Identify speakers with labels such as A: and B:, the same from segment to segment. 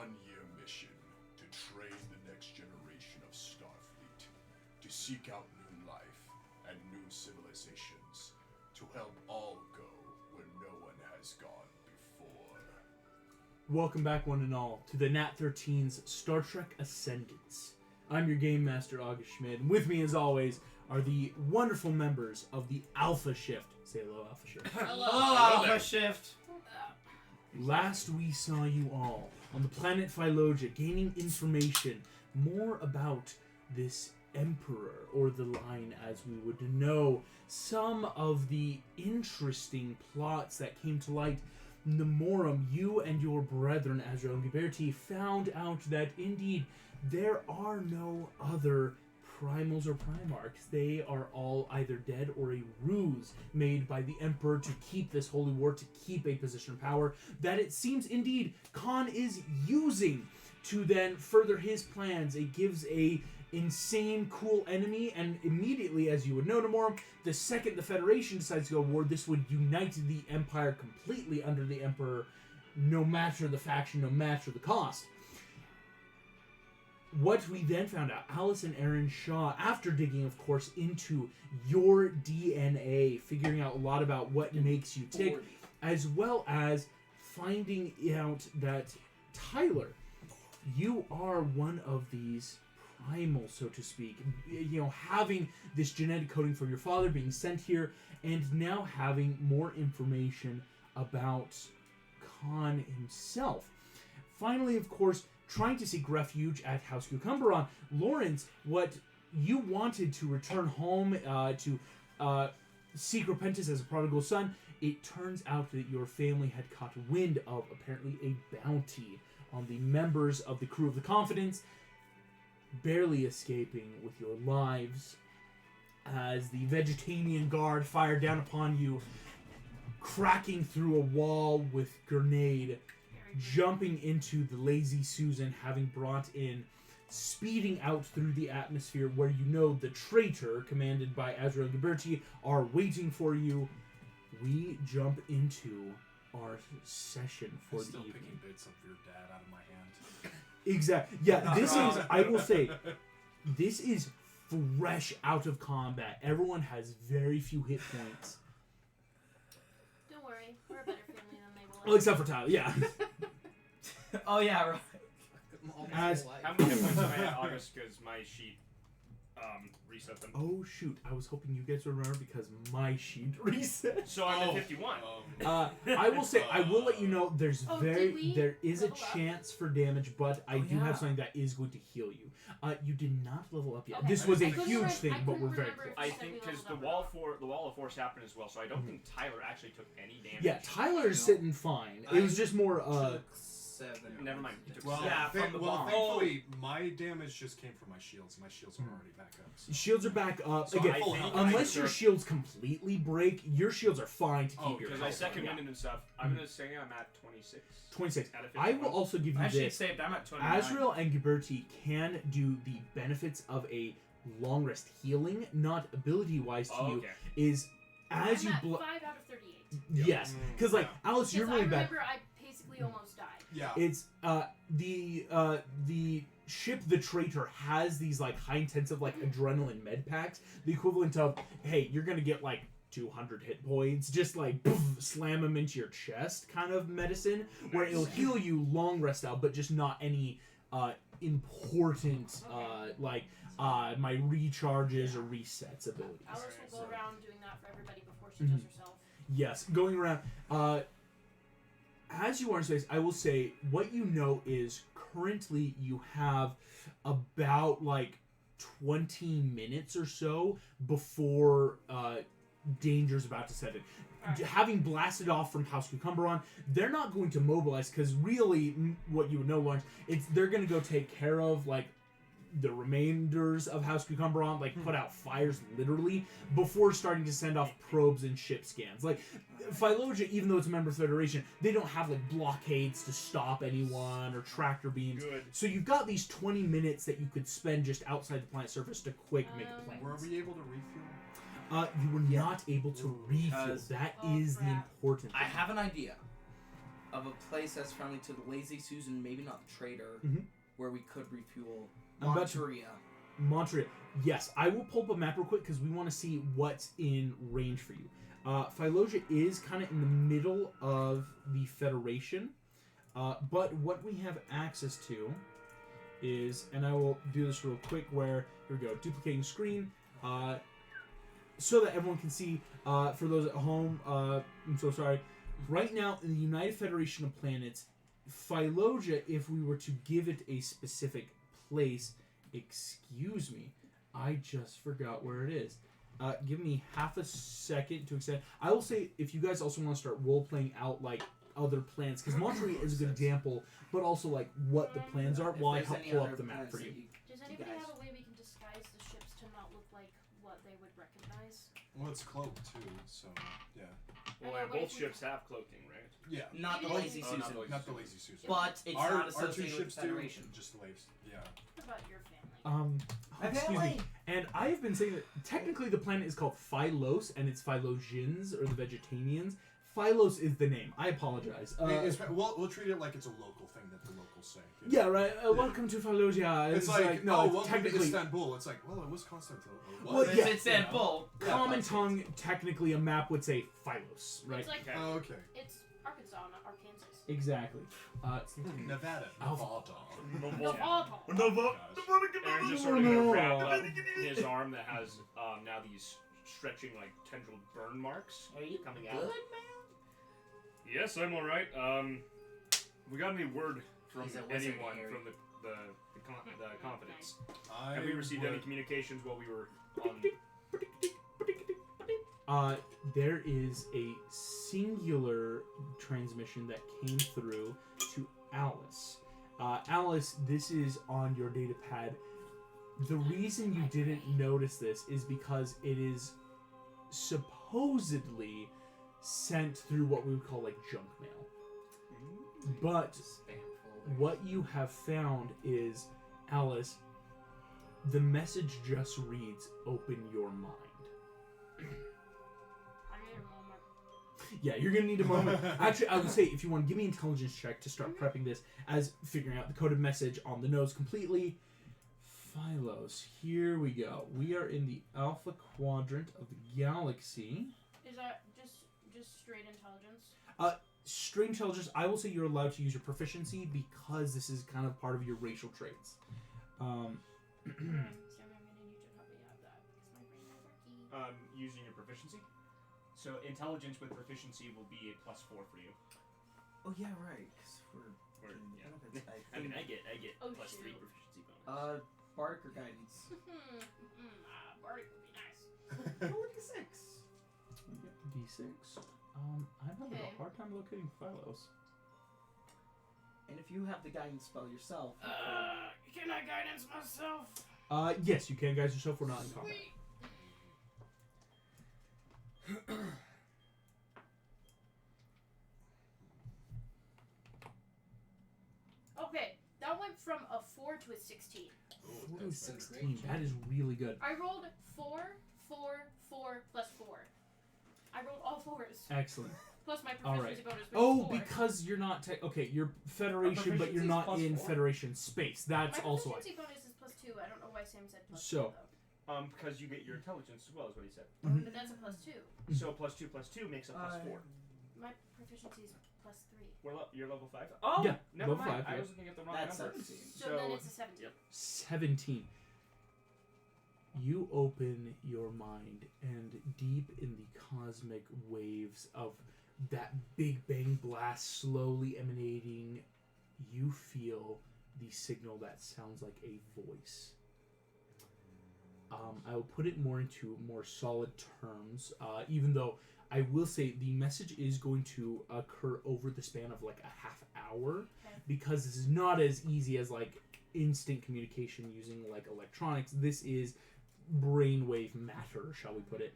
A: one-year mission to train the next generation of Starfleet, to seek out new life and new civilizations, to help all go where no one has gone before.
B: Welcome back, one and all, to the Nat 13's Star Trek Ascendance. I'm your Game Master, August Schmidt, and with me, as always, are the wonderful members of the Alpha Shift. Say hello, Alpha Shift.
C: Hello, Alpha Shift.
B: Last we saw you all on the planet Philogia, gaining information more about this Emperor, or the Line as we would know, some of the interesting plots that came to light. Nemorum, you and your brethren, Azrael and Liberty, found out that indeed there are no other primals or primarchs. They are all either dead or a ruse made by the Emperor to keep this holy war, to keep a position of power that it seems indeed Khan is using to then further his plans. It gives a insane cool enemy, and immediately, as you would know, Nemorum, the second the Federation decides to go to war, this would unite the Empire completely under the Emperor, no matter the faction, no matter the cost. What we then found out, Alice and Aaron Shaw, after digging, of course, into your DNA, figuring out a lot about what makes you tick, as well as finding out that, Tyler, you are one of these primal, so to speak. You know, having this genetic coding from your father, being sent here, and now having more information about Khan himself. Finally, of course, trying to seek refuge at House Cucumberon. Lawrence, what you wanted to return home to seek repentance as a prodigal son, it turns out that your family had caught wind of apparently a bounty on the members of the crew of the Confidence, barely escaping with your lives as the Vegetanian Guard fired down upon you, cracking through a wall with grenade, jumping into the Lazy Susan, having brought in, speeding out through the atmosphere where you know the traitor, commanded by Azrael Ghiberti, are waiting for you. We jump into our session for the evening.
D: Picking bits of your dad out of my hand.
B: Exactly. Yeah, this is, I will say, this is fresh out of combat. Everyone has very few hit points.
E: Don't worry, we're a better family than they were.
B: Well, except for Tyler, yeah.
C: Oh yeah, right.
B: As,
F: How many hit points am I at, August? Because my sheet reset them.
B: oh shoot, I was hoping you guys would remember because my sheet reset.
F: So I'm at 51.
B: I will say, I will let you know there's
E: Oh,
B: there is a
E: level up?
B: chance for damage, but I do
C: yeah.
B: have something that is going to heal you. You did not level up yet.
E: Okay.
B: This was a
E: I couldn't
B: huge
E: remember-
B: thing,
E: I
B: but we're
E: couldn't
B: very
E: remember
B: close.
E: if
F: I
E: said we
F: think because
E: leveled
F: the wall of force happened as well, so I don't think Tyler actually took any damage.
B: Yeah, Tyler's sitting fine. It was just more,
C: Took 7.
F: Never mind. He took
D: Well,
F: seven.
C: Yeah, from the bomb.
D: thankfully, my damage just came from my shields. My shields are already back up. So.
B: shields are back up.
D: So
B: Again,
D: I think
B: unless
F: I
B: your
F: took-
B: shields completely break, your shields are fine to keep
D: Oh,
B: your
F: Because
B: health.
F: I second
B: Yeah.
F: winded and stuff. I'm gonna say I'm at 26.
B: 26.
F: Out of
B: I
F: 51.
B: will also give you
C: Actually,
B: this.
C: saved. I'm at 29.
B: Azrael and Ghiberti can do the benefits of a long rest healing, not ability-wise to
F: Oh,
B: you,
F: okay.
B: is as
E: I'm
B: you...
E: at 5 out of 38.
B: Yes, because like, Alice, you're
E: Yes,
B: really
E: I
B: bad.
E: remember I basically almost died.
D: Yeah.
B: It's the ship, the Traitor, has these like high intensive like adrenaline med packs, the equivalent of, hey, you're gonna get like 200 hit points, just like poof, slam them into your chest kind of medicine, where it'll heal you long rest out, but just not any important my recharges or resets abilities.
E: Alice will go around doing that for everybody before she does herself.
B: Yes, going around. As you are in space, I will say what you know is currently you have about like 20 minutes or so before danger's about to set in.
E: Alright.
B: Having blasted off from House Cucumberon, they're not going to mobilize because really, what you would know, Lawrence, they're going to go take care of like the remainders of House Cucumberon, like put out fires literally before starting to send off probes and ship scans. Like Philogia, even though it's a member of the Federation, they don't have like blockades to stop anyone or tractor beams.
F: Good.
B: So you've got these 20 minutes that you could spend just outside the planet surface to quick make plans.
D: Were we able to refuel?
B: You were not able to refuel.
C: Because-
B: That
E: Oh,
B: is the
E: crap.
B: important thing.
C: I have an idea. of a place that's friendly to the Lazy Susan, maybe not the Trader,
B: Mhm.
C: where we could refuel.
B: I'm about to-
C: Monteria.
B: Montreal. Yes, I will pull up a map real quick because we want to see what's in range for you. Philosia is kind of in the middle of the Federation, but what we have access to is, and I will do this real quick where, here we go, duplicating screen, so that everyone can see, for those at home, I'm so sorry. Right now, in the United Federation of Planets, Philosia, if we were to give it a specific place, excuse me, I just forgot where it is. Give me half a second to extend. I will say, if you guys also want to start role-playing out, like, other plans, because Montreal is a good example, but also, like, what the plans are,
C: If
B: while I
C: there's
B: help
C: any
B: pull
C: other
B: up the map
C: plans
B: for
C: that
B: you.
E: Does
C: you
E: anybody
C: guys-
E: have a way we can disguise the ships to not look like what they would recognize?
D: Well, it's cloaked too, so yeah.
F: Well,
E: I know,
F: and
E: but
F: both
E: if we-
F: ships have cloaking, right?
D: Yeah.
C: Not the
E: Even if
C: Lazy
E: we-
F: Oh, not
C: Susan.
F: the Lazy
D: Not the lazy Susan.
C: But it's
D: our,
C: not
D: our two
C: associated with
D: ships
C: the
D: do.
C: Federation.
D: Just the lazy. Yeah.
E: What about your family?
C: My
B: Excuse me.
C: family!
B: And I have been saying that technically the planet is called Phylos, and it's Phylosians, or the Vegetanians. Phylos is the name. I apologize.
D: We'll treat it like it's a local thing that the locals say. you know?
B: Yeah, right. Welcome to Phylosia.
D: It's like,
B: no,
D: oh,
B: it's
D: welcome to
B: technically
D: Istanbul. It's like, well, it was Constantinople.
B: Well,
C: It's
B: yeah.
C: Istanbul.
D: Yeah,
B: common
D: Constantinople.
B: tongue. Technically, a map would say Phylos, right?
E: It's like
F: Okay.
D: Oh, okay.
E: it's Arkansas, not Arkansas.
B: Exactly.
D: Nevada.
B: Alpha.
E: Nevada.
F: Aaron's just sort of gonna wrap up his arm that has now these stretching like tendril burn marks
C: Are you
F: coming
C: good,
F: out.
C: man?
F: Yes, I'm all right. We got any word from
C: He's a wizard,
F: anyone
C: Harry.
F: from the confidence?
D: I
F: Have we received any
D: would-
F: communications while we were on?
B: There is a singular transmission that came through to Alice. Alice, this is on your data pad. The reason you didn't notice this is because it is supposedly sent through what we would call like junk mail. But
C: Spam folder.
B: what you have found is, Alice, the message just reads, "Open your mind."
E: I need a moment.
B: Yeah, you're gonna need a moment. Actually, I would say if you want to give me an intelligence check to start prepping this as figuring out the coded message on the nose completely. Phylos, here we go. We are in the alpha quadrant of the galaxy.
E: Is that just straight intelligence?
B: Straight intelligence, I will say you're allowed to use your proficiency because this is kind of part of your racial traits.
E: So I'm gonna need you to help me have that because my brain is working.
F: Using your proficiency. So intelligence with proficiency will be a +4 for you.
C: Oh yeah, right. Because we're.
F: Or, yeah.
C: benefits,
F: I mean, I get
E: Oh,
F: +3
E: shoot.
F: proficiency bonus.
C: Bardic or guidance.
E: Bardic would be nice.
C: Roll a d6.
B: D6. I'm having
E: Okay.
B: a hard time locating Phylos.
C: And if you have the guidance spell yourself,
E: Can I guidance myself?
B: Yes, you can guys yourself. We're not in combat.
E: Sweet. Okay, that went from a 4 to a 16.
D: Ooh,
B: 4 to
D: that's better.
B: 16. That is really good.
E: I rolled 4, 4, 4, plus 4. I rolled all 4s.
B: Excellent.
E: Plus my
B: All
E: proficiency
B: right.
E: bonus, which
B: Oh,
E: is 4.
B: because you're not okay. You're Federation, but you're
C: proficiency's
B: not
C: plus
B: in
C: 4.
B: Federation space. That's
E: my
B: also why.
E: proficiency bonus is plus 2. I don't know why Sam said plus
B: So-
E: 2, though.
F: Because you get your intelligence as well, is what he said.
B: Mhm.
E: But that's a plus 2.
F: So +2 makes a +4.
E: My proficiency is plus 3.
F: You're level 5. Oh,
B: Yeah,
F: never
B: level
F: mind.
B: 5,
F: I
B: yeah.
F: was looking at the wrong
C: That's
F: number.
C: 17.
E: So then it's a 17.
F: Yep.
B: 17. You open your mind, and deep in the cosmic waves of that Big Bang blast slowly emanating, you feel the signal that sounds like a voice. I will put it more into more solid terms, even though I will say the message is going to occur over the span of like a half hour,
E: Okay.
B: because this is not as easy as like instant communication using like electronics. This is brainwave matter, shall we put it.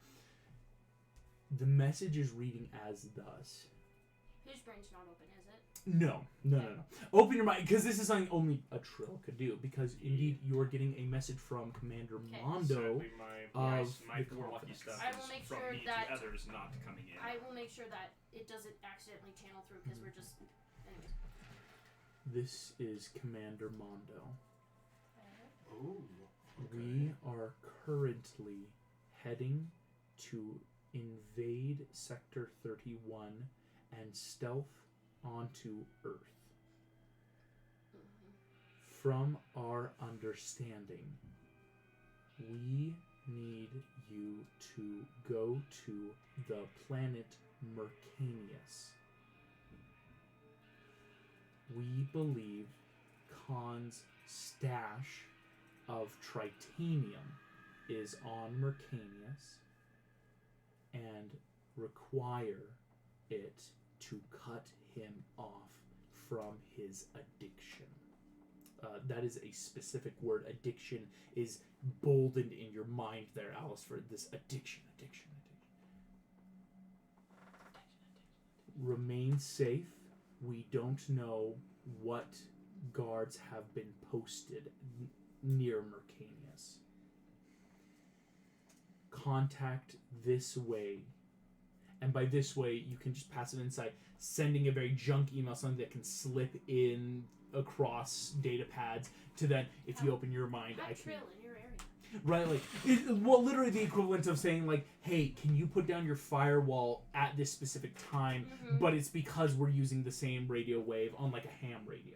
B: The message is reading as thus.
E: His brain's not open, is it?
B: No. Open your mind, because this is something only a Trill could do, because indeed you're getting a message from Commander
E: Okay.
B: Mondo.
F: Sadly, my
B: of
F: my
B: the
F: four lucky
B: confidence.
F: stuff
E: I will
F: is
E: make
F: from
E: sure
F: me
E: that-
F: to others not coming in.
E: I will make sure that it doesn't accidentally channel through because we're just Anyways.
B: This is Commander Mondo.
D: Oh.
B: We are currently heading to invade Sector 31 and stealth onto Earth. From our understanding, we need you to go to the planet Mercanius. We believe Khan's stash of tritanium is on Mercanius and require it to cut him off from his addiction. That is a specific word. Addiction is boldened in your mind there, Alice, for this addiction. Remain safe. We don't know what guards have been posted near Mercanius. Contact this way. And by this way, you can just pass it inside. Sending a very junk email, something that can slip in across data pads to then, if you open your mind, I can...
E: Trill in your area.
B: Right, like, literally the equivalent of saying, like, hey, can you put down your firewall at this specific time, but it's because we're using the same radio wave on, like, a ham radio.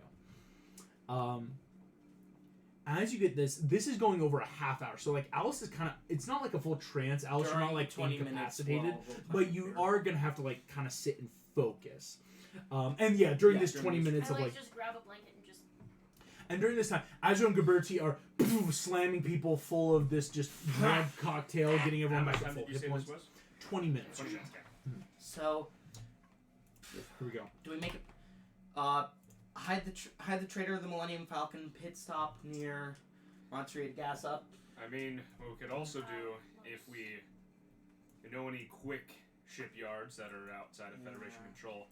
B: As you get this is going over a half hour, so, like, Alice is kind of, it's not like a full trance, Alice, you're not, like,
C: 20
B: incapacitated,
C: minutes,
B: but you are going to have to, like, kind of sit and focus. And yeah, during this 20 minutes
E: I
B: of, like...
E: just grab a blanket and just...
B: And during this time, Azure and Gabberti are slamming people full of this just red cocktail, getting everyone back to full hit points. 20 minutes.
F: 20 minutes, okay.
C: So,
B: Here we go.
C: do we make it? Hide the Trader of the Millennium Falcon pit stop near Monterey to gas up.
F: I mean, what we could also do, if we know any quick shipyards that are outside of Federation control,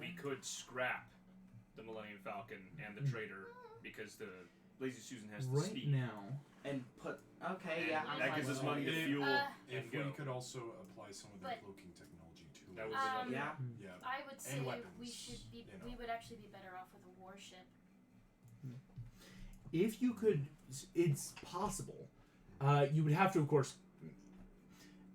F: we could scrap the Millennium Falcon and the Trader, because the Lazy Susan has the
B: Right
F: speed.
B: now,
C: And put
F: And
C: I'm
F: that
C: fine
F: gives
C: with
F: us money to
C: that.
F: fuel
D: If
F: and go.
D: we could also apply some of the
E: But-
D: cloaking technology too.
F: That was
C: Yeah.
D: Yeah.
E: I would say
D: weapons,
E: we should be...
D: you know.
E: We would actually be better off with a warship.
B: if you could, it's possible. You would have to, of course,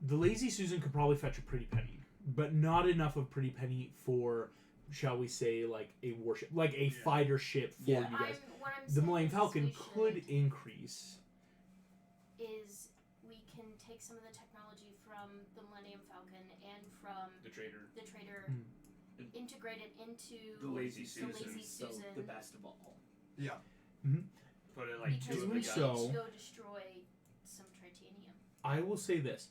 B: the Lazy Susan could probably fetch a pretty penny, but not enough of pretty penny for, shall we say, like a warship, like a fighter ship for you guys.
E: What I'm
B: The
E: saying
B: Millennium
E: is
B: Falcon
E: we
B: could
E: should-
B: increase.
E: is we can take some of the technology from the Millennium Falcon and from
F: The Trader.
E: the Trader,
B: Mm.
E: integrate it into
F: The Lazy
E: the
F: Susan.
E: Lazy
C: So
E: Susan.
C: the best of all.
D: Yeah.
F: Put it like
E: Because
F: two of
E: we
F: the
E: need
F: guns.
B: So-
E: to go destroy some tritanium.
B: I will say this.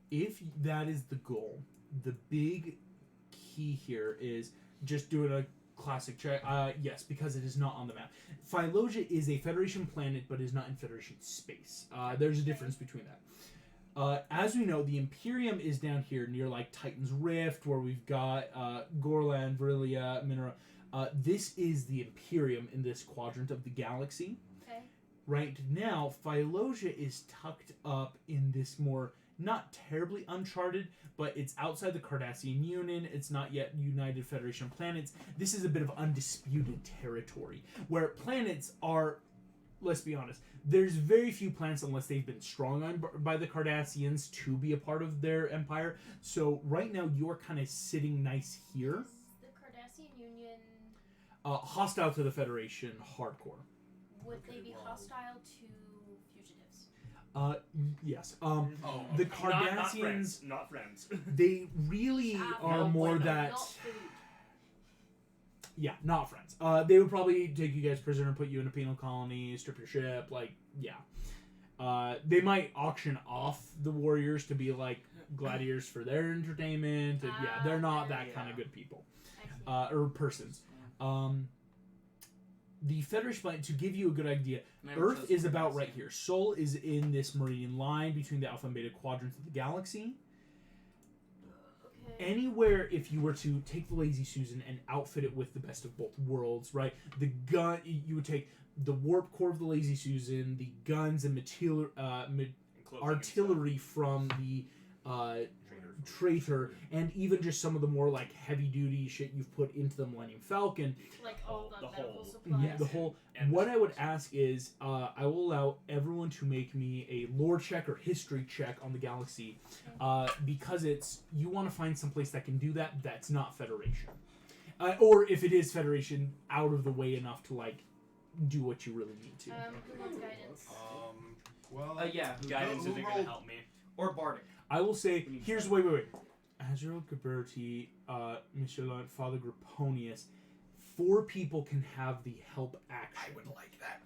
B: If that is the goal, the big key here is just doing a classic check. Yes, because it is not on the map. Phylogea is a Federation planet, but is not in Federation space. There's a difference between that. As we know, the Imperium is down here near like Titan's Rift, where we've got Gorlan, Virilia, Minera. This is the Imperium in this quadrant of the galaxy.
E: Okay.
B: Right now, Phylogea is tucked up in this more, not terribly uncharted, but it's outside the Cardassian Union. It's not yet United Federation of Planets. This is a bit of undisputed territory, where planets are, let's be honest, there's very few planets unless they've been strong on by the Cardassians to be a part of their empire. So right now, you're kind of sitting nice here.
E: Is the Cardassian Union,
B: Hostile to the Federation, hardcore.
E: would
D: Okay,
E: they be
D: well-
E: hostile to fugitives?
B: Yes.
D: Oh,
B: The
F: Not
B: Cardassians,
F: friends. Not friends.
B: they really are more that...
E: Not food.
B: Yeah, not friends. They would probably take you guys prisoner and put you in a penal colony, strip your ship, like, yeah. They might auction off the warriors to be, like, gladiators for their entertainment. And, yeah, they're not that kind of good people.
E: I see.
B: Or persons. The Federation planet, to give you a good idea,
C: Never
B: Earth
C: chose
B: is about
C: Cardassian.
B: right here. Sol is in this meridian line between the Alpha and Beta quadrants of the galaxy.
E: Okay.
B: Anywhere, if you were to take the Lazy Susan and outfit it with the best of both worlds, right? The gun, you would take the warp core of the Lazy Susan, the guns and
F: And cloaking and
B: artillery from the traitor, and even just some of the more like heavy duty shit you've put into the Millennium Falcon.
E: Like all the medical
F: whole-
E: supplies.
B: The whole.
F: And
B: What
F: the
B: I would
F: supplies.
B: ask is, I will allow everyone to make me a lore check or history check on the galaxy, because you want to find someplace that can do that. That's not Federation, or if it is Federation, out of the way enough to like do what you really need to.
E: Who wants guidance?
D: Well,
C: Yeah.
F: Guidance
D: who
F: isn't going
D: rolled-
F: to help me.
C: Or Bardic.
B: I will say, here's wait. Azrael Gaberti, Michelin, Father Griponius. 4 people can have the help action.
F: like that.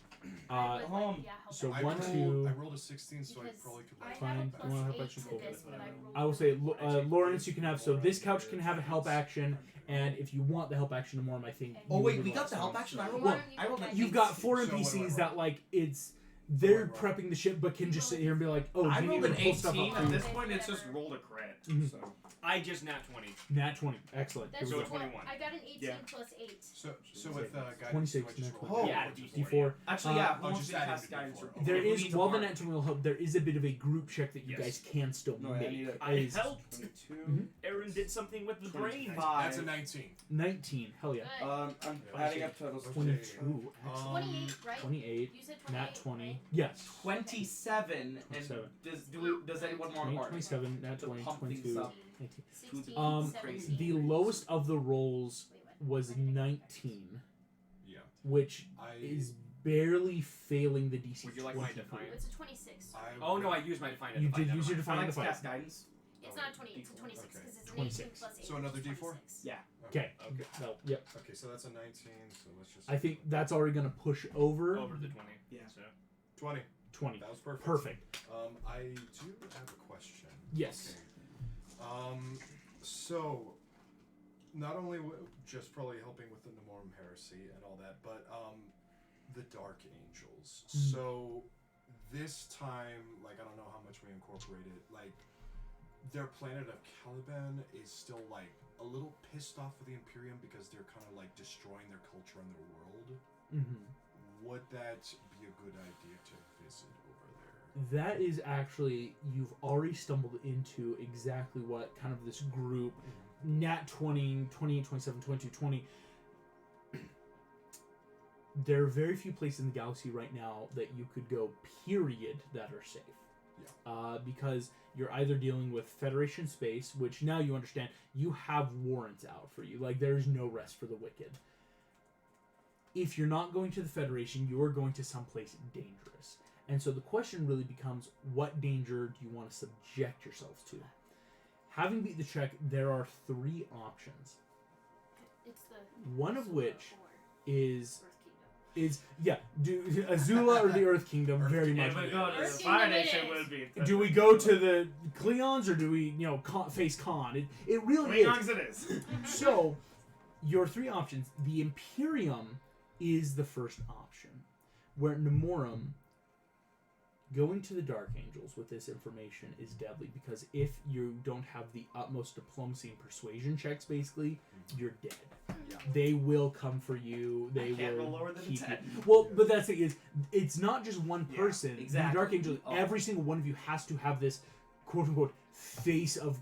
E: I would
C: home.
E: help
B: so
E: out.
B: one, two-
D: I rolled a 16, so I
E: Because
D: probably could
E: I
D: like.
E: have a
B: Fine.
E: plus
B: You wanna have
E: 8
B: action?
E: to
B: Cool.
E: this, but I rolled
B: I will say,
E: a
B: Lawrence, you can have. So this couch can have a help action, and if you want the help action tomorrow, I think.
C: Oh
B: you
C: wait,
B: would
C: we
B: like
C: got the help
B: some.
C: action. I rolled
E: Why
C: one.
E: don't you
C: I rolled
E: get
C: an
B: You've
C: eight.
B: got 4
D: So what
B: NPCs
D: do I
B: that like they're prepping the ship, but can just sit here and be like, oh,
C: I
B: do you
C: rolled
B: need
C: an
B: to pull stuff
C: 18.
B: up
C: At
B: for
C: this
B: you?
C: point, it's just rolled a crit.
B: Mhm.
C: So
F: I just nat 20.
B: Nat 20, excellent.
E: That's
B: Here we
F: So
B: go.
F: 21.
E: I got an 18
F: Yeah.
E: plus 8.
D: So with guidance,
B: 26,
D: do I just
B: no,
D: roll
C: Oh.
F: Yeah,
D: or just
B: D4.
C: actually, yeah.
D: oh,
C: Who
D: just
C: wants to
D: add
C: cast
D: into
C: guidance?
D: D4.
B: There
C: If we
B: is,
C: need to
B: while the
C: mark.
B: Nat 20 will help, there is a bit of a group check that you
F: Yes.
B: guys can still
C: No, I
B: make.
C: need it.
F: I
B: Is
F: helped.
C: 22.
B: Mhm.
F: Aaron did something with the brain.
C: 25.
D: That's a 19.
B: 19, hell yeah.
E: Good.
C: I'm
D: Yeah.
C: adding up totals.
B: 22, excellent.
E: 28, right?
B: 28,
E: You said 28.
B: Nat 20,
E: Right?
B: yes.
C: 27.
B: 27.
C: And does anyone want
B: 20,
C: Mark?
B: 27, Nat
C: To
B: 20,
C: pump things
B: 22,
C: up.
B: 19.
E: 16,
B: Um,
E: 17.
B: The lowest of the rolls
E: Wait, what?
B: was
E: Why did I get
B: 19,
D: Yeah.
B: which
D: I
B: is barely failing the DC
F: Would you like my
B: 20.
F: Defiant?
E: It's a 26.
D: I
F: Oh no, I used my Defiant.
B: You
F: Defiant,
B: did use your
F: never
C: I
B: Defiant
C: like to
B: Defiant.
C: cast guidance.
E: It's not a 20, it's a
C: D4.
E: 26
D: Okay.
E: because it's an
B: 26.
E: 18 plus 8.
D: So another
E: which is
D: D4?
E: 26.
C: Yeah.
B: Okay.
D: Okay.
B: So, yep.
D: Okay, so that's a 19. So let's just.
B: I think that's already going to push over
F: Over the 20.
C: Yeah.
F: So
D: 20.
B: 20.
D: That was perfect.
B: Perfect.
D: I do have a question.
B: Yes.
D: Okay. So, not only just probably helping with the Nemorum heresy and all that, but the Dark Angels.
B: Mm.
D: So, this time, like I don't know how much we incorporated, like their planet of Caliban is still like a little pissed off with the Imperium because they're kind of like destroying their culture and their world.
B: Hmm.
D: Would that be a good idea to visit over there?
B: That is actually, you've already stumbled into exactly what kind of this group, Nat 20, 28, 27, 22, 20. There are very few places in the galaxy right now that you could go, period, that are safe.
D: Yeah.
B: Because you're either dealing with Federation space, which now you understand, you have warrants out for you. Like, there's no rest for the wicked. If you're not going to the Federation, you're going to someplace dangerous. And so the question really becomes, what danger do you want to subject yourself to? Having beat the check, there are 3 options.
E: It's the
B: One of which
E: or
B: is
E: Earth Kingdom.
B: do Azula or the Earth Kingdom?
D: Earth
B: Very
D: Kingdom.
B: much.
C: If we go to the
E: Earth
C: Fire
E: Kingdom it
C: Nation,
E: is.
C: would be.
B: Do we go to the Cleons or do we, face Khan? It really is.
C: Klingons it is.
B: So, your 3 options. The Imperium is the first option, where Nemorum, going to the Dark Angels with this information is deadly, because if you don't have the utmost diplomacy and persuasion checks, basically, you're dead.
D: Yeah.
B: They will come for you. They
C: can't
B: will
C: roll lower than
B: keep
C: 10.
B: you. Well, but that's the thing is, it's not just one
C: Yeah,
B: person.
C: exactly.
B: The Dark Angels,
C: Oh.
B: every single one of you has to have this quote-unquote face of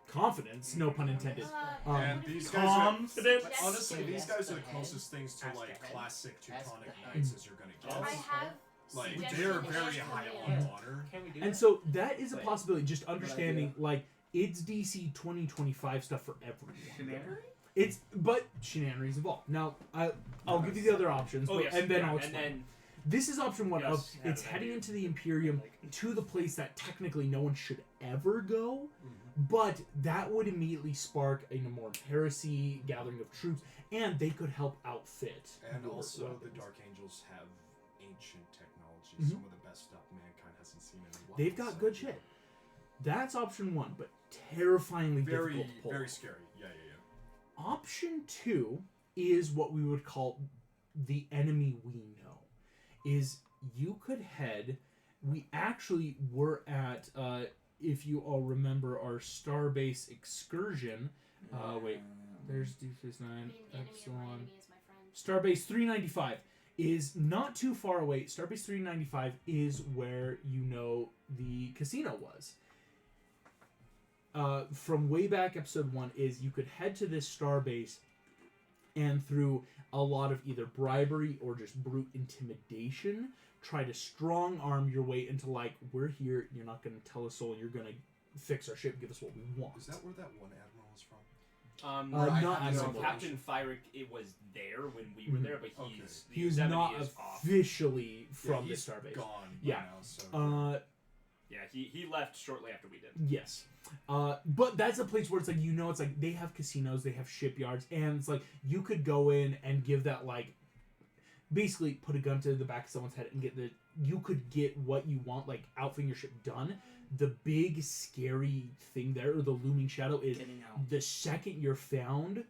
B: confidence, no pun intended.
D: And these guys are,
C: Confident.
D: honestly,
E: Yes.
D: these guys are the
E: Yes.
D: closest things to
C: Ask
D: like
C: ahead.
D: classic
C: Ask
D: Teutonic
C: ahead.
D: knights as you're gonna
E: I
D: get.
E: have
D: Like
E: suggestion
D: they're
E: in
D: very
E: this
D: high
E: for
D: on
E: you.
D: honor.
C: Can we do
B: And
C: that?
B: so that is a
C: Wait.
B: possibility. Just understanding, like, it's DC 2025 stuff for everyone.
C: Shenanigans?
B: It's but shenanigans involved. Now I'll give you the other options,
F: Oh
B: but-
F: yes.
B: and then
F: yeah,
B: I'll
F: and
B: explain.
F: then
B: This is option 1
F: Yes,
B: of
F: had
B: it's
F: an
B: heading
F: idea.
B: into the Imperium to the place that technically no one should ever go,
D: Mm-hmm.
B: but that would immediately spark a Nemorum heresy, gathering of troops, and they could help outfit.
D: And
B: your
D: also, the
B: weapons.
D: Dark Angels have ancient technology,
B: Mhm.
D: some of the best stuff mankind hasn't seen in a while.
B: They've got
D: so,
B: good shit. That's option 1, but terrifyingly
D: Very,
B: difficult to pull.
D: very scary. Yeah.
B: Option 2 is what we would call the enemy we know. Is you could head. We actually were at, if you all remember, our Starbase excursion. Wait, there's D59,
E: I mean, the enemy of my
B: Epsilon.
E: enemy is my friend.
B: Starbase 395 is not too far away. Starbase 395 is where the casino was. from way back episode 1 is you could head to this starbase and through a lot of either bribery or just brute intimidation try to strong arm your way into like, we're here, you're not going to tell us so, and you're going to fix our ship, give us what we want.
D: Is that where that one admiral is from?
B: Not
D: I
B: in
D: know
B: the
F: Captain Fyrick, it was there when we were there, but he's the
B: He's
F: Yosemite
B: not
F: is off.
B: officially from the
D: he's
B: starbase.
D: Gone.
B: Yeah.
D: Now, so
F: Yeah, he left shortly after we did.
B: Yes. But that's a place where it's like, you know, it's like they have casinos, they have shipyards, and it's like you could go in and give that, like, basically put a gun to the back of someone's head and you could get what you want, like outfitting your ship done. The big scary thing there, or the looming shadow, is
C: Getting out.
B: the second you're found,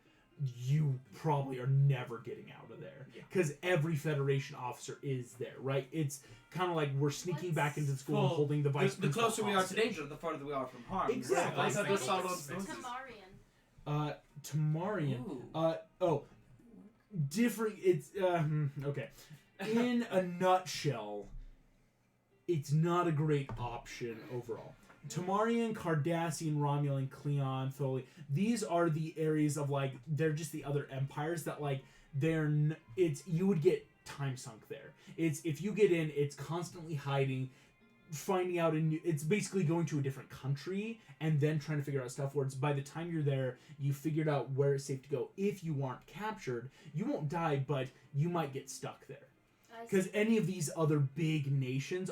B: you probably are never getting out of there.
F: Yeah.
B: Because every Federation officer is there, right? It's kind of like we're sneaking back into the school and
C: Well,
B: holding the vice
C: The
B: principal
C: closer we are to
B: hostage.
C: danger, the farther we are from harm.
B: Exactly.
C: I said
E: I
C: this
E: think
C: all
E: it's
C: those
E: Tamarian.
B: Tamarian.
C: Ooh.
B: Different. It's okay. In a nutshell, it's not a great option overall. Tamarian, Cardassian, Romulan, Cleon, Tholi. These are the areas of like they're just the other empires that like it's you would get time sunk there. It's if you get in, it's constantly hiding, finding out it's basically going to a different country and then trying to figure out stuff where it's by the time you're there you figured out where it's safe to go. If you aren't captured, you won't die, but you might get stuck there because any of these other big nations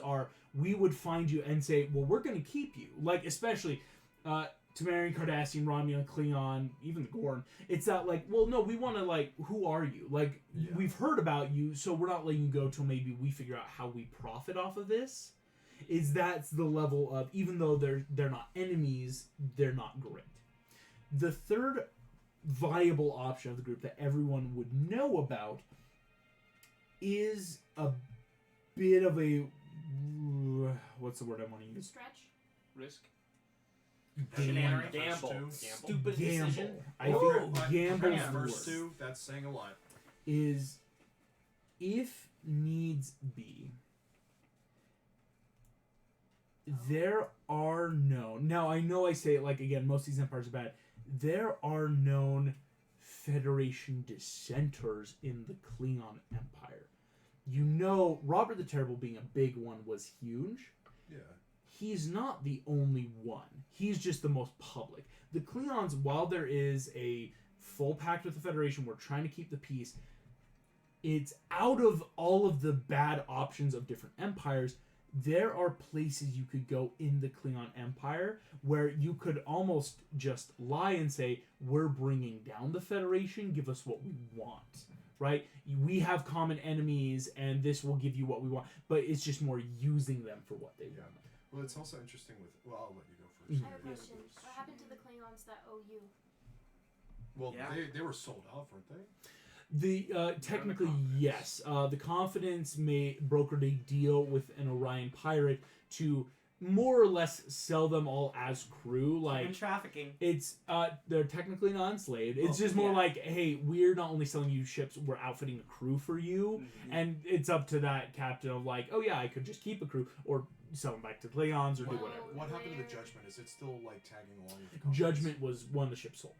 B: we would find you and say, well, we're going to keep you, like especially Tamarian, Cardassian, Romulan, Cleon, even the Gorn. It's that like, well, no, we want to like, who are you? Like, we've heard about you, so we're not letting you go till maybe we figure out how we profit off of this. That's the level of, even though they're not enemies, they're not great. The third viable option of the group that everyone would know about is a bit of a what's the word I want to use?
E: Stretch.
F: Risk.
C: Shenanigans.
F: Gamble.
C: Stupid
B: Gamble.
C: decision.
B: I think gamble
D: the
B: is the
D: first
B: word.
D: two, that's saying a lot.
B: Is if needs be, there are known. Now I know I say it like again, most of these empires are bad. There are known Federation dissenters in the Klingon Empire. You know, Robert the Terrible being a big one was huge.
D: Yeah.
B: He's not the only one. He's just the most public. The Klingons, while there is a full pact with the Federation, we're trying to keep the peace. It's out of all of the bad options of different empires. There are places you could go in the Klingon Empire where you could almost just lie and say, we're bringing down the Federation, give us what we want, right? We have common enemies, and this will give you what we want, but it's just more using them for what they want.
D: Well, it's also interesting with... Well, I'll let you go first.
E: I have a question. What happened to the Klingons that owe you?
D: Well,
C: Yeah.
D: they were sold off, weren't they?
B: Technically, yes. The Confidence brokered a deal with an Orion pirate to more or less sell them all as crew. Like
C: Human trafficking.
B: it's they're technically not enslaved. It's just more like, hey, we're not only selling you ships, we're outfitting a crew for you, and it's up to that captain of like, oh yeah, I could just keep a crew or sell them back to Klingons or do whatever.
D: What happened to the Judgment? Is it still, like, tagging along with the Confidence?
B: Judgment was one of the ships sold.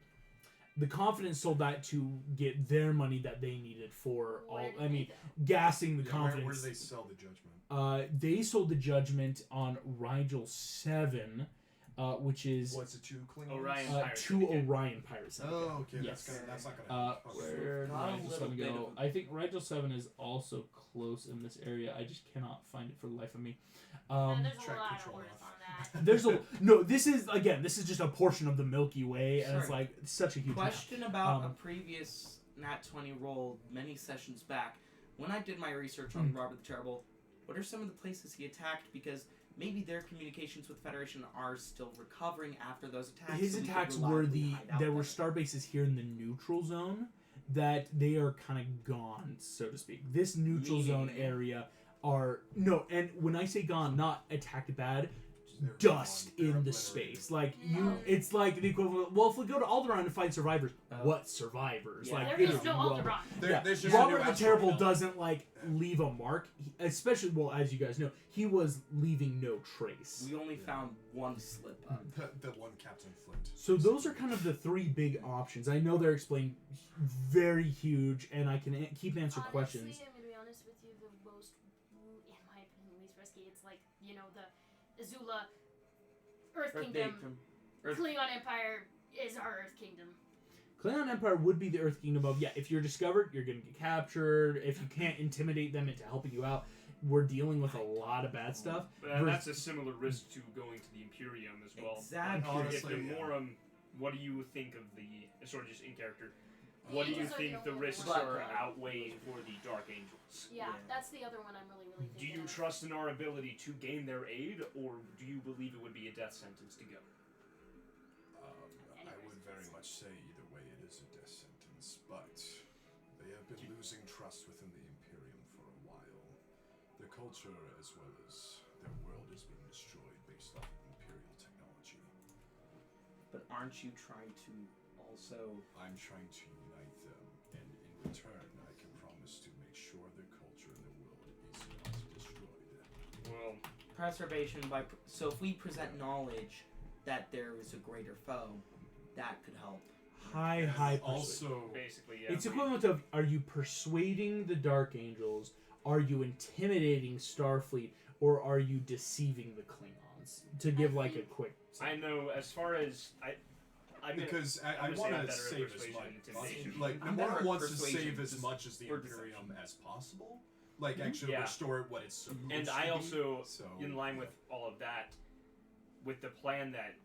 B: The Confidence sold that to get their money that they needed for
E: Where
B: all.
E: did
B: I mean,
E: they go?
B: gassing the
D: Yeah,
B: Confidence.
D: where do they sell the Judgment?
B: They sold the Judgment on Rigel 7, which is
D: What's it, 2 Klingons?
F: Orion. Pirate
B: 2
F: Syndicate.
B: Orion Pirate Syndicate.
D: Oh, okay.
B: Yes.
D: That's not gonna...
B: Where did
C: Got a
B: Rigel
C: little
B: 7
C: bit
B: go?
C: of-
B: I think Rigel 7 is also close in this area. I just cannot find it for the life of me.
E: And there's a
D: track
E: lot of
D: control
E: words
D: off.
E: on that.
B: There's a no. This is just a portion of the Milky Way, and it's
C: Sorry.
B: like such a huge map.
C: Question about a
B: Um,
C: previous Nat 20 roll many sessions back. When I did my research on Robert the Terrible, what are some of the places he attacked? Because maybe their communications with Federation are still recovering after those attacks.
B: His
C: so we could
B: attacks
C: reliably
B: were
C: hide out
B: there were
C: there.
B: star bases here in the neutral zone that they are kind of gone, so to speak. This neutral zone
C: Meaning?
B: area are no, and when I say gone, not attacked bad,
D: They're
B: dust
D: gone. They're
B: in the
D: obliterated.
B: space. Like
E: No.
B: it's like the equivalent. Well, if we go to Alderaan to find survivors, what survivors?
C: Yeah.
B: Like
E: There
B: it
E: is no
B: well-
E: Alderaan.
D: There's just a new
B: Robert the
D: asteroid
B: Terrible
D: belt.
B: doesn't like leave a mark, especially as you guys know, he was leaving no trace.
C: We only found one slip up.
D: The one Captain Flint.
B: So those are kind of the three big options. I know they're explained very huge, and I can keep answering questions.
E: Honestly, I'm gonna be honest with you. The most, in my opinion, least risky. It's like the Azula, Earth Kingdom, Klingon Empire is our Earth Kingdom.
B: Klingon Empire would be the Earth Kingdom of, if you're discovered, you're going to get captured. If you can't intimidate them into helping you out, we're dealing with a lot of bad stuff.
F: That's a similar risk to going to the Imperium as well.
C: Exactly.
D: Honestly,
F: if the Morum, what do you think of the, sort of just in character, what do you
E: Angels are
F: think
E: the
F: the
E: only
F: risks
E: ones.
F: are outweighed for the Dark Angels?
E: Yeah,
C: Yeah.
E: that's the other one I'm really
F: Do
E: thinking
F: you
E: of.
F: trust in our ability to gain their aid, or do you believe it would be a death sentence to go?
A: I would very much say either way it is a death sentence, but they have been losing trust within the Imperium for a while. Their culture as well as their world is being destroyed based off of Imperial technology.
C: But aren't you trying to also?
A: I'm trying to unite them, and in return, I can promise to make sure their culture and their world is not destroyed.
F: Well,
C: Preservation so if we present knowledge that there is a greater foe, that could help.
B: High persuasion.
D: Also,
F: basically, yeah.
B: It's equivalent of, are you persuading the Dark Angels? Are you intimidating Starfleet? Or are you deceiving the Klingons? To give like a quick...
F: I know, as far as
D: because I
F: I'm
D: want
F: gonna
D: to
F: say I'm better at
D: save as
F: persuasion
D: much.
F: and intimidation.
D: Like
C: I'm better
D: Namora
C: at
D: wants to
C: persuasion,
D: save as
C: just
D: much as the
C: for
D: Imperium
C: deception.
D: as possible. Like actually
F: Yeah.
D: restore it what it's supposed
F: And
D: to
F: I
D: be.
F: also,
D: So,
F: in line with all of that, with the plan that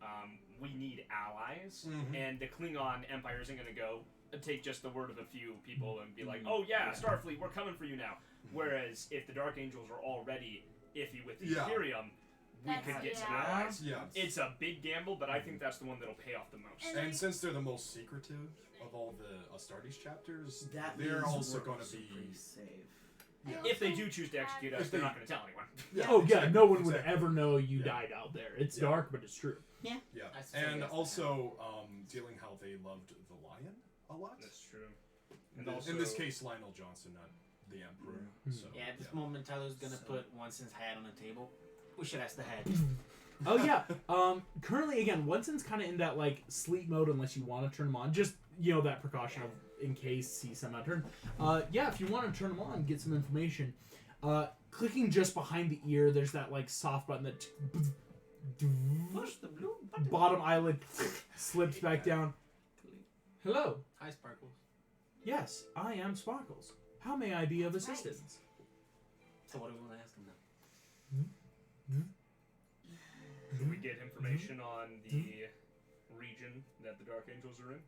F: we need allies,
D: Mhm.
F: and the Klingon Empire isn't going to go take just the word of a few people and be like,
D: Mhm.
F: oh yeah,
C: Yeah.
F: Starfleet, we're coming for you now.
D: Mhm.
F: Whereas if the Dark Angels are already iffy with the
D: Yeah.
F: Imperium, we
E: That's-
F: could get some
E: yeah.
F: allies.
D: Yeah.
F: It's a big gamble, but I think that's the one that'll pay off the most.
E: And
D: And since they're the most secretive of all the Astartes chapters,
C: That
D: they're
C: means
D: also
C: we're
D: going to
C: also
D: be.
C: pretty safe.
D: Yeah.
F: If they do choose to execute us,
D: If
F: they're
D: they-
F: not going to tell anyone.
B: Oh yeah,
D: exactly,
B: no one would
D: exactly.
B: ever know you
D: Yeah.
B: died out there. It's
D: Yeah.
B: dark, but it's true.
D: Yeah,
C: I say
D: and
C: yes to
D: also dealing how they loved the lion a lot.
F: That's true.
D: In,
F: And also,
D: in this case, Lionel Johnson, not the Emperor.
B: Mhm.
D: So,
G: Yeah, at this moment, Tyler's gonna
D: So-
G: put Watson's hat on the table. We should ask the head.
B: Oh yeah. Currently, again, Winston's kind of in that like sleep mode unless you want to turn him on. Just that precaution of in case he somehow turn. Yeah, if you want to turn him on, get some information. Clicking just behind the ear, there's that like soft button that
C: Push the blue button.
B: bottom eyelid slips back down. Hello.
G: Hi, Sparkles.
B: Yes, I am Sparkles. How may I be of assistance?
G: So what do we want to ask him now?
F: Should we get information on the region that the Dark Angels are in?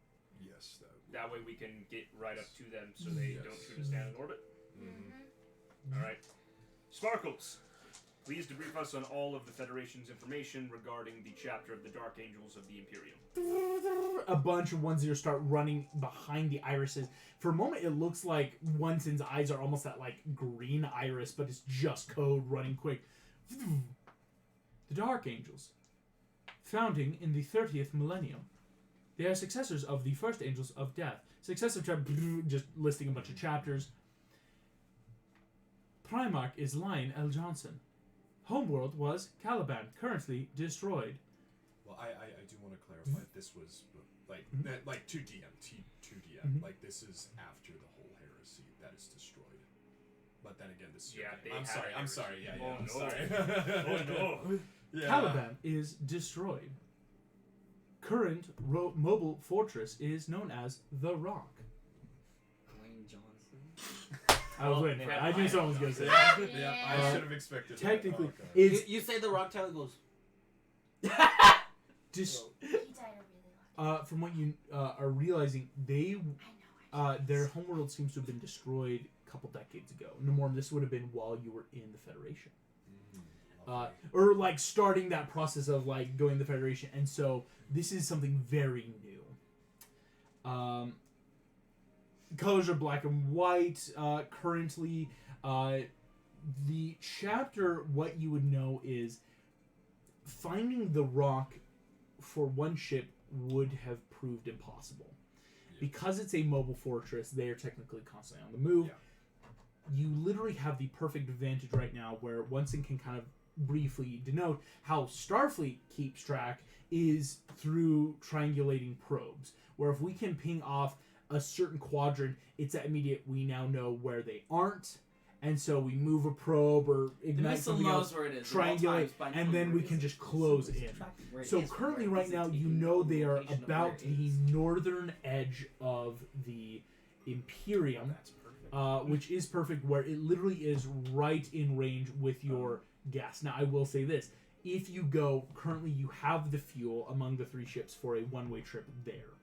A: Yes, that would
F: That way we can get right up to them so they
A: Yes.
F: don't shoot us down in orbit.
E: Mm-hmm.
F: Alright. Sparkles! Please debrief us on all of the Federation's information regarding the chapter of the Dark Angels of the Imperium.
B: A bunch of 1-0 start running behind the irises. For a moment, it looks like Winston's eyes are almost that like green iris, but it's just code running quick. The Dark Angels, founding in the 30th millennium. They are successors of the first Angels of Death. Successive chapter, just listing a bunch of chapters. Primarch is Lion L. Johnson. Homeworld was Caliban, currently destroyed.
D: Well, I do want to clarify. This was like 2DM, T2DM.
B: Mhm.
D: Like this is after the whole heresy that is destroyed. But then again, this is your
F: Yeah,
D: game.
F: they
D: I'm
F: had
D: sorry.
F: a
D: I'm sorry.
F: heresy.
D: Yeah,
F: Oh,
D: I'm
F: no.
D: sorry.
F: Oh no!
D: Yeah.
B: Caliban is destroyed. Current mobile fortress is known as The Rock.
G: Dwayne Johnson.
B: I was
F: Oh,
B: waiting for it.
F: yeah,
B: I knew
F: I
B: someone was going to say
D: Yeah,
B: that.
D: yeah, I
B: Uh,
D: should have expected. that.
B: Technically,
D: Okay.
B: it's
G: You say the Rock, Tyler goes.
B: just
E: He died a really long
B: from what you are realizing, they
E: I know.
B: their homeworld seems to have been destroyed a couple decades ago. No more. This would have been while you were in the Federation.
D: Okay.
B: Or like starting that process of like going to the Federation, and so this is something very new. Colors are black and white. Currently, the chapter, what you would know is finding the rock for one ship would have proved impossible.
D: Yeah.
B: Because it's a mobile fortress, they are technically constantly on the move.
D: Yeah.
B: You literally have the perfect advantage right now where Winston can kind of briefly denote, how Starfleet keeps track is through triangulating probes, where if we can ping off a certain quadrant, it's that immediate we now know where they aren't, and so we move a probe or
C: The
B: ignite
C: missile
B: something
C: knows
B: else,
C: where it is. at all
B: triangulate,
C: times by
B: and
C: knowing
B: then
C: where
B: we
C: it
B: can
C: is.
B: just close
C: It's
B: in.
C: tracking where it
B: So
C: is, but
B: currently,
C: where
B: right
C: is it
B: now, you
C: taking
B: know they are
C: location of
B: about
C: where it
B: the
C: is?
B: northern edge of the Imperium,
F: That's perfect.
B: which is perfect, where it literally is right in range with your gas. Now, I will say this. If you go, currently you have the fuel among the 3 ships for a one-way trip there.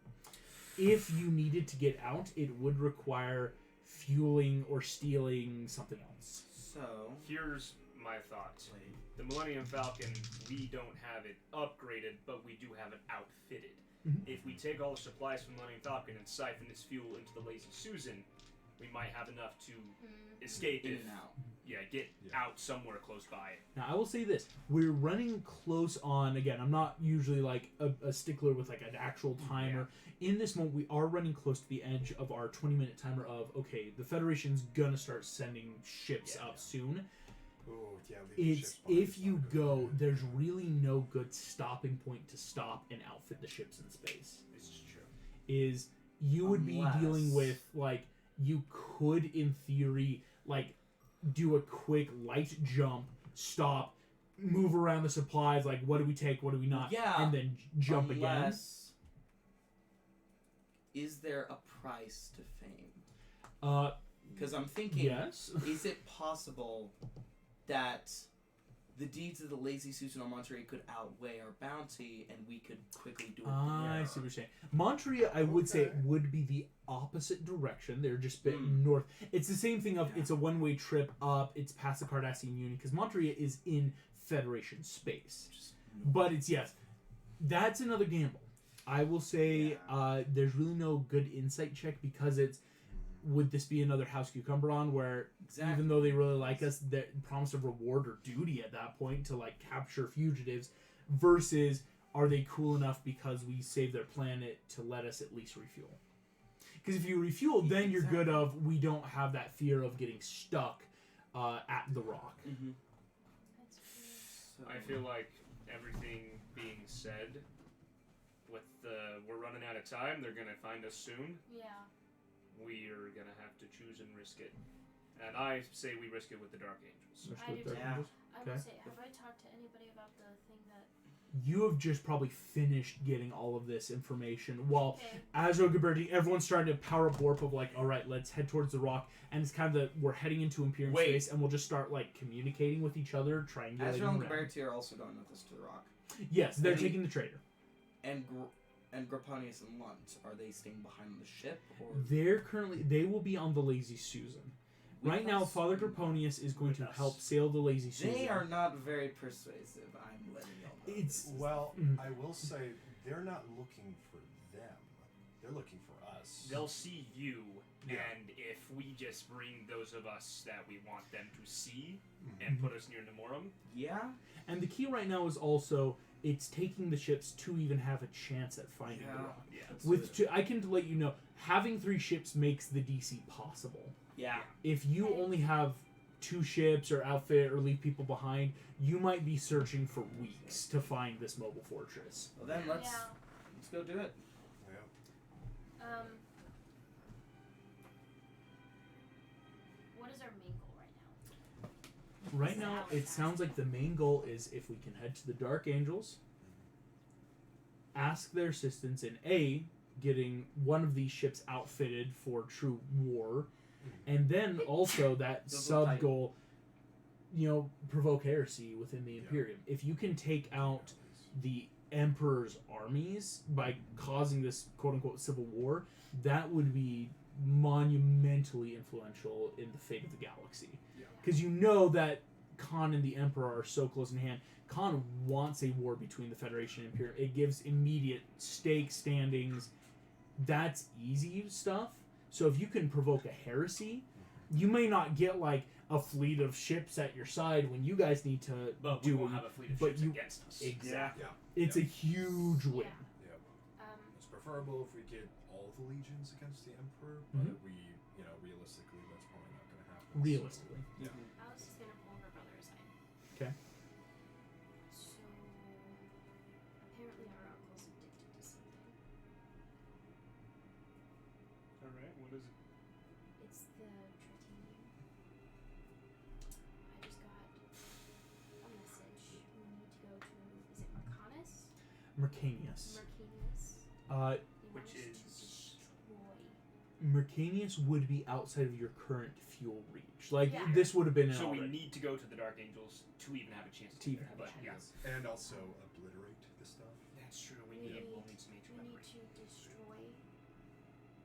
B: If you needed to get out, it would require fueling or stealing something else.
C: So,
F: Here's my thoughts. The Millennium Falcon, we don't have it upgraded, but we do have it outfitted.
B: Mhm.
F: If we take all the supplies from Millennium Falcon and siphon its fuel into the Lazy Susan, we might have enough to escape
C: in
F: if,
C: and out.
F: get
D: Yeah.
F: out somewhere close by.
B: Now, I will say this. We're running close on, again, I'm not usually like a stickler with like an actual timer. In this moment, we are running close to the edge of our 20-minute timer of, okay, the Federation's gonna start sending ships up soon.
D: Oh, yeah. leaving
B: It's,
D: ships behind
B: if
D: is
B: you
D: not good.
B: go, there's really no good stopping point to stop and outfit the ships in space.
F: This is true.
B: Is you would be dealing
C: Unless-
B: with, like, you could, in theory, like, do a quick light jump, stop, move around the supplies, like, what do we take, what do we not,
C: Yeah,
B: and then jump again.
C: Unless, is there a price to fame?
B: Because
C: I'm thinking,
B: yes.
C: is it possible that the deeds of the Lazy Susan or Monterey could outweigh our bounty and we could quickly do it
B: I
C: there?
B: see what you're saying. Montreal, I would say,
D: Okay.
B: would be the opposite direction. They're just a bit
C: Mm.
B: north. It's the same thing of
C: Yeah.
B: it's a one-way trip up. It's past the Cardassian Union because Montreal is in Federation space.
C: Just-
B: But it's yes, that's another gamble. I will say
C: Yeah.
B: there's really no good insight check because it's. Would this be another House Cucumberon where
C: Exactly.
B: even though they really like us, they promise a reward or duty at that point to like capture fugitives, versus are they cool enough because we saved their planet to let us at least refuel? Because if you refuel, then you're good of we don't have that fear of getting stuck at the rock.
C: Mm-hmm.
F: I feel like everything being said, with we're running out of time, they're gonna find us soon.
E: Yeah.
F: We are gonna have to choose and risk it. And I say we risk it with the Dark Angels.
E: I do too.
C: Yeah.
E: I
B: Okay.
E: would say, have I talked to anybody about the thing that?
B: You have just probably finished getting all of this information. While
E: Okay.
B: as Rogaberti, everyone's starting to power up warp of like, all right, let's head towards the rock, and it's kind of we're heading into Imperium
C: Wait.
B: space, and we'll just start like communicating with each other, triangulating.
C: Azrael and
B: around.
C: Gaberti are also going with us to the rock.
B: Yes, they're
C: Maybe-
B: taking the trader.
C: And Graponius and Lunt, are they staying behind the ship? Or
B: They will be on the Lazy Susan.
C: with
B: Right now,
C: us?
B: Father Graponius is going
F: With
B: to
F: us.
B: help sail the Lazy Susan.
C: They are not very persuasive, I'm letting y'all know.
B: It's-
C: this.
D: Well,
B: Mm.
D: I will say they're not looking for them. They're looking for us.
F: They'll see you,
D: Yeah.
F: and if we just bring those of us that we want them to see
D: Mhm.
F: and put us near Nemorum,
C: Yeah?
B: And the key right now is also it's taking the ships to even have a chance at finding the
C: Yeah.
B: rock.
F: yeah.
C: Let's
B: With
C: do it.
B: two, I can let you know, having 3 ships makes the DC possible.
C: Yeah.
B: If you only have 2 ships or outfit or leave people behind, you might be searching for weeks to find this mobile fortress.
C: Well then let's
E: Yeah.
C: go do it.
D: Yeah.
E: What is our main goal right now?
B: Right now, it sounds like the main goal is if we can head to the Dark Angels, ask their assistance in A, getting one of these ships outfitted for true war, and then also that
C: Those look
B: sub
C: tight.
B: goal, provoke heresy within the Imperium. If you can take out the Emperor's armies by causing this quote unquote civil war, that would be monumentally influential in the fate of the galaxy. Because you know that Khan and the Emperor are so close in hand. Khan wants a war between the Federation and Imperium. It gives immediate stake standings. That's easy stuff. So if you can provoke a heresy, you may not get like a fleet of ships at your side when you guys need to
F: But we
B: do
F: won't
B: it.
F: have a fleet of
B: but
F: ships
B: you-
F: against us.
B: Exactly.
D: Yeah.
B: It's a huge win.
D: It's preferable if we get all the legions against the Emperor, but
B: Mhm.
D: realistically, that's probably not going to happen.
B: Realistically.
D: Yeah.
E: Alice is gonna pull her brother aside.
B: Okay.
F: What is it?
E: It's the Tritanium. I just got a message. We need to go to, is it Marcanus?
B: Mercanius.
E: Mercanius.
B: Uh,
E: They want
F: Which
E: us to
F: is-
E: destroy.
B: Mercanius would be outside of your current fuel reach. Like,
E: Yeah.
B: this would have been
F: So we
B: already.
F: need to go to the Dark Angels to even have a chance
B: To
F: to
B: even
F: do
B: have
F: that.
B: a
F: But yeah,
B: chance.
D: And also obliterate the stuff.
F: that's true. We'll need to make
E: We need to destroy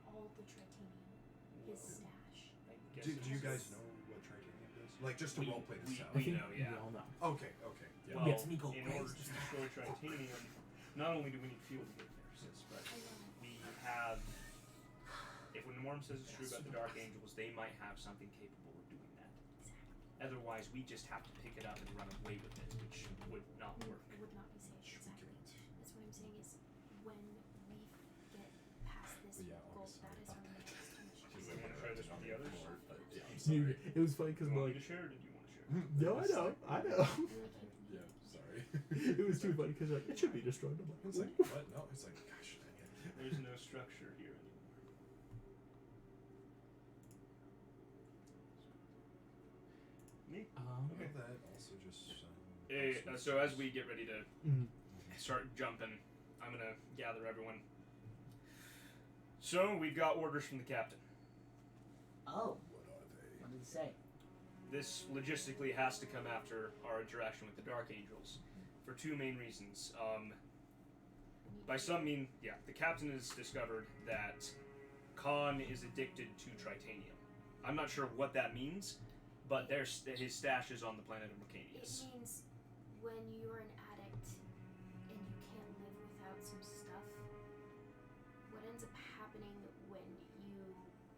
E: all the Tritanium. His stash.
F: Guess
D: Do
F: it's-
D: you guys know what tritanium is? Like, just to
F: We-
D: roleplay this out.
B: I
F: we
B: think
F: know, yeah.
B: we all know.
D: Okay, okay. Yeah.
F: Well,
G: Gets me go
F: in
G: crazy.
F: order to destroy tritanium, not only do we need fuel to get there, sis, but
E: I know.
F: we have. If what Norm says is true about the Dark Angels, they might have something capable of doing that. Otherwise, we just have to pick it up and run away with it, which would not work.
E: It would not be safe. Exactly. That's what I'm saying is when we get past this
D: Yeah,
E: goal,
D: honestly,
E: that is our next
F: Do
E: mission.
F: you want to share this with the others?
D: Yeah, I'm sorry.
B: It was funny because
F: Do you want me
B: like,
F: to share, or did you want to share?
B: no, I know.
D: Yeah, sorry.
B: It was too funny because like, it should be destroyed. I'm
D: It's
B: like,
D: like, what? No, it's like, gosh dang it.
F: There's no structure here anymore. Me?
B: okay.
D: That also just.
F: So as we get ready to
B: Mm.
F: start jumping, I'm gonna gather everyone. So we've got orders from the captain.
G: Oh,
D: What are they?
G: what did he say?
F: This logistically has to come after our interaction with the Dark Angels, for two main reasons. By some mean, yeah, the captain has discovered that Khan is addicted to tritanium. I'm not sure what that means, but his stash is on the planet of
E: It
F: Mercanius.
E: means when you're an addict and you can't live without some stuff, what ends up happening when you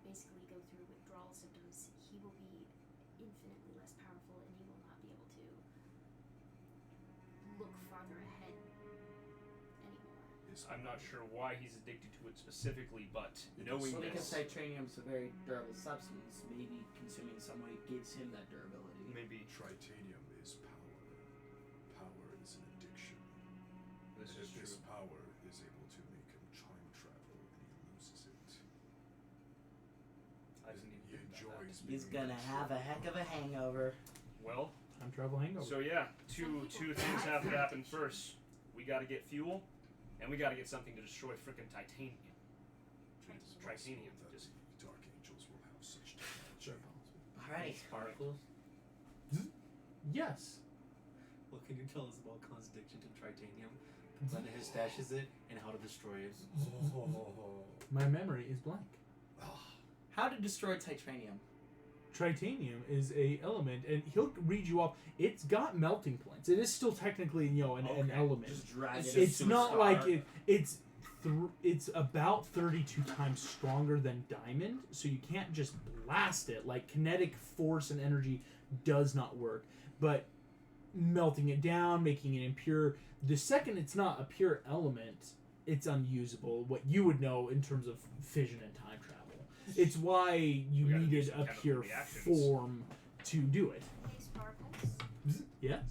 E: basically go through withdrawal symptoms, he will be infinitely less powerful and he will not be able to look farther ahead anymore.
F: I'm not sure why he's addicted to it specifically, but knowing
C: Well, because
F: this,
C: titanium's a very durable substance, maybe consuming some way gives him that durability.
F: maybe
D: Tritanium is power. Power is an addiction.
F: this
D: And
F: is
D: if this
F: true.
D: power is able to make him time travel and he loses it,
F: I didn't even
D: he
F: think about
D: enjoys
F: that.
D: being
G: He's gonna have a heck of a hangover.
F: Well,
B: Time travel hangover.
F: so yeah, two things have to happen first. We got to get fuel, and we got to get something to destroy frickin' titanium.
D: It is
F: Tritanium,
D: possible that
F: just-
D: the Dark Angels will have such technology.
G: Alrighty, Sparkles.
B: Yes.
G: What can you tell us about Khan's addiction to tritanium? When his stashes it and how to destroy it?
B: My memory is blank.
C: How to destroy titanium?
B: Tritanium is a element, and he'll read you off. It's got melting points. It is still technically, an
C: Okay,
B: element.
C: Just drag
G: It's
C: it.
B: It's
C: into a
B: not
C: star.
B: like it's about 32 times stronger than diamond, so you can't just blast it. Like, kinetic force and energy does not work. But melting it down, making it impure, the second it's not a pure element, it's unusable. What you would know in terms of fission and time travel. It's why you
F: We gotta do
B: needed
F: some
B: a
F: chemical
B: pure
F: reactions.
B: form to do it.
E: Hey Sparkles,
B: Yes.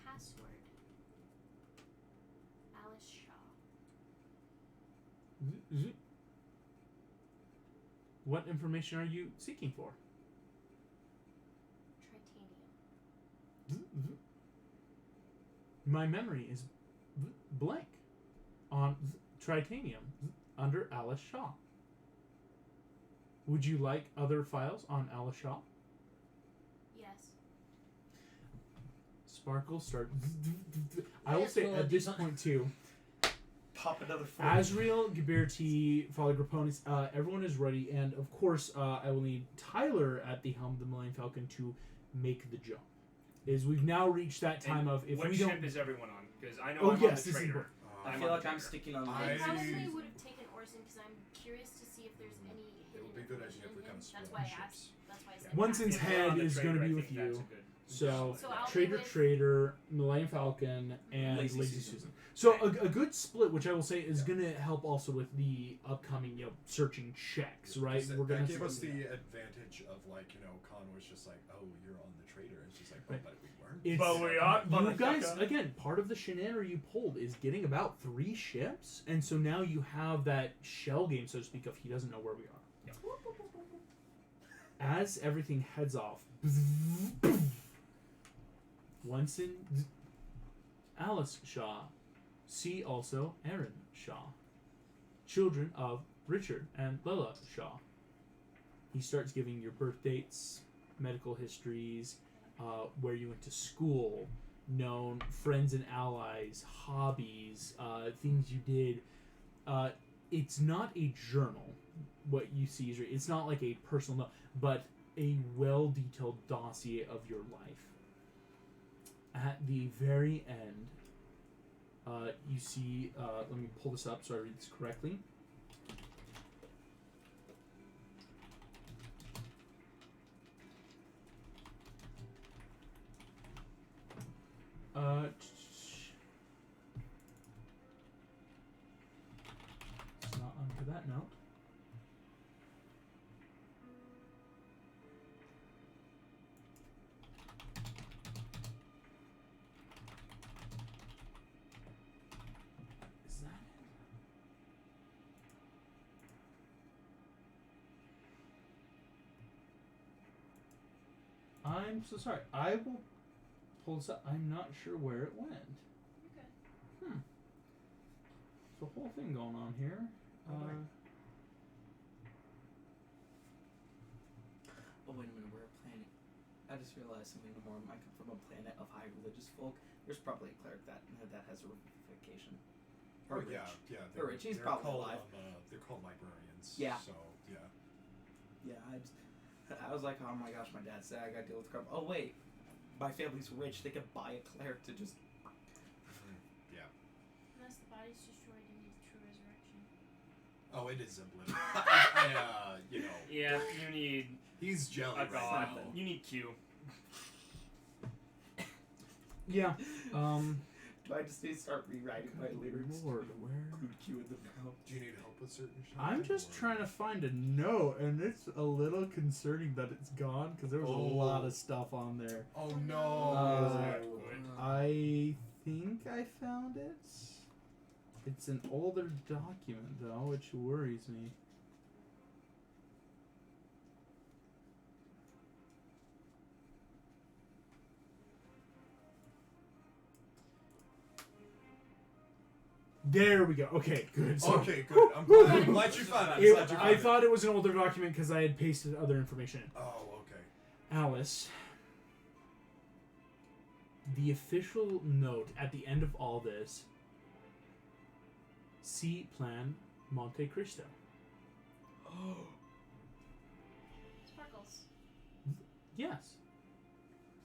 E: password. Alice Shaw.
B: What information are you seeking for?
E: Tritanium.
B: My memory is blank on tritanium under Alice Shaw. Would you like other files on Alice Shaw?
E: Yes.
B: Sparkle start. I will say at this point too,
C: Pop another foot.
B: Azriel, Gabirti, Father Graponis, everyone is ready, and of course I will need Tyler at the helm of the Millennium Falcon to make the jump. We've now reached that time
F: And
B: of if
F: what
B: we
F: ship
B: don't.
F: is everyone on? Because I know
B: Oh,
F: I'm
B: yes,
F: on
B: this
F: the
B: is
F: trader.
B: important.
C: I
F: I'm
C: feel
F: on
C: like
F: the
C: I'm
F: trader.
C: sticking on
E: I
C: my.
E: probably would have taken Orson because I'm curious to see if there's any
D: It
E: hidden
D: would be a good idea if we
E: information
D: kind of
E: in
D: split
E: him.
D: up
E: That's why I
D: ships.
E: asked. That's why I said.
B: Once
E: password.
B: in
F: If we're
B: head
F: on the
B: is
F: trader,
B: gonna be
F: I
B: with
F: think that's
B: you.
F: a good-
B: So,
E: So I'll be
B: Trader,
E: with-
B: Trader, Millennium Falcon, and
C: Lazy
B: Lazy
C: Susan.
B: Susan. So a good split, which I will say is going to help also with the upcoming, searching checks, right?
D: That,
B: We're going
D: that
B: to
D: gave us the advantage of Khan was just like, oh, you're on the trader. And it's just like, oh,
B: Right.
D: but we weren't.
B: It's,
F: But we are,
B: you guys,
F: motherfucker.
B: again, part of the shenanigan you pulled is getting about 3 ships, and so now you have that shell game, so to speak, of he doesn't know where we are. as everything heads off, Winston, Alice Shaw, see also Aaron Shaw, children of Richard and Lila Shaw. He starts giving your birth dates, medical histories, where you went to school, known friends and allies, hobbies, things you did. It's not a journal. What you see is it's not like a personal note, but a well-detailed dossier of your life. At the very end, you see. Let me pull this up so I read this correctly. It's not onto that note. Is that it? I'm so sorry. I will pull this up. I'm not sure where it went.
E: Okay.
B: There's a whole thing going on here.
C: Oh, wait a minute, we're a planet. I just realized something more. I come from a planet of high religious folk. There's probably a cleric that has a ramification.
D: Oh,
C: Or Rich.
D: yeah.
C: Or Rich, he's
D: they're
C: probably
D: called,
C: alive.
D: they're called librarians.
C: Yeah.
D: So, yeah.
C: Yeah, I was like, oh my gosh, my dad's sad. I gotta deal with crap. Oh, wait. My family's rich. They could buy a cleric to just.
D: Yeah.
E: Unless the body's destroyed and needs true resurrection.
D: Oh, it is oblivion. You know.
F: Yeah, you need
D: He's jelly
F: a
D: right
F: god.
D: now.
F: You need Q.
B: Yeah.
C: Do I just need to start rewriting my lyrics?
B: Lord, where?
C: Include Q in the mouth.
D: Do you need help with certain shit?
B: I'm just trying to find a note, and it's a little concerning that it's gone because there was a lot of stuff on there.
D: Oh no.
F: Not good.
B: I think I found it. It's an older document, though, which worries me. There we go. Okay, good. So
D: Okay, good. I'm glad you found it.
B: I thought it was an older document because I had pasted other information in.
D: Oh, okay.
B: Alice, the official note at the end of all this, see Plan Monte Cristo.
E: Sparkles.
B: Yes.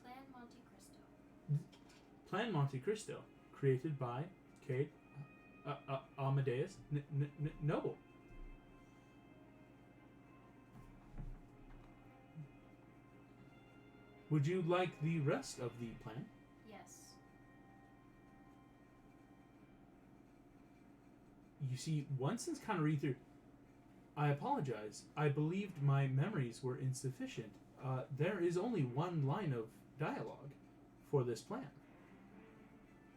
E: Plan Monte Cristo.
B: Plan Monte Cristo, created by Kate Amadeus Noble. Would you like the rest of the plan?
E: Yes.
B: You see, Winston's kind of read through. I apologize. I believed my memories were insufficient. There is only one line of dialogue for this plan.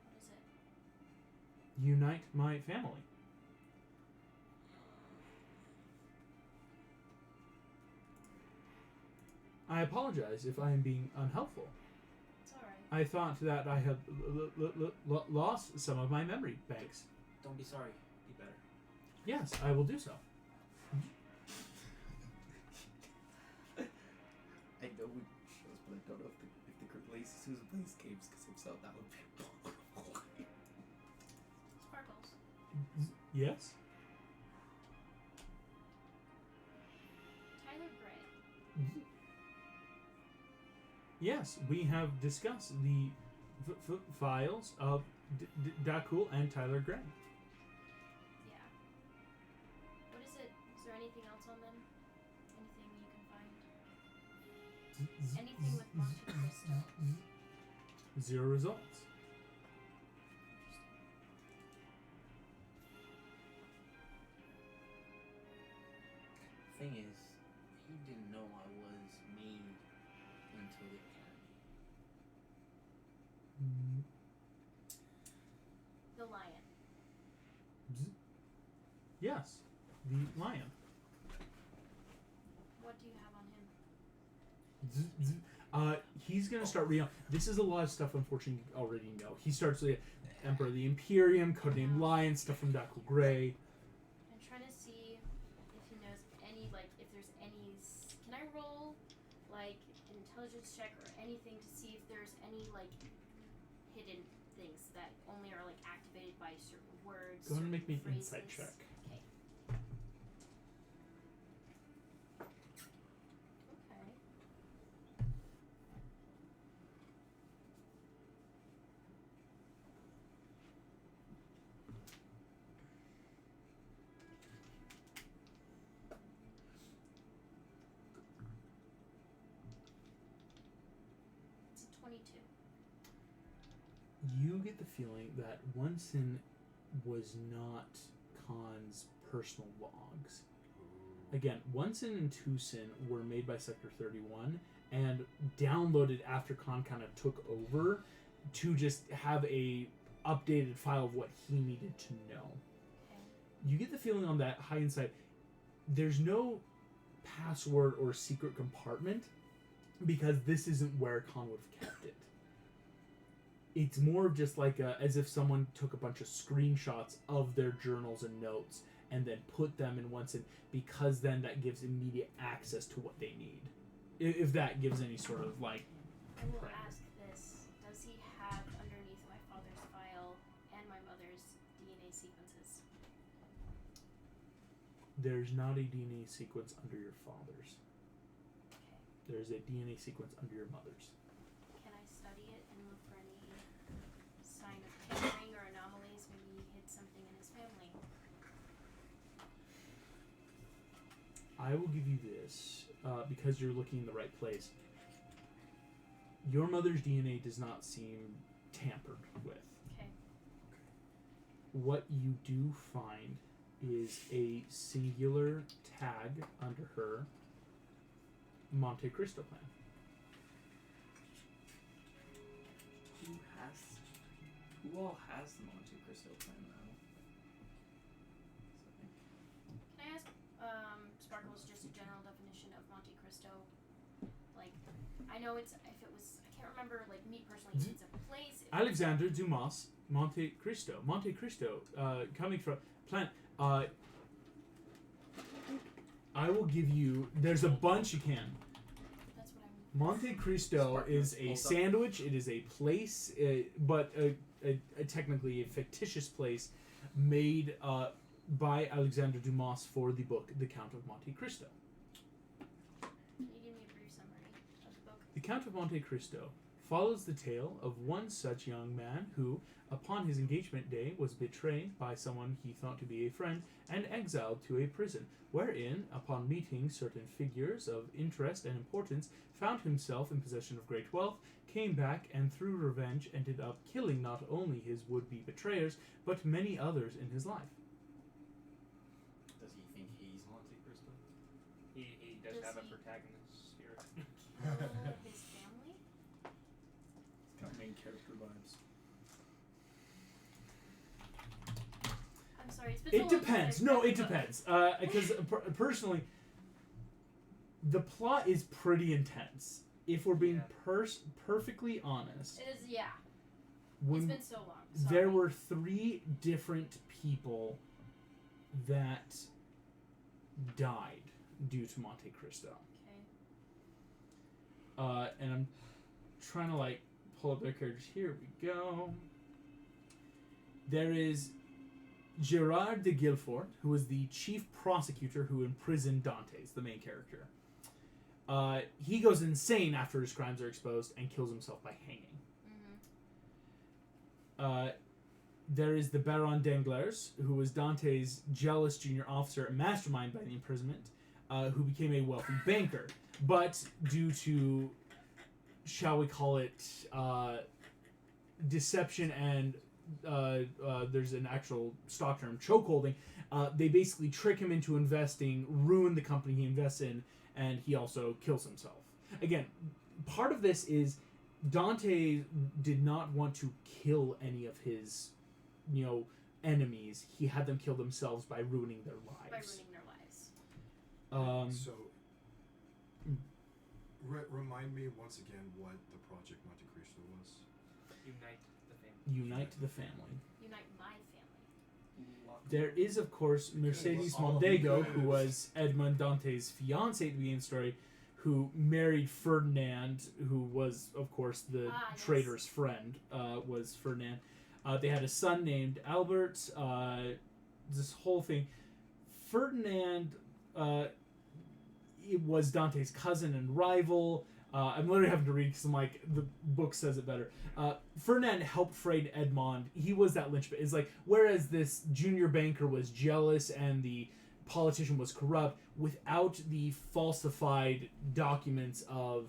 E: What is it?
B: Unite my family. I apologize if I am being unhelpful.
E: It's alright.
B: I thought that I had lost some of my memory banks.
G: Don't be sorry. Be better.
B: Yes, I will do so.
C: I know we shows, but I don't know if the group plays Susan plays games, because if so, that would be.
E: Sparkles.
B: Yes?
E: Tyler Gray.
B: Yes, we have discussed the files of Dakul and Tyler Gray.
E: Yeah. What is it? Is there anything else on them? Anything you can find? Anything with Monte Cristo?
B: 0 results.
G: Thing is, he didn't know I was made until the academy.
E: The lion.
B: Yes, the lion.
E: What do you have on him?
B: He's gonna start reading. This is a lot of stuff, unfortunately, you already know. He starts with Emperor of the Imperium, Codename Lion, stuff from Dackle Grey.
E: I'm trying to see if he knows any, like, if there's any. Can I roll, like, an intelligence check or anything to see if there's any, like, hidden things that only are, like, activated by certain words?
B: Go ahead and make me an
E: phrases.
B: insight check.
E: Okay. Okay. It's a 22.
B: You get the feeling that Onsen was not Khan's personal logs. Again, Onsen and Tucson were made by Sector 31 and downloaded after Khan kind of took over to just have a updated file of what he needed to know.
E: Okay.
B: You get the feeling on that high insight, there's no password or secret compartment because this isn't where Khan would have kept it. It's more of just like as if someone took a bunch of screenshots of their journals and notes and then put them in Onsen, because then that gives immediate access to what they need. If that gives any sort of like.
E: I will
B: parameter.
E: ask this. Does he have underneath my father's file and my mother's DNA sequences?
B: There's not a DNA sequence under your father's.
E: Okay.
B: There's a DNA sequence under your mother's.
E: Can I study it and look for any sign of tampering or anomalies? Maybe he hid something in his family.
B: I will give you this because you're looking in the right place. Your mother's DNA does not seem tampered with.
E: Okay.
B: What you do find is a singular tag under her Monte Cristo plan.
C: Who all has the Monte Cristo plan now?
E: Can I ask, Sparkles, just a general definition of Monte Cristo? Like, I know it's, if it was, I can't remember, like, me personally, if it's a place. If
B: Alexander Dumas, Monte Cristo. Monte Cristo, coming from planet. I will give you. There's a bunch you can.
E: That's what I'm.
B: Monte Cristo is a sandwich. It is a place, but technically a fictitious place made by Alexander Dumas for the book The Count of Monte Cristo.
E: Can you give me a brief summary of the book?
B: The Count of Monte Cristo follows the tale of one such young man who, upon his engagement day, was betrayed by someone he thought to be a friend and exiled to a prison, wherein, upon meeting certain figures of interest and importance, found himself in possession of great wealth, came back, and through revenge ended up killing not only his would-be betrayers, but many others in his life.
G: Does he think he's Monte Cristo?
F: He does
E: Does
F: have a
E: he-
F: protagonist here.
E: Kill his family?
C: It's got main character vibes.
E: I'm sorry, it's been so
B: It
E: long since
B: depends.
E: I've
B: No,
E: read
B: it
E: the book.
B: depends. Because personally, the plot is pretty intense. If we're being perfectly honest,
E: It is, yeah.
B: when
E: It's been so long.
B: there
E: Sorry.
B: were 3 different people that died due to Monte Cristo.
E: Okay.
B: And I'm trying to like pull up their characters. Here we go. There is Gerard de Guilfort, who was the chief prosecutor who imprisoned Dantes, the main character. He goes insane after his crimes are exposed and kills himself by hanging.
E: Mm-hmm.
B: There is the Baron Danglars, who was Dante's jealous junior officer and mastermind by the imprisonment, who became a wealthy banker. But due to, shall we call it, deception and there's an actual stock term, chokeholding, they basically trick him into investing, ruin the company he invests in, and he also kills himself. Again, part of this is Dante did not want to kill any of his, enemies. He had them kill themselves by ruining their lives.
E: By ruining their lives.
D: So, Remind me once again what the Project Monte Cristo was.
F: Unite the family.
B: Unite the family.
E: Unite my family.
B: There is, of course, Mercedes
G: all of
B: Mondego,
G: them.
B: who was Edmond Dante's fiance at the beginning of the story, who married Ferdinand, who was, of course, the
E: Yes.
B: traitor's friend, was Ferdinand. They had a son named Albert. This whole thing. Ferdinand it was Dante's cousin and rival. I'm literally having to read because I'm like, the book says it better. Ferdinand helped Fred Edmond. He was that linchpin. It's like, whereas this junior banker was jealous and the politician was corrupt, without the falsified documents of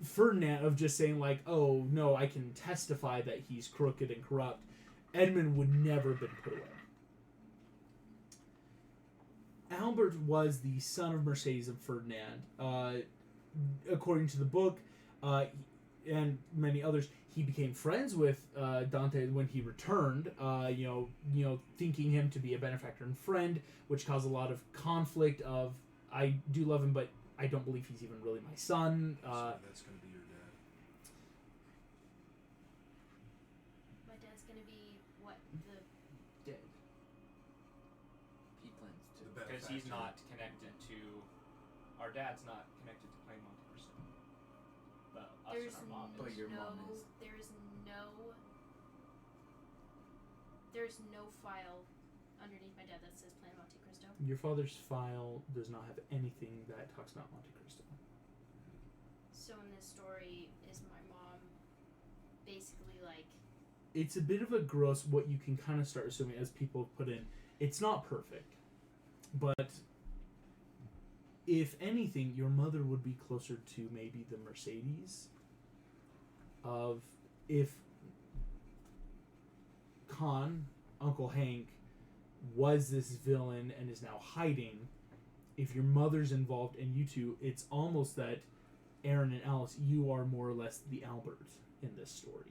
B: Ferdinand, of just saying like, oh no, I can testify that he's crooked and corrupt, Edmund would never have been put away. Albert was the son of Mercedes and Ferdinand. According to the book, and many others, he became friends with Dante when he returned. Thinking him to be a benefactor and friend, which caused a lot of conflict. Of I do love him, but I don't believe he's even really my son.
D: So that's gonna be your dad.
E: My dad's gonna be what the
C: Dead. He plans to.
D: The
F: Because he's
D: benefactor.
F: not connected to. Our dad's not connected to playing Monte Cristo. But us
E: there's
F: and our mom
C: But
F: is.
C: your mom is.
E: There's no file underneath my dad that says Plan Monte Cristo.
B: Your father's file does not have anything that talks about Monte Cristo.
E: So in this story, is my mom basically like
B: It's a bit of a gross, what you can kind of start assuming as people have put in. It's not perfect, but if anything, your mother would be closer to maybe the Mercedes of if Khan, Uncle Hank, was this villain and is now hiding. If your mother's involved and you two, it's almost that Aaron and Alice, you are more or less the Albert in this story.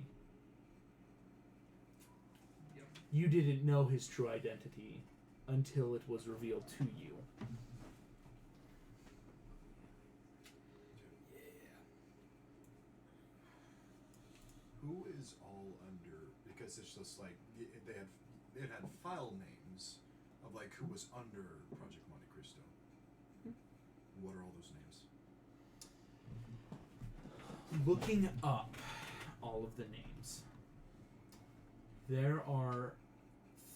F: Yep.
B: You didn't know his true identity until it was revealed to you.
D: Who is all under? Because it's just like it had file names of like who was under Project Monte Cristo. What are all those names?
B: Looking up all of the names, there are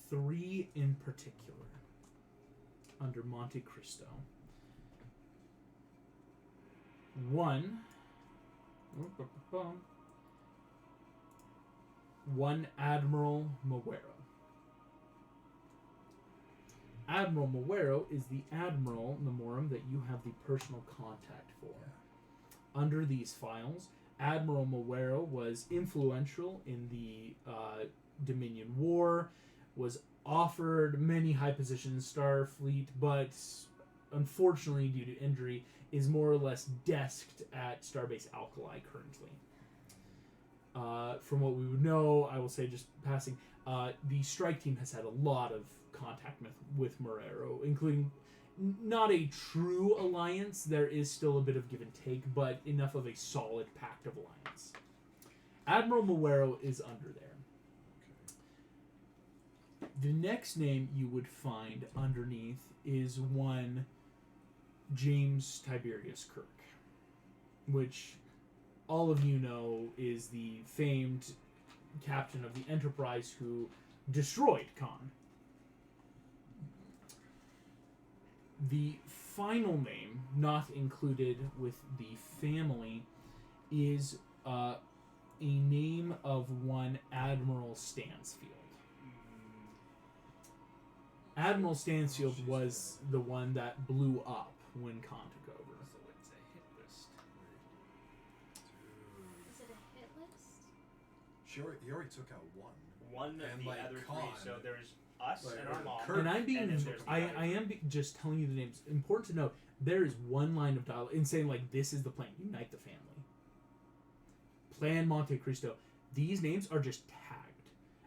B: 3 in particular under Monte Cristo. One Admiral Mowero. Admiral Mowero is the Admiral Memorum that you have the personal contact for. Under these files, Admiral Mowero was influential in the Dominion War, was offered many high positions in Starfleet, but unfortunately, due to injury, is more or less desked at Starbase Alkali currently. From what we would know, I will say just passing, the strike team has had a lot of contact with Morero, including not a true alliance. There is still a bit of give and take, but enough of a solid pact of alliance. Admiral Mowero is under there. The next name you would find underneath is one James Tiberius Kirk, which all of you know is the famed captain of the Enterprise who destroyed Khan. The final name, not included with the family, is a name of one Admiral Stansfield. Admiral Stansfield was the one that blew up when Khan took over.
F: So it's a hit list.
E: is it a hit list?
D: He already took out one.
F: One of
D: And,
F: the
D: like,
F: other
D: Khan,
F: 3. So there's us
D: like,
F: and our mom.
D: Kirk-
B: And I'm being,
F: and then there's the
B: I
F: other
B: am just telling you the names. Important to note, there is one line of dialogue in saying like, this is the plan, unite the family. Plan Monte Cristo. These names are just tagged.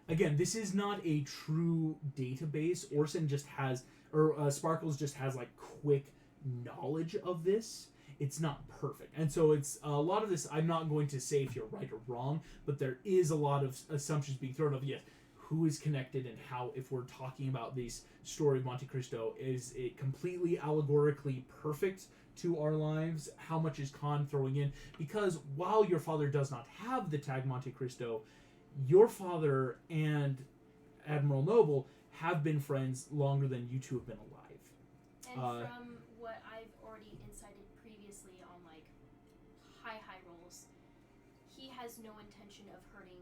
B: Again, this is not a true database. Orson just has, or Sparkles just has like quick knowledge of this. it's not perfect. And so it's a lot of this, I'm not going to say if you're right or wrong, but there is a lot of assumptions being thrown of, yes, who is connected and how, if we're talking about this story of Monte Cristo, is it completely allegorically perfect to our lives? How much is Khan throwing in? Because while your father does not have the tag Monte Cristo, your father and Admiral Noble have been friends longer than you two have been alive.
E: And from what I've already incited previously on like high rolls, he has no intention of hurting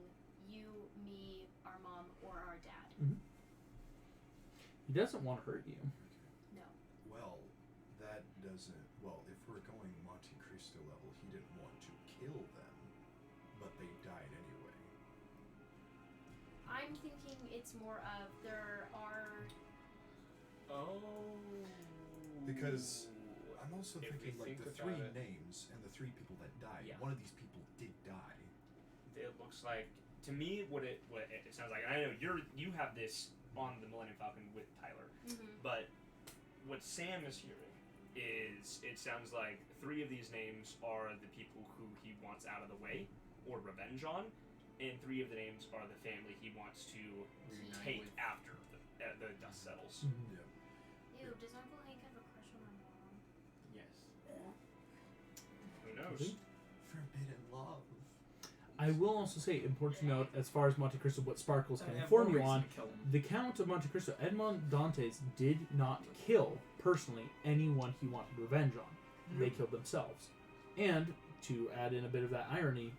E: you, me, our mom, or our dad.
B: He doesn't want to hurt you.
E: No.
D: Well, that doesn't. Well, if we're going Monte Cristo level, he didn't want to kill them, but they died anyway.
E: I'm thinking it's more of there are.
F: Oh.
D: Because I'm also
F: If we
D: thinking like
F: think
D: the
F: about
D: three
F: it-
D: names and the three people that died.
F: Yeah.
D: One of these people did die.
F: It looks like, to me, what it sounds like. And I know you have this on the Millennium Falcon with Tyler, but what Sam is hearing is it sounds like 3 of these names are the people who he wants out of the way or revenge on, and 3 of the names are the family he wants to take after the dust settles.
E: Ew, does Uncle Hank have a crush on my mom?
F: Yes. Who knows?
D: Forbidden love.
B: I will also say, important to note, as far as Monte Cristo, what Sparkles can
C: I have
B: inform
C: no
B: you
C: reason
B: on,
C: to kill him.
B: the Count of Monte Cristo, Edmond Dantes, did not kill, personally, anyone he wanted revenge on. They killed themselves. And, to add in a bit of that irony,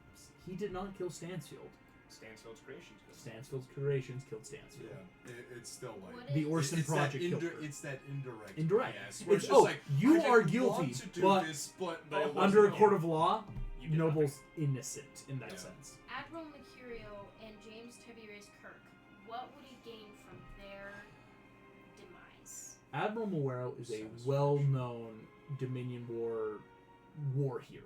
B: he did not kill Stansfield.
F: Stansfield's creations.
B: Stansfield's creations killed Stansfield.
D: Yeah, it's still like
E: What
B: The
E: is-
B: Orson
D: it's
B: Project
D: That
B: killed her.
D: it's that indirect.
B: Indirect.
D: Yes, where
B: It's,
D: it's just
B: oh,
D: like,
B: you
D: I
B: are
D: didn't
B: guilty,
D: want to do
B: but
D: this, but
F: it wasn't
B: under a
F: you.
B: court of law,
F: You did
B: Noble's innocent in that
D: Yeah.
B: sense.
E: Admiral Mercurio and James Tiberius Kirk. What would he gain from their demise?
B: Admiral Muero is a
D: Satisfaction.
B: well-known Dominion war hero.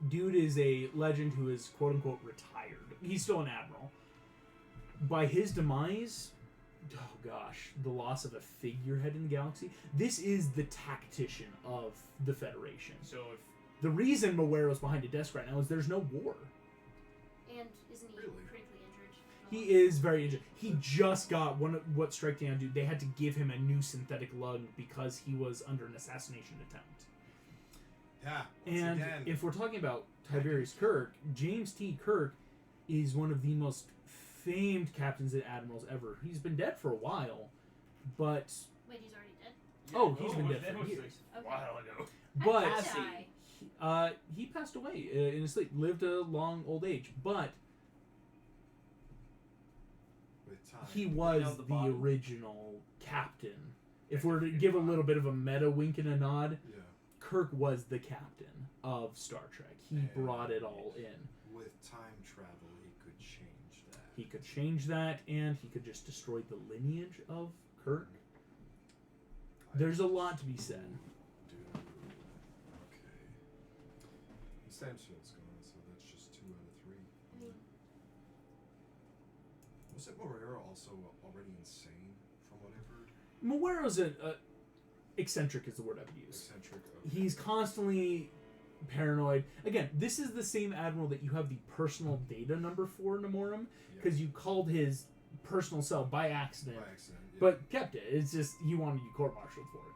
B: Dude is a legend who is quote-unquote retired. He's still an admiral. By his demise, oh gosh, the loss of a figurehead in the galaxy. This is the tactician of the Federation.
F: So if
B: The reason Muero's behind a desk right now is there's no war.
E: And isn't he
D: Really?
E: critically injured?
B: He is very injured. He just got what Strike Down do. They had to give him a new synthetic lung because he was under an assassination attempt.
D: Yeah. once
B: And
D: again,
B: if we're talking about Tiberius Kirk, James T. Kirk is one of the most famed captains and admirals ever. He's been dead for a while, but
E: Wait, he's already dead?
B: Oh, he's been
F: it
B: dead for
F: was
B: years.
F: A while ago.
B: but
E: How did
C: Has
E: he
C: he?
E: die?
B: he passed away in his sleep, lived a long old age, but
D: with time,
B: he
C: know
B: was
C: the
B: the
C: body?
B: original captain. If we're to give a little bit of a meta wink and a nod,
D: yeah,
B: Kirk was the captain of Star Trek. He
D: And
B: brought it all in.
D: with time travel, he could change that.
B: He could change that, and he could just destroy the lineage of Kirk. There's a lot to be said.
D: Dude. Okay. Stansfield's gone, so that's just 2 out of 3.
E: I mean,
D: Was it Morero also already insane, from what I've heard?
B: Muero's eccentric is the word I would use.
D: Eccentric. Okay.
B: He's constantly paranoid. Again, this is the same admiral that you have the personal data number for, Namorum, because you called his personal cell by accident,
D: By accident. Yeah.
B: but kept it. It's just he wanted you court-martialed for it.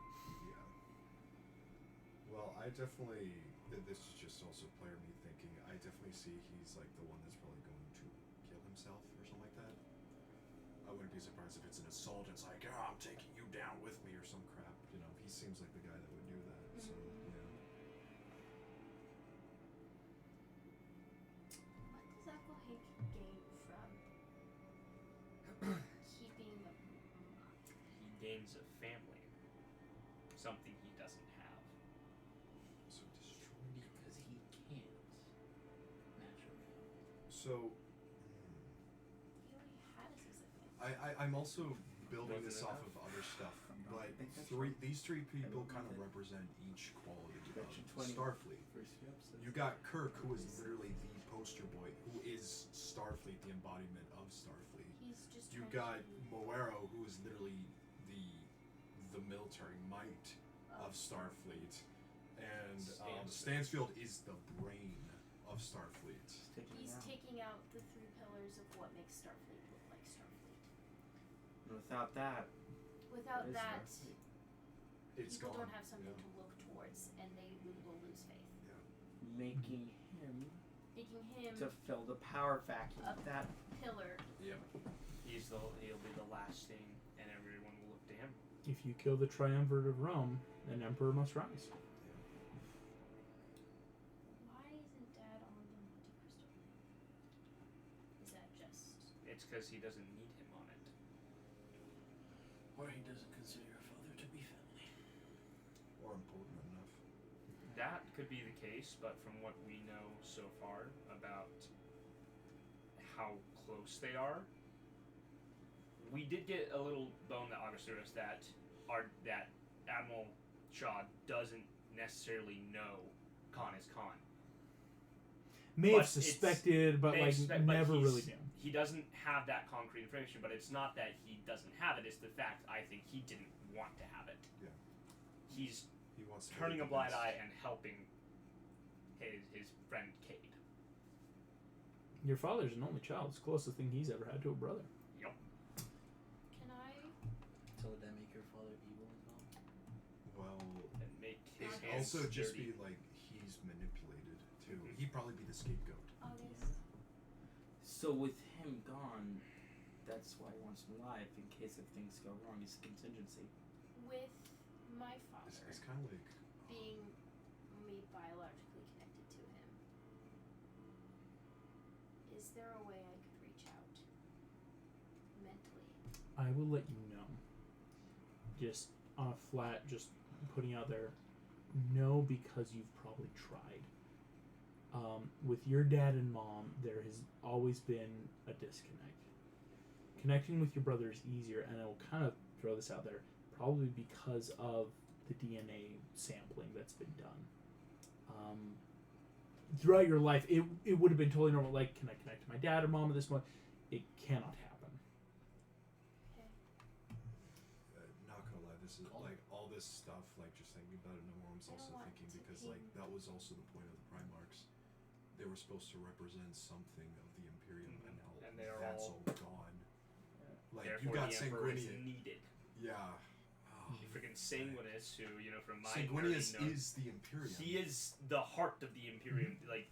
D: Yeah. Well, I definitely. This is just also player me thinking. I definitely see he's like the one that's probably going to kill himself or something like that. I wouldn't be surprised if it's an assault. It's like, oh, I'm taking you down with me or some crap. You know, he seems like the guy that would do that. So yeah.
E: what does Uncle Hank gain from keeping
F: He gains a family. Something he doesn't have.
D: So destroy.
G: Because he can't. Naturally.
D: So.
E: he already had a specific
D: I'm also building
F: Wasn't
D: this
F: enough?
D: off of other stuff, but
G: I think that's
D: these three people
G: don't
D: kind of
G: know.
D: represent each quality
G: Section
D: of
G: 20.
D: Starfleet.
G: First few episodes.
D: You got Kirk, who is literally the poster boy, who is Starfleet, the embodiment of Starfleet.
E: He's just
D: You
E: trying
D: got
E: to
D: Moero, who is literally the military might of Starfleet, And
F: Stansfield.
D: Stansfield is the brain of Starfleet.
E: He's taking out the 3 pillars of what makes Starfleet look like Starfleet.
C: And without that,
E: Without
C: what is
E: that,
C: Starfleet?
D: It's
E: people
D: gone.
E: don't have something
D: Yeah.
E: to look towards, and they will lose faith.
C: Making him
E: Making him
C: to fill the power vacuum.
E: Up.
C: That
E: pillar.
D: Yep.
F: He'll be the last thing, and everyone will look to him.
B: If you kill the triumvirate of Rome, an emperor must rise.
E: Why isn't Dad on the Monte Cristo? Is that just?
F: It's because he doesn't need him on it.
G: Or he doesn't consider your father to be family.
D: Or important enough.
F: That could be the case, but from what we know so far about how close they are, we did get a little bone that August threw us that Admiral Shaw doesn't necessarily know Khan is Khan.
B: May
F: But
B: have suspected, but
F: May
B: like
F: expect- but
B: never
F: he's-
B: really knew.
F: He doesn't have that concrete information, but it's not that he doesn't have it. It's the fact I think he didn't want to have it.
D: Yeah.
F: He's
D: He wants to
F: turning
D: be
F: a
D: the
F: blind
D: best.
F: eye and helping his friend Cade.
B: Your father's an only child. It's the closest thing he's ever had to a brother.
E: Can I?
G: So would that make your father evil as well?
D: Well,
F: And make his
E: It
F: hands
D: also just
F: dirty.
D: be like he's manipulated too.
F: Mhm.
D: He'd probably be the scapegoat.
E: August.
C: So with him gone, that's why he wants him alive in case if things go wrong. He's a contingency.
E: With my father
D: It's kind of like
E: being me biologically connected to him, is there a way I could reach out mentally?
B: I will let you know. Just on a flat, just putting out there, no, because you've probably tried. With your dad and mom, there has always been a disconnect. Connecting with your brother is easier, and I will kind of throw this out there, probably because of the DNA sampling that's been done. Throughout your life, it would have been totally normal. Like, can I connect to my dad or mom at this point? It cannot happen.
D: not gonna lie, this is like all this stuff. Like just thinking about it, no more. I'm
E: I don't
D: also
E: want
D: thinking
E: to
D: because
E: ping.
D: like that was also the point of the Primarchs. They were supposed to represent something of the Imperium,
F: Mhm.
D: and now
F: And they're
D: that's
F: all-
D: all gone. Like
F: Therefore,
D: you got
F: the Emperor is
D: Sanguinius.
F: needed.
D: Yeah.
F: You freaking Sanguinius, who from my
D: Sanguinius
F: nerdy notes,
D: is the Imperium.
F: he is the heart of the Imperium. Like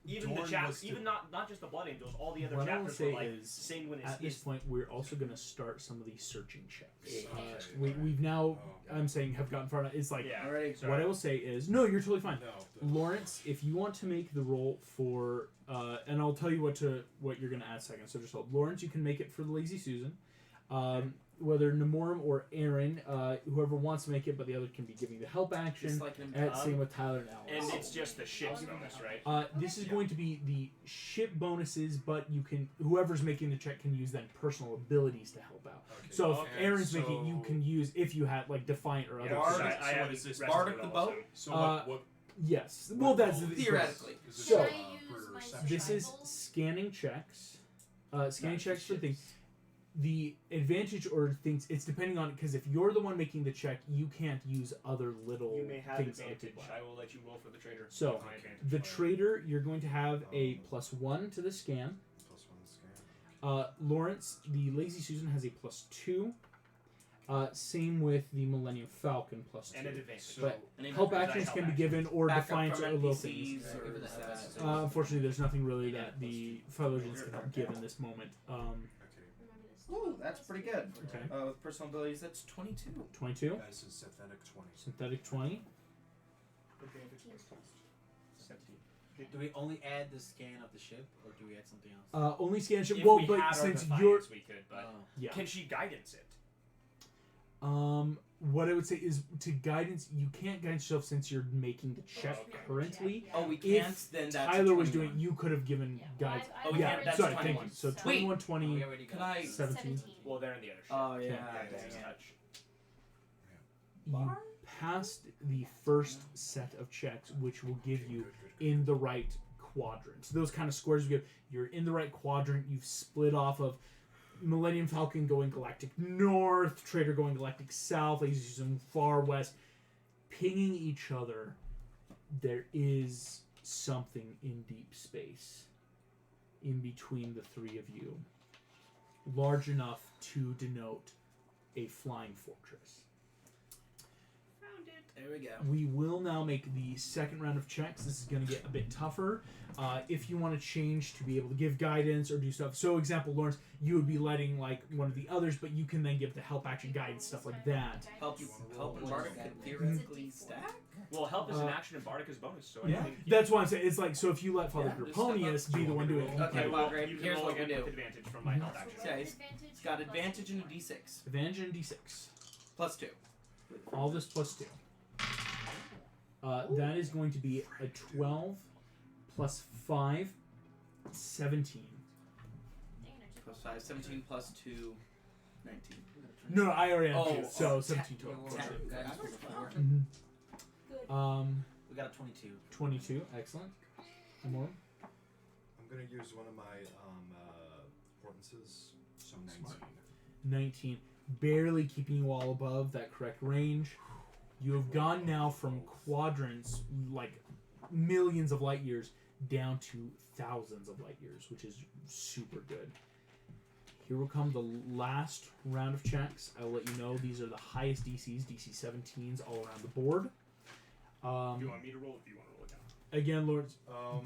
F: even
D: Dorn
F: the chap,
D: was
F: even not just the Blood Angels, all the other
B: What I will
F: chapters
B: say
F: were like
B: is,
F: Sanguinius
B: at this
F: is
B: point, we're also going to start some of these searching checks.
D: Okay.
B: We've now,
D: Oh,
B: I'm saying, have gotten far enough. It's like,
F: yeah.
C: Already.
F: Sorry.
B: what I will say is, no, you're totally fine.
D: No.
B: Lawrence, if you want to make the roll for, and I'll tell you what you're going to add second. So just hold. Lawrence, you can make it for the Lazy Susan. Whether Nemorum or Aaron, whoever wants to make it, but the other can be giving the help action.
C: Just like an
B: Same with Tyler and Alex.
F: And it's just the ship's bonus, right?
B: This is going to be the ship bonuses, but you can whoever's making the check can use then personal abilities to help out.
D: Okay.
B: So if
F: Okay,
B: Aaron's making it, you can use if you had like Defiant or other.
F: Yeah,
C: Bard-
F: because
C: so
F: I
C: what
F: have
C: is this,
F: rested
C: Bardic
F: it
C: the
F: also.
C: boat?
D: So
B: Uh,
D: what?
B: Yes. Well, that's
C: Theoretically.
D: Is this,
B: So-
E: Should I
D: for
E: use my
D: reception?
B: This is
E: Survival?
B: scanning checks. Scanning
C: Not
B: checks for
C: ships.
B: things. The advantage or things it's depending on because if you're the one making the check, you can't use other little
F: You may have
B: things other
F: advantage.
B: people have.
F: I will let you roll for the trader.
B: So,
F: With my advantage.
B: The trader, you're going to have a +1 to the scan.
D: +1 scan.
B: Lawrence, the Lazy Susan has a +2. Same with the Millennium Falcon +2.
F: and an advantage.
D: So
B: But
C: And even
B: help
F: because I
B: actions
F: help
B: can be
F: actions.
B: given or
C: backup
B: defiance
C: from
B: or little
C: NPCs
B: things.
C: or
G: Give it a
C: that.
G: head.
B: Unfortunately, there's nothing really
C: Yeah,
B: that the Phylogenians can help give in this moment.
D: okay.
E: Remember this.
C: Ooh, that's pretty good.
B: Okay.
C: With personal abilities, that's 22.
B: 22.
D: Guys, it's synthetic 20.
B: Synthetic 20.
E: 15.
F: 17.
G: Do we only add the scan of the ship, or do we add something else?
B: Only scan ship.
F: If
B: Well,
F: we
B: but
F: had our
B: since
F: defiance,
B: you're.
F: we could. But
G: Oh.
B: Yeah.
F: can she guidance it?
B: What I would say is to guidance, you can't guidance yourself since you're making the check
F: Okay.
B: currently.
E: Yeah.
C: Oh, we
B: If
C: can't. Then that's
B: Tyler was
C: 21.
B: doing, you could have given
E: Yeah.
B: guides.
E: Well,
F: Oh,
E: I've
F: yeah,
E: already
F: that's
B: Sorry,
E: done
B: thank
F: 21.
B: you. So
E: so-
B: 21,
G: We
B: 20.
G: already got
C: Can I-
B: 17.
F: Well, they're in the other ship.
C: Oh yeah.
B: Okay.
F: It's his
C: dang it.
F: touch.
B: You passed the first set of checks, which will give you
D: Good, good, good.
B: in the right quadrant. So those kind of squares you give, you're in the right quadrant. You've split off of Millennium Falcon going galactic north, Trader going galactic south, Lazy Susan far west, pinging each other there is something in deep space in between the three of you, large enough to denote a flying fortress.
C: Found it. There we go.
B: We will now make the second round of checks. This is going to get a bit tougher. If you want to change to be able to give guidance or do stuff. So, example, Lawrence, you would be letting like one of the others, but you can then give the help action guidance, stuff like that.
C: Help and Bardic could theoretically stack?
F: Well, help is an action and Bardic is bonus, so
B: Yeah,
F: I think
B: that's why I'm saying it's like so. If you let Father
C: Yeah, just
B: Groponius
C: step
B: be the one doing it,
C: Okay,
F: you
C: well,
F: will-
C: great.
F: you can
C: Here's
F: roll
C: what we
F: again
C: do.
F: with advantage from my help action.
C: Yeah, it's got advantage in a d6.
B: advantage and d6.
C: Plus 2.
B: All this plus 2. That is going to be a 12 plus 5, 17.
C: Plus 5. 17 plus 2. 19.
B: No, I already have 2,
C: Oh,
B: so
C: oh,
B: 17
G: Yeah,
B: total.
G: we'll
C: Ten.
G: check. Guys, for 4.
B: Mhm.
E: Good.
G: We got a 22.
B: 22, excellent. One more.
D: I'm gonna use one of my portances, so 19.
B: 19. Barely keeping you all above that correct range. You have gone now from quadrants, like millions of light years, down to thousands of light years, which is super good. Here will come the last round of checks. I will let you know these are the highest DCs, DC 17s all around the board.
F: Do you want me to roll? Or do you want to roll it down?
B: Again, Lords,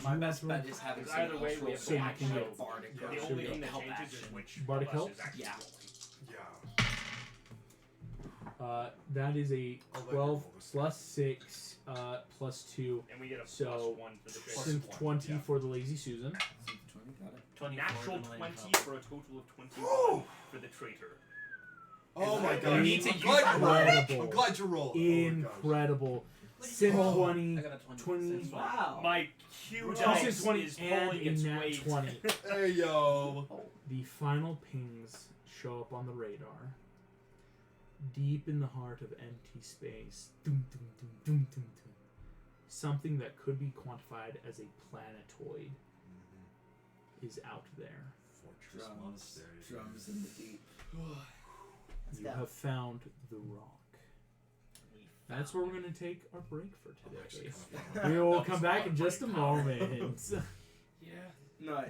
C: My best bet is having some
F: Either way, we have
B: So you can
C: actual
B: go.
C: Bardic.
D: Yeah,
F: The
D: so
F: only
D: we
F: thing that
C: help
F: changes is
C: action.
F: which
B: Bardic
F: of us
B: help?
F: is actually
C: Yeah.
F: rolling.
D: Yeah.
B: that is a
D: I'll let you
B: 12
D: roll this.
B: plus 6 plus 2.
F: And we get a
B: So,
F: plus 1 for the
D: plus
F: trade.
B: Synth
D: one,
B: 20
D: yeah.
B: for the Lazy Susan.
C: Got it.
G: 24
F: Natural
G: for the Millennium
F: 20
G: Falcon.
F: for a total of 21 for the traitor.
D: Oh my
C: that-
D: gosh!
C: you need to
D: I'm
C: use
D: glad you rolled.
B: Incredible.
D: I'm glad you rolled. Oh my gosh.
B: Incredible.
E: What did
B: Synth
E: you
D: roll?
B: 20,
G: I got a 20.
B: 20.
G: Since when?
C: Wow.
F: My Q
B: Two
F: dice
B: Synth 20
F: is
B: and
F: pulling
B: a
F: its
B: nat
F: weight.
B: 20.
D: Hey yo!
B: The final pings show up on the radar. Deep in the heart of empty space. Dum, dum, dum, dum, dum, dum. Something that could be quantified as a planetoid is out there.
D: Fortress
C: Drums.
D: Monastery.
C: Drums in the deep. Let's
B: You
C: go.
B: have found the rock. That's where we're going to take our break for
D: I'm actually
B: today.
D: kind of
B: We will
D: That
B: come
D: was
B: back
D: not
B: in just a
D: great power.
B: moment.
F: Yeah.
C: No,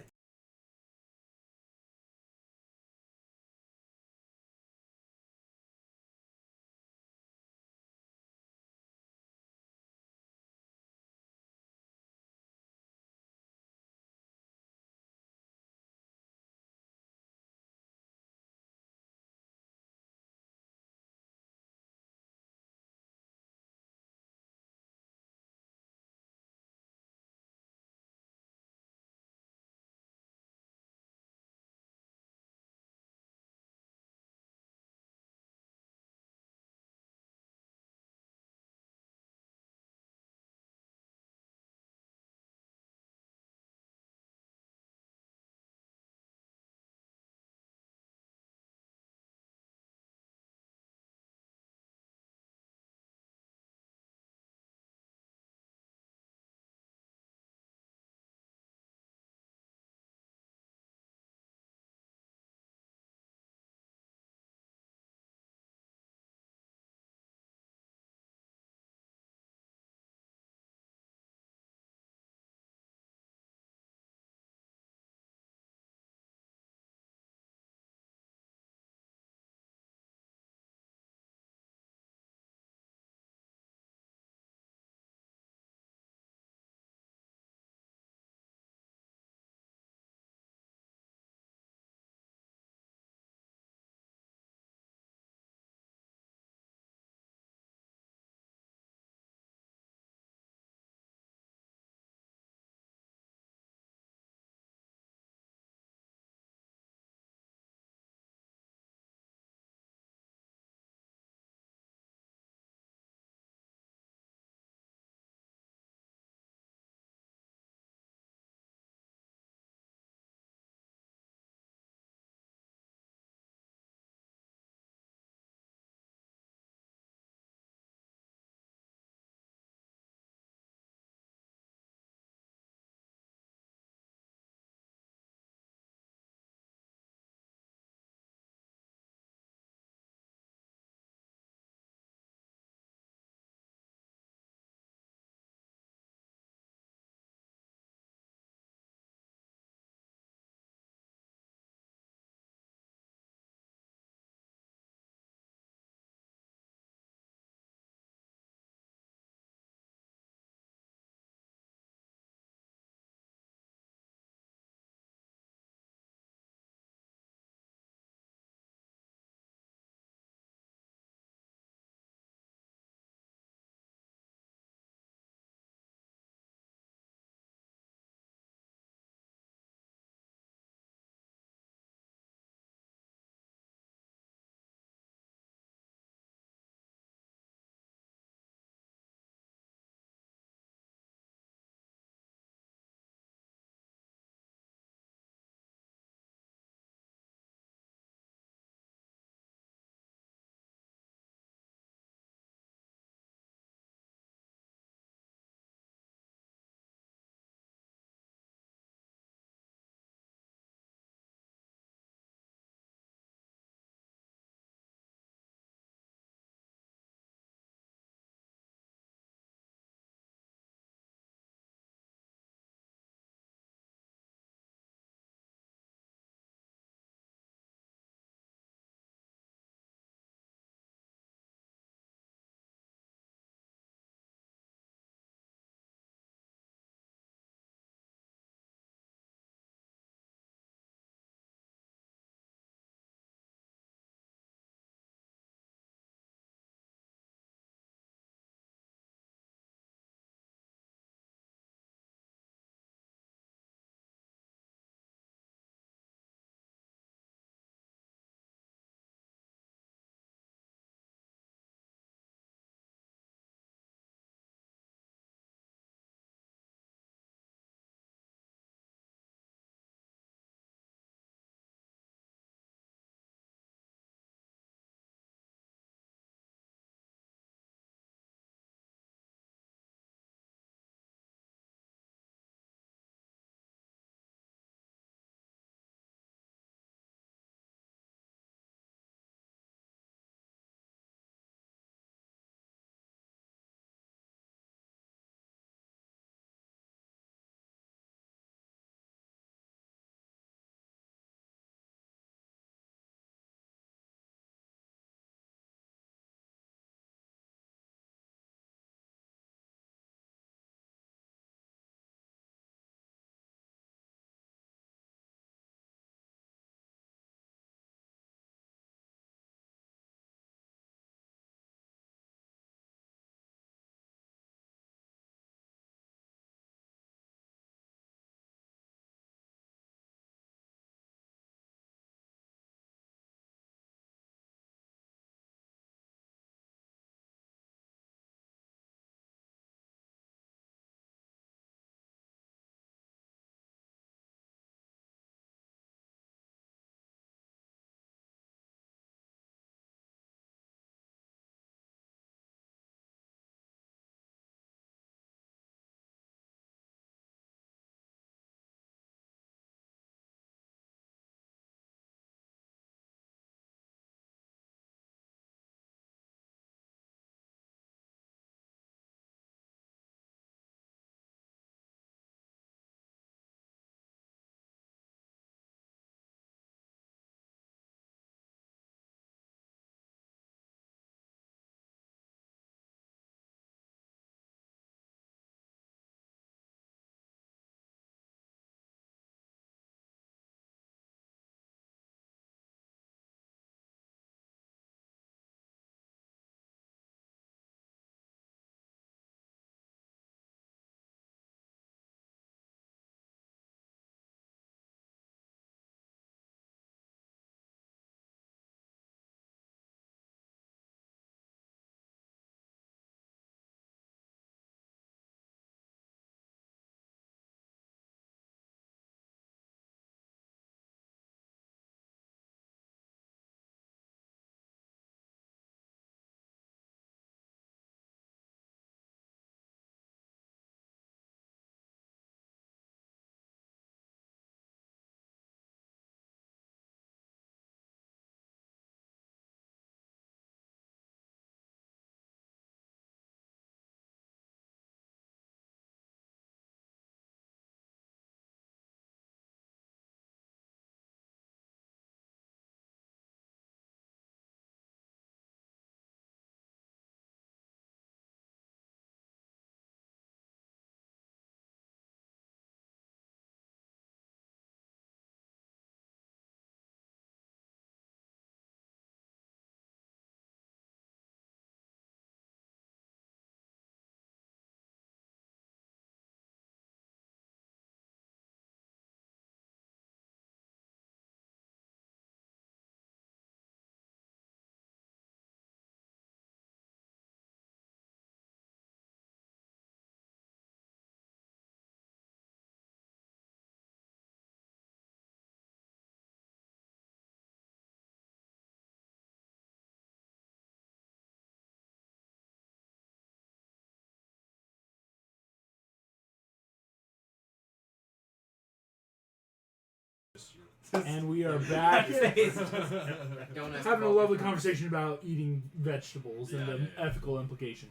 D: trust you.
B: And we are back
C: Don't ask
B: having a
C: about
B: lovely
C: the
B: conversation about eating vegetables and
D: Yeah,
B: the
D: yeah.
B: ethical implication.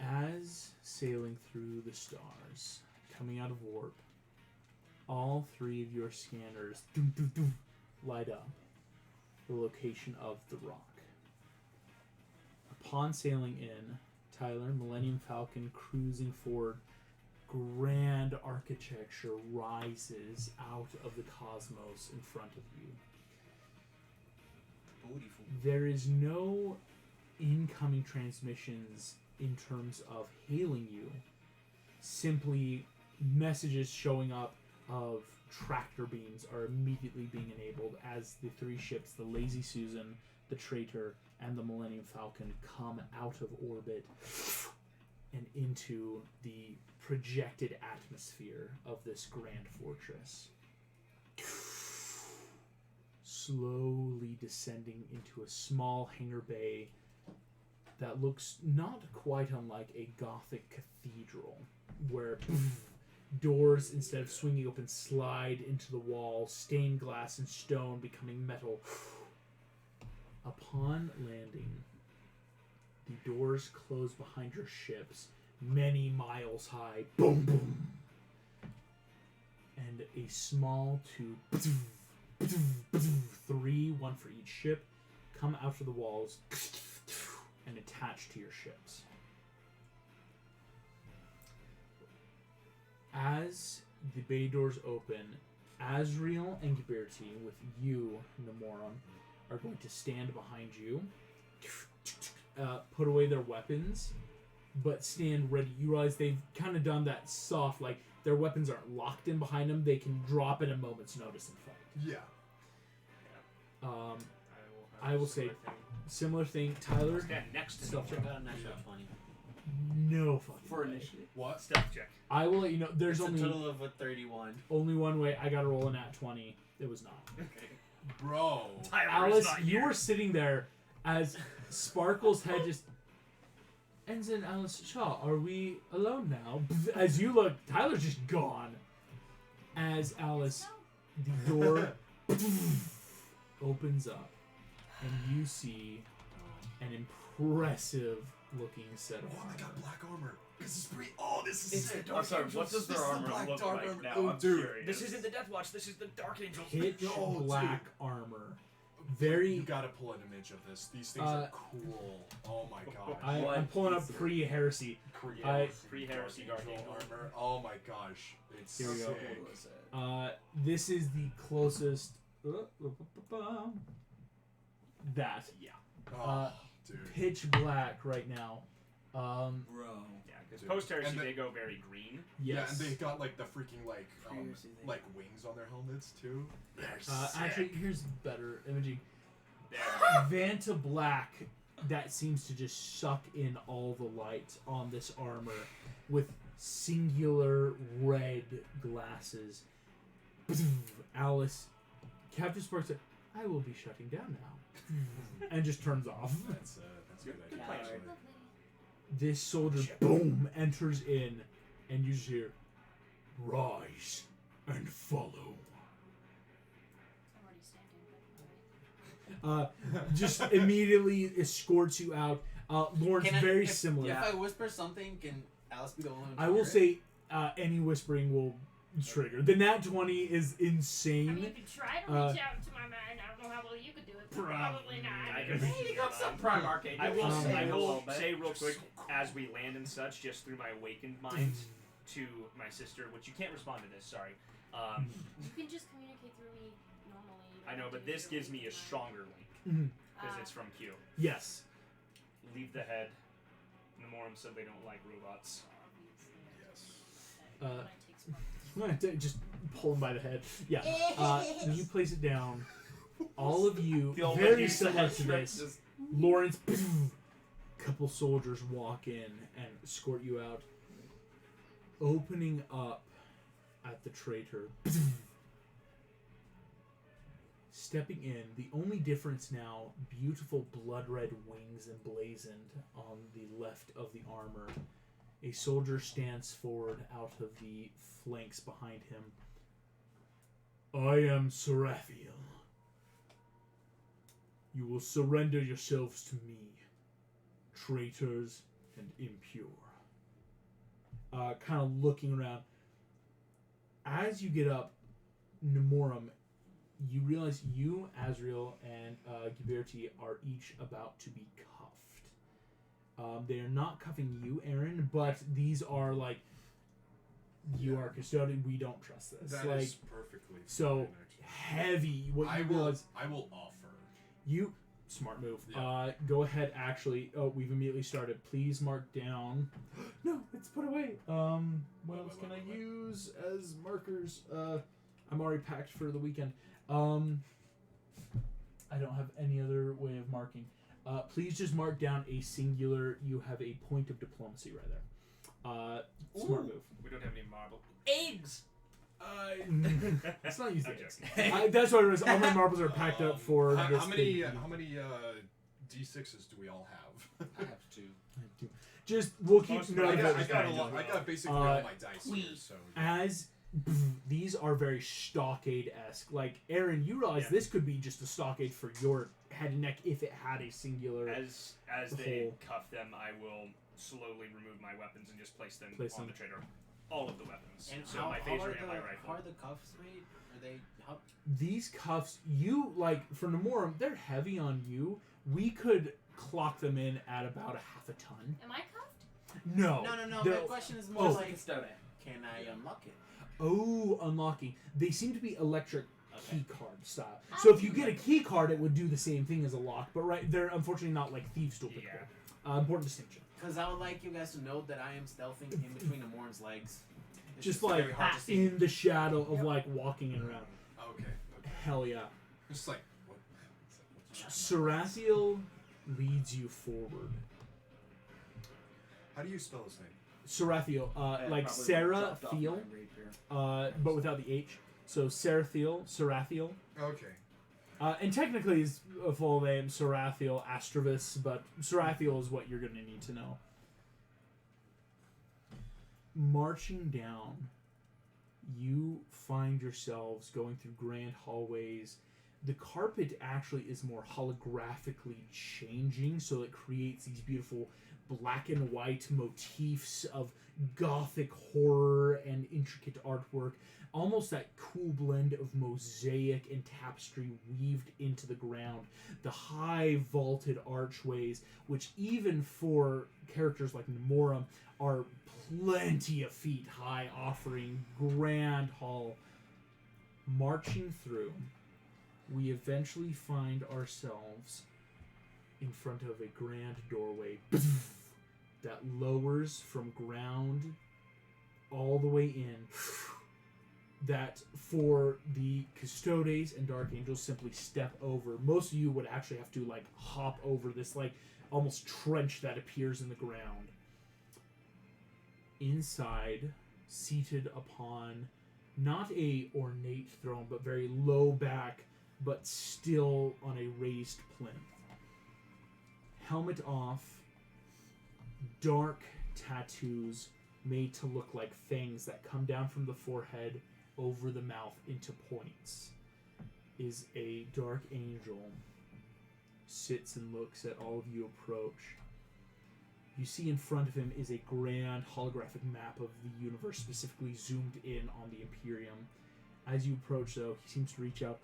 B: As sailing through the stars, coming out of warp, all three of your scanners light up the location of the rock. Upon sailing in, Tyler, Millennium Falcon cruising forward, grand architecture rises out of the cosmos in front of you.
G: Beautiful.
B: There is no incoming transmissions in terms of hailing you. Simply messages showing up of tractor beams are immediately being enabled as the three ships, the Lazy Susan, the Traitor, and the Millennium Falcon, come out of orbit and into the projected atmosphere of this grand fortress. Slowly descending into a small hangar bay that looks not quite unlike a Gothic cathedral, where doors, instead of swinging open, slide into the wall, stained glass and stone becoming metal. Upon landing, the doors close behind your ships, many miles high. Boom, boom. And a small tube, three, one for each ship, come out of the walls and attach to your ships. As the bay doors open, Azriel and Gibirti, with you, Nemorum, are going to stand behind you, put away their weapons, but stand ready. You realize they've kind of done that soft, like their weapons aren't locked in behind them. They can drop at a moment's notice and fight.
D: Yeah.
B: I will say similar thing. Tyler,
F: Stand next to
B: stealth
F: me.
B: check.
G: Got a natural 20.
B: No fucking
C: For
B: way.
C: initiative.
D: What?
F: Stealth check.
B: I will let you know. There's
G: It's
B: only
G: a total of a 31.
B: only one way. I got to roll a nat 20. It was not.
D: Bro.
F: Tyler is
B: Alice,
F: not
B: you
F: here.
B: were sitting there as Sparkle's head just. Ensign Alice Shaw, are we alone now? As you look, Tyler's just gone. As Alice, the door opens up, and you see an impressive looking set of
D: Oh, I
B: armor.
D: got black armor. This is pretty. Oh, this is
C: It's
D: sick.
C: the Dark
F: sorry,
C: Angel.
F: what does their
D: This is the
F: armor
D: black
F: look
D: dark
F: like
D: armor.
F: now?
D: Oh,
F: I'm
D: dude.
F: curious.
C: This isn't the Death Watch. This is the Dark Angel.
B: Pitch
D: Oh,
B: black
D: dude.
B: armor. Very.
D: You gotta pull an image of this. These things are cool. Oh my god.
B: I'm
C: What
B: pulling up
C: piece of-
B: pre-heresy.
F: Pre-heresy Dark Angel.
D: armor. Oh my gosh. It's
B: Here we go.
D: sick.
C: What was it?
B: This is the closest. That.
F: Yeah.
D: Oh, dude.
B: Pitch black right now.
C: Bro.
F: Yeah, because
D: Dude.
F: post-heresy,
D: And the-
F: they go very green.
D: Yeah,
B: Yes.
D: and they got like the freaking
C: Seriously, they-
D: like wings on their helmets too. They're
B: Actually,
D: sick.
B: here's better imaging.
F: There.
B: Vanta black that seems to just suck in all the light on this armor with singular red glasses. Alice, Captain Spark said, "I will be shutting down now," and just turns off.
D: That's a good
F: Good
D: idea.
F: plan.
D: actually.
E: Lovely.
B: This soldier, boom, enters in, and you just hear, "Rise and follow."
E: I'm already standing, but alright.
B: Just immediately escorts you out. Lawrence,
G: Can I-
B: very
G: if-
B: similar.
G: If I whisper something, can Alice be the one?
B: I will say any whispering will trigger. The nat 20 is
H: I mean,
B: insane.
H: if you try to reach out to my mind, I don't know how well you could do it. But probably not.
F: I can
C: Hey, you got some Primarch Angel.
F: I will,
B: Um,
F: I
B: a
F: will
C: little bit.
F: say real quick, as we land and such, just through my awakened mind, to my sister, which you can't respond to this, sorry.
E: You can just communicate through me normally. You don't
F: I know,
E: have to
F: but
E: use
F: this
E: your
F: gives me a
E: reason
F: stronger link,
B: Mhm.
F: because
E: Ah.
F: it's from Q.
B: Yes.
F: Leave the head. Nemorum said they don't like robots.
E: mind.
B: Uh,
E: Mine takes
B: Just pull him by the head. Yeah. You place it down. All of you,
C: The old
B: very
C: lady
B: similar
C: said
B: to
C: trick
B: this.
C: just-
B: Lawrence, couple soldiers walk in and escort you out, opening up at the traitor. Stepping in, the only difference now, beautiful blood red wings emblazoned on the left of the armor. A soldier stands forward out of the flanks behind him. I am Seraphiel. You will surrender yourselves to me, traitors and impure. Kind of looking around. As you get up, Nemorum, you realize you, Azrael, and Gibberti are each about to be cuffed. They are not cuffing you, Aaron, but these are like, you are custodian. We don't trust this.
D: That
B: like,
D: is perfectly
B: so
D: fine, actually.
B: heavy. What you realize?
D: I will offer.
B: You smart move.
D: Yeah.
B: Go ahead. Actually, we've immediately started. Please mark down. No, it's put away. What else can I use as markers? I'm already packed for the weekend. I don't have any other way of marking. Please just mark down a singular. You have a point of diplomacy right there. Smart move.
F: We don't have any marble.
C: Eggs!
B: Let's not use the
F: I'm
B: eggs.
F: joking.
B: That's what it was. All my marbles are packed up for this.
D: How many D6s do we all have?
C: I have two.
B: Just we'll keep
F: Most
B: note
D: I
B: of
D: got,
B: it.
D: I got a lot. I got basically all my dice here,
C: Wheat.
D: so
B: As these are very stockade-esque. Like Aaron, you realize
F: Yeah.
B: this could be just a stockade for your head and neck if it had a singular.
F: As
B: The
F: they
B: whole-
F: cuff them, I will slowly remove my weapons and just place them
B: Place
F: on
B: them.
F: the trader. All of the weapons.
G: And
F: So
G: how,
F: my
G: how
F: phaser
G: are
F: and my
G: the
F: rifle.
G: how are the cuffs made? Are they how?
B: These cuffs, you like for Nemorum, they're heavy on you. We could clock them in at about a half a ton.
H: Am I cuffed?
B: No.
G: No.
B: they're-
G: My question is more
B: Oh.
G: like,
C: Custodian.
G: can I unlock it?
B: Oh, unlocking. They seem to be electric
G: Okay.
B: key card style. So if you get a key card, it would do the same thing as a lock. But right, they're unfortunately not like thieves tool
F: Yeah.
B: important distinction.
G: Because I would like you guys to know that I am stealthing in between the Morn's legs. It's
B: Just
G: very
B: like
G: hard to see.
B: in the shadow of like walking around.
D: okay.
B: Hell yeah.
D: Just like what?
B: Sarathiel leads you forward.
D: How do you spell his name?
B: Sarathiel, like
C: Probably
B: Sarah
C: dropped off
B: Thiel,
C: my rapier.
B: but without the H. So Sarathiel.
D: Okay.
B: And technically his full name, Sarathiel Astravis, but Sarathiel is what you're going to need to know. Marching down, you find yourselves going through grand hallways. The carpet actually is more holographically changing, so it creates these beautiful black and white motifs of gothic horror and intricate artwork. Almost that cool blend of mosaic and tapestry weaved into the ground. The high vaulted archways, which even for characters like Nemorum are plenty of feet high, offering grand hall. Marching through, we eventually find ourselves in front of a grand doorway that lowers from ground all the way in, that for the Custodes and Dark Angels simply step over. Most of you would actually have to like hop over this like almost trench that appears in the ground. Inside, seated upon not a ornate throne, but very low back, but still on a raised plinth. Helmet off, dark tattoos made to look like fangs that come down from the forehead over the mouth into points, is a dark angel. Sits and looks at all of you approach. You see in front of him is a grand holographic map of the universe, specifically zoomed in on the Imperium. As you approach, though, he seems to reach out,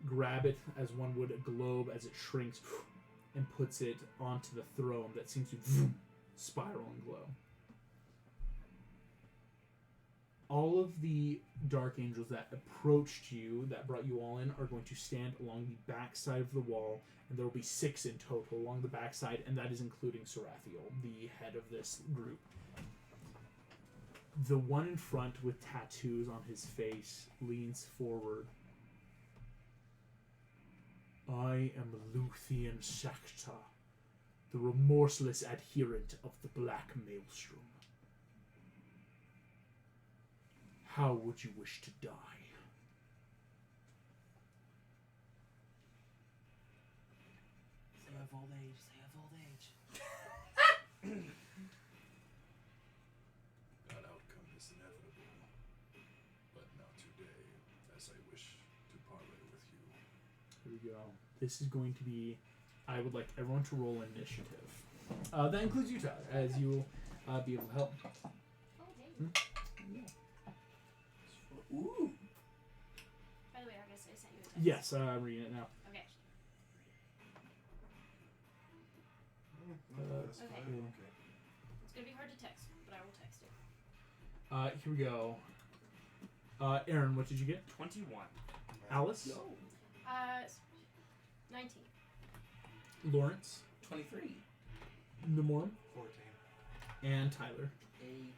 B: grab it as one would a globe as it shrinks, and puts it onto the throne that seems to spiral and glow. All of the Dark Angels that approached you, that brought you all in, are going to stand along the back side of the wall, and there will be 6 in total along the back side, and that is including Sarathiel, the head of this group. The one in front with tattoos on his face leans forward. I am Luthien Shakta, the remorseless adherent of the Black Maelstrom. How would you wish to die?
G: Say of old age. Say of old age.
D: unless I wish to parlay with you.
B: Here we go. This is going to be. I would like everyone to roll initiative. That includes you, Tyler, as you will be able to help.
E: Oh, hey.
C: Ooh.
E: By the way, I guess I sent you a text.
B: Yes, I'm reading it now.
E: Okay.
D: That's
E: Okay.
D: fine. Okay.
E: It's gonna be hard to text, but I will text it.
B: Here we go. Aaron, what did you get?
F: 21.
B: Alice?
E: 19.
B: Lawrence?
C: 23.
B: Namorum?
D: 14.
B: And Tyler?
C: 18.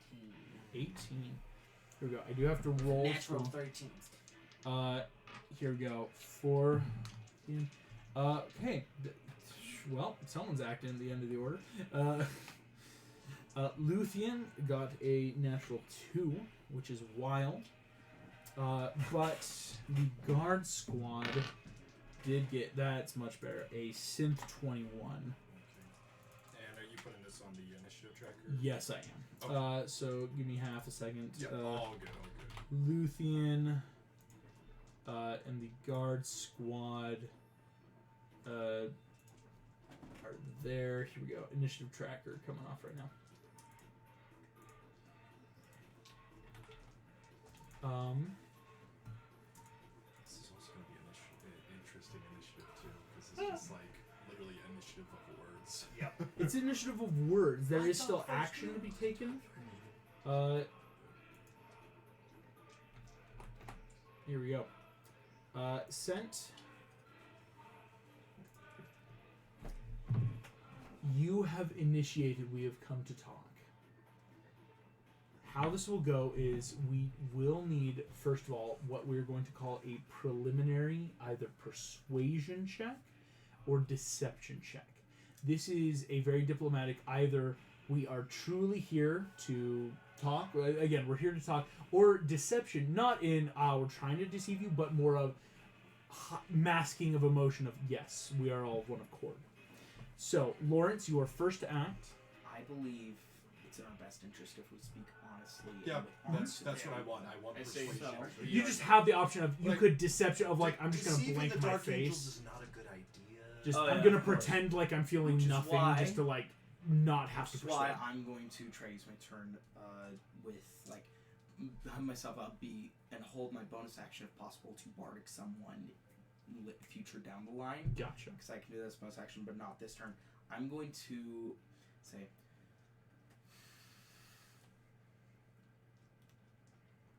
B: 18. Here we go. I do have to roll.
C: Natural
B: from-
C: 13s.
B: Here we go. 4. Okay. Well, someone's acting at the end of the order. Luthien got a natural 2, which is wild. But the guard squad did get, that's much better, a synth 21.
D: And are you putting this on the initiative tracker?
B: Yes, I am.
D: Okay.
B: So give me half a second.
D: Yeah, all good, all good.
B: Luthien and the guard squad are there. Here we go. Initiative tracker coming off right now.
D: This is also going to be an interesting initiative, too, because it's just like literally initiative of words.
F: Yep.
B: It's initiative of words. There
C: I
B: is
C: thought
B: still
C: first
B: action to
C: word
B: be
C: was
B: taken. Here we go. Sent. You have initiated. We have come to talk. How this will go is we will need, first of all, what we're going to call a preliminary either persuasion check or deception check. This is a very diplomatic, either we are truly here to talk, again, we're here to talk, or deception, not in, we're trying to deceive you, but more of masking of emotion of, yes, we are all of one accord. So, Lawrence, you are first to act.
C: I believe it's in our best interest if we speak honestly.
D: Yeah,
C: and with
D: that's
C: honesty.
D: what I want. I want
F: I say
D: persuasion.
C: so.
B: You just have the option of, you
D: Like,
B: could deception of, like, I'm just going to
D: Deceiving
B: blank
D: the
B: my
D: Dark Angels
B: face.
D: is not a good idea.
B: Just,
C: Oh,
B: I'm
C: yeah,
B: going to
C: of course.
B: pretend like I'm feeling
C: Which is
B: nothing
C: why-
B: just to, like, not have to
C: Which is why
B: persuade.
C: I'm going to try to use my turn with, like, have myself upbeat and hold my bonus action if possible to bardic someone future down the line.
B: Gotcha.
C: Because I can do this bonus action, but not this turn. I'm going to say,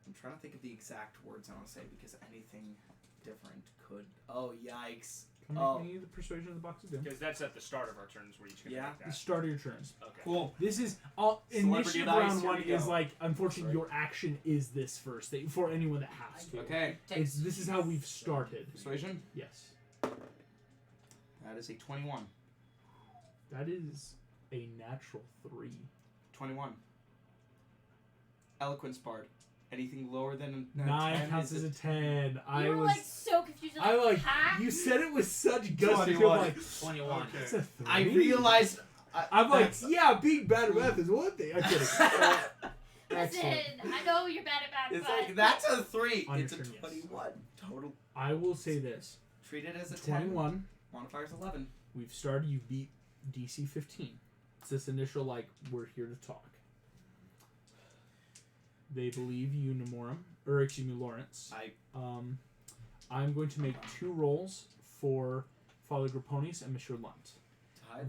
C: I'm trying to think of the exact words I want to say because anything different could. Oh, yikes.
B: Can
C: Oh.
B: make me the persuasion of the box of doom.
F: Because that's at the start of our turns. We're each going to
C: Yeah.
F: make
B: The
F: that.
B: start of your turns.
F: Okay.
C: Cool.
B: This is all
C: Celebrity
B: initiative
C: dice,
B: round
C: here
B: one
C: we
B: is
C: go.
B: like, unfortunately,
C: Sorry.
B: your action is this first for anyone that has to.
C: Okay.
B: This is how we've started.
C: Persuasion.
B: Yes.
C: That is a 21.
B: That is a natural 3.
C: 21. Eloquence part. Anything lower than a
B: 9
C: 10
B: counts
C: is
B: as a 10. I
E: You were
B: was.
E: like so confused. You're
B: I like.
E: huh?
B: You said it with such gusto. I'm
C: 21.
B: like,
G: 21.
D: Okay.
B: it's a 3.
C: I realized.
B: I'm like,
C: that's-
B: yeah, being bad at math is one thing. I'm kidding.
E: Listen,
B: Excellent.
E: I know you're bad at math,
C: It's
E: but
C: like that's a 3.
B: On your
C: It's a
B: turn, yes.
C: 21 total.
B: I will say this:
C: Treat it as a
B: 21.
C: 10. Modifier's 11.
B: We've started. You beat DC 15. It's this initial like we're here to talk. They believe you, Namorum, or excuse me, Lawrence. I'm going to make 2 rolls for Father Graponis and Monsieur Lunt.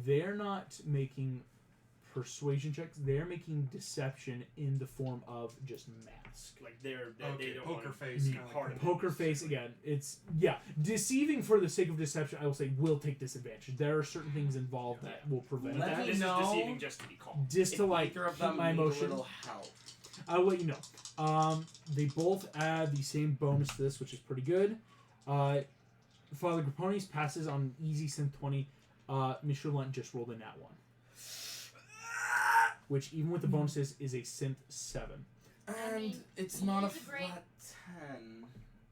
B: They're not making persuasion checks. They're making deception in the form of just mask.
F: Like they
D: Okay,
F: don't
D: poker
F: want
D: face.
B: Mhm.
D: Kinda
F: Part
D: like
F: of
D: the-
B: Poker face again. It's deceiving for the sake of deception. I will say will take disadvantage. There are certain things involved that will prevent
C: Let
B: that.
C: me
F: This
C: know.
F: is deceiving just to be calm.
B: Just to
C: If
B: like
C: either of
B: keep
C: them
B: my
C: need
B: emotions.
C: a little help.
B: I'll let you know. They both add the same bonus to this, which is pretty good. Father Graponis passes on an easy synth 20. Monsieur Lunt just rolled a nat 1. Which, even with the bonuses, is a synth 7.
C: And
E: mean,
C: it's
E: he
C: not a
E: is a great-
C: flat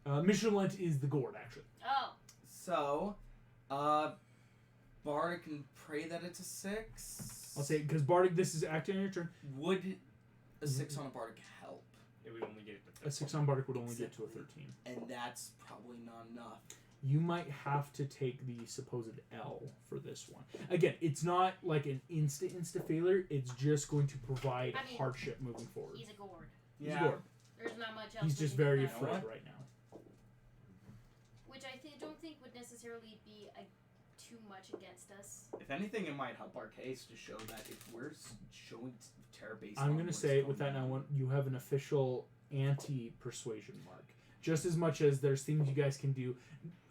C: 10.
B: Monsieur Lunt is the gourd, actually.
E: oh,
C: So, Bard can pray that it's a 6.
B: I'll say, because Bardic, this is acting on your turn.
C: Would a 6 on a Bardic help?
F: it would only get it to
B: A 6 on Bardic would only get to a 13.
C: And that's probably not enough.
B: You might have to take the supposed L for this one. Again, it's not like an insta failure. It's just going to provide
H: I mean,
B: hardship moving forward.
H: He's a gourd.
B: He's bored.
H: There's not much else.
B: He's
H: we
B: just
H: can do
B: very
H: about it.
B: afraid right now.
E: Which I don't think would necessarily be too much against us.
C: If anything, it might help our case to show that if we're showing terror based
B: I'm
C: on
B: going to
C: what's
B: say with
C: going
B: that now,
C: on-
B: you have an official anti-persuasion mark. Just as much as there's things you guys can do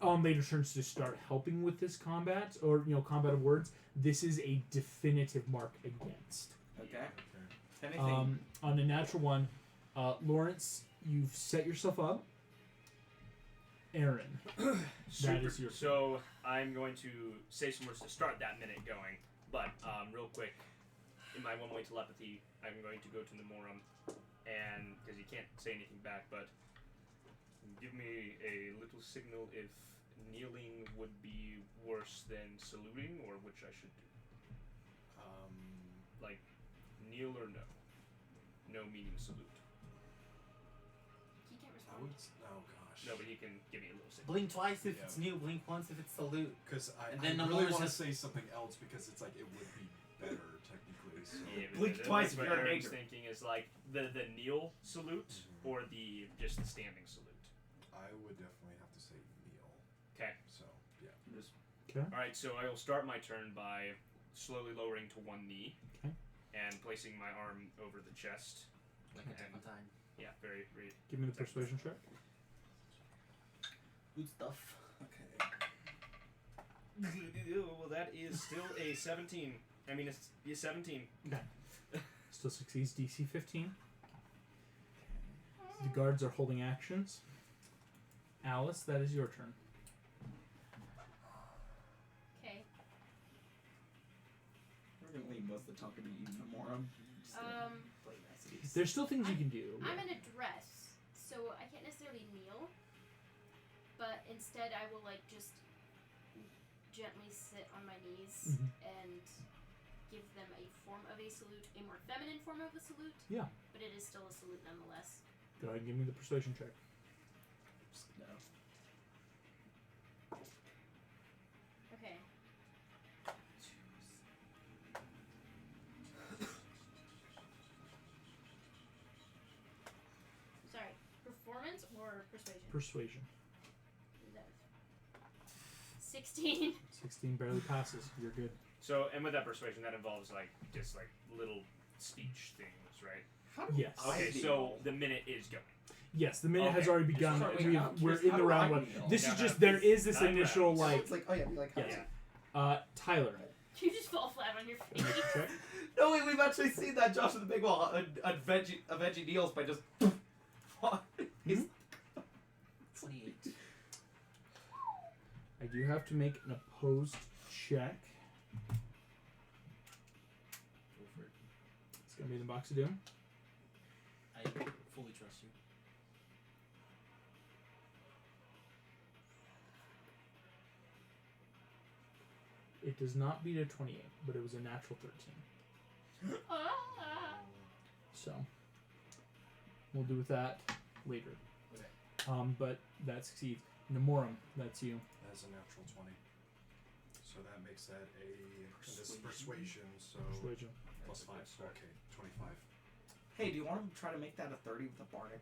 B: on later turns to start helping with this combat, or combat of words, this is a definitive mark against.
C: Okay. If anything,
B: On a natural one, Lawrence, you've set yourself up. Aaron, that is your turn.
F: So I'm going to say some words to start that minute going, but real quick, in my one-way telepathy, I'm going to go to Nemorum, and because he can't say anything back, but give me a little signal if kneeling would be worse than saluting, or which I should do. Like, kneel or no? No meaning salute.
E: He can't
D: I
E: respond.
D: would. Oh gosh.
F: No, but he can give me a little signal.
G: Blink twice if
D: Yeah.
G: it's new, blink once if it's salute.
D: Because I
G: And then
D: really
G: Nemora's
D: want to
G: just-
D: say something else because it's like it would be better technically. So.
F: Yeah, but
C: Blink twice if
F: what
C: you're in
F: Aaron's
C: danger.
F: thinking is like the kneel salute
D: Mhm.
F: or the just the standing salute.
D: I would definitely have to say kneel.
F: Okay.
D: So yeah.
F: All right, so I will start my turn by slowly lowering to one knee,
B: Okay.
F: and placing my arm over the chest.
G: Like a different time.
F: Yeah, very, very.
B: Give me the persuasion check.
G: Good stuff.
C: okay.
F: Well, that is still a 17. I mean, it's 17.
B: Still succeeds DC 15. The guards are holding actions. Alice, that is your turn.
E: Okay.
C: We're gonna leave most of the talking to you, Nemorum. Just gonna play niceties.
B: There's still things you can do.
E: I'm in a dress, so I can't necessarily kneel. But instead, I will just gently sit on my knees
B: Mhm.
E: and give them a form of a salute, a more feminine form of a salute.
B: Yeah.
E: But it is still a salute nonetheless.
B: Go ahead and give me the persuasion check.
C: Just, no.
E: Okay. Sorry, performance or persuasion?
B: Persuasion.
E: Is that 16.
B: 16 barely passes. You're good.
F: So, and with that persuasion, that involves just little speech things, right?
C: How do
B: Yes.
C: I
F: Okay,
C: kneel?
F: so the minute is going.
B: Yes, the minute has
F: Okay.
B: already begun.
C: Sorry, wait,
B: We're
C: I'm
B: in
C: curious,
B: the
C: how do
B: round
C: I
B: one.
C: kneel?
B: This
F: Yeah,
B: is just,
F: no,
B: there is this
F: 9
B: initial,
F: rounds.
C: So it's like, oh yeah, be like, how
F: Yeah.
B: Tyler.
E: You just fall flat on your face.
B: Check.
C: No, wait, we've actually seen that Josh in the Big Wall. A veggie deals by just. He's
G: 28.
B: I do have to make an opposed check.
G: Go for it.
B: It's going to be in the box of doom.
G: I fully trust you.
B: It does not beat a 28, but it was a natural 13. So, we'll do with that later.
G: Okay.
B: But that succeeds. Nemorum, that's you.
D: That's a natural 20. So that makes that a this is
C: Persuasion.
D: persuasion. So
B: Persuasion.
D: plus 5. So okay, 25.
C: Hey, do you want to try to make that a 30 with a Bardic?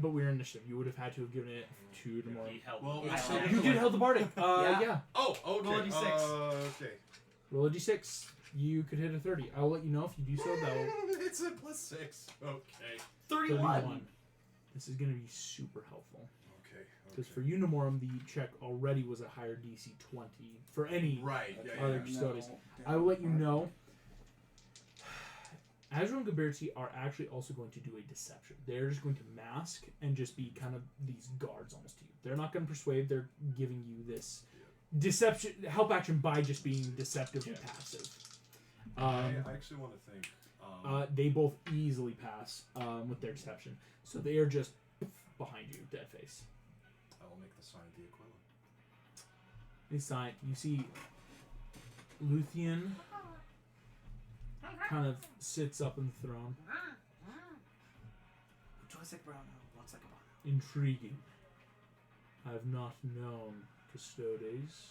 B: But we're in initiative. You would have had to have given it to Nemorum.
F: He helped.
D: Well,
F: me.
C: I
D: so
C: know.
B: You did help the Bardic.
C: Yeah.
B: Yeah.
D: Oh, okay.
C: Roll a d6.
D: Okay.
B: Roll a d6. You could hit a 30. I will let you know if you do so. That will
D: It's a plus 6. Okay.
C: 31.
B: This is going to be super helpful.
D: Okay.
B: Because for you, Nemorum, the check already was a higher DC 20 for any.
D: Right. Yeah.
B: Other
D: Yeah.
B: custodians. I will let you know. Azrael and Gaberti are actually also going to do a deception. They're just going to mask and just be kind of these guards almost to you. They're not going to persuade. They're giving you this deception, help action by just being deceptively
F: Yeah.
B: passive.
D: I actually want to think.
B: They both easily pass with their deception. So they are just behind you, dead face.
D: I will make the sign of the Aquila.
B: This sign, you see Luthien kind of sits up in the throne.
C: Looks like a brown owl. Looks like a barn owl.
B: Intriguing. I have not known Custodes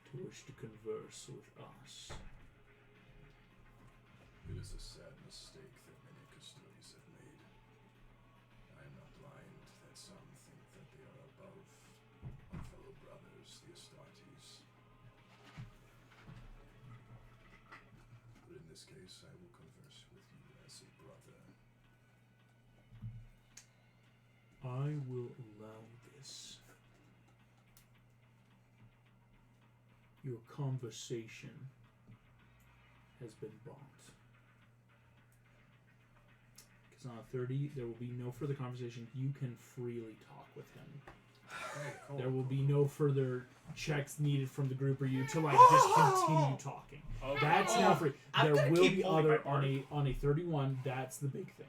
B: to wish to converse with us.
A: It is a sad mistake that many custodians have made. I am not blind that some think that they are above our fellow brothers, the Astartes. But in this case, I will converse with you as a brother.
B: I will allow this. Your conversation has been bought. Because on a 30, there will be no further conversation. You can freely talk with him.
D: Okay, cool.
B: There will be no further checks needed from the group or you to like just continue talking.
F: Okay.
B: That's now free.
C: I'm
B: There
C: gonna
B: will
C: keep
B: be
C: holding
B: other
C: my
B: on a 31. That's the big thing.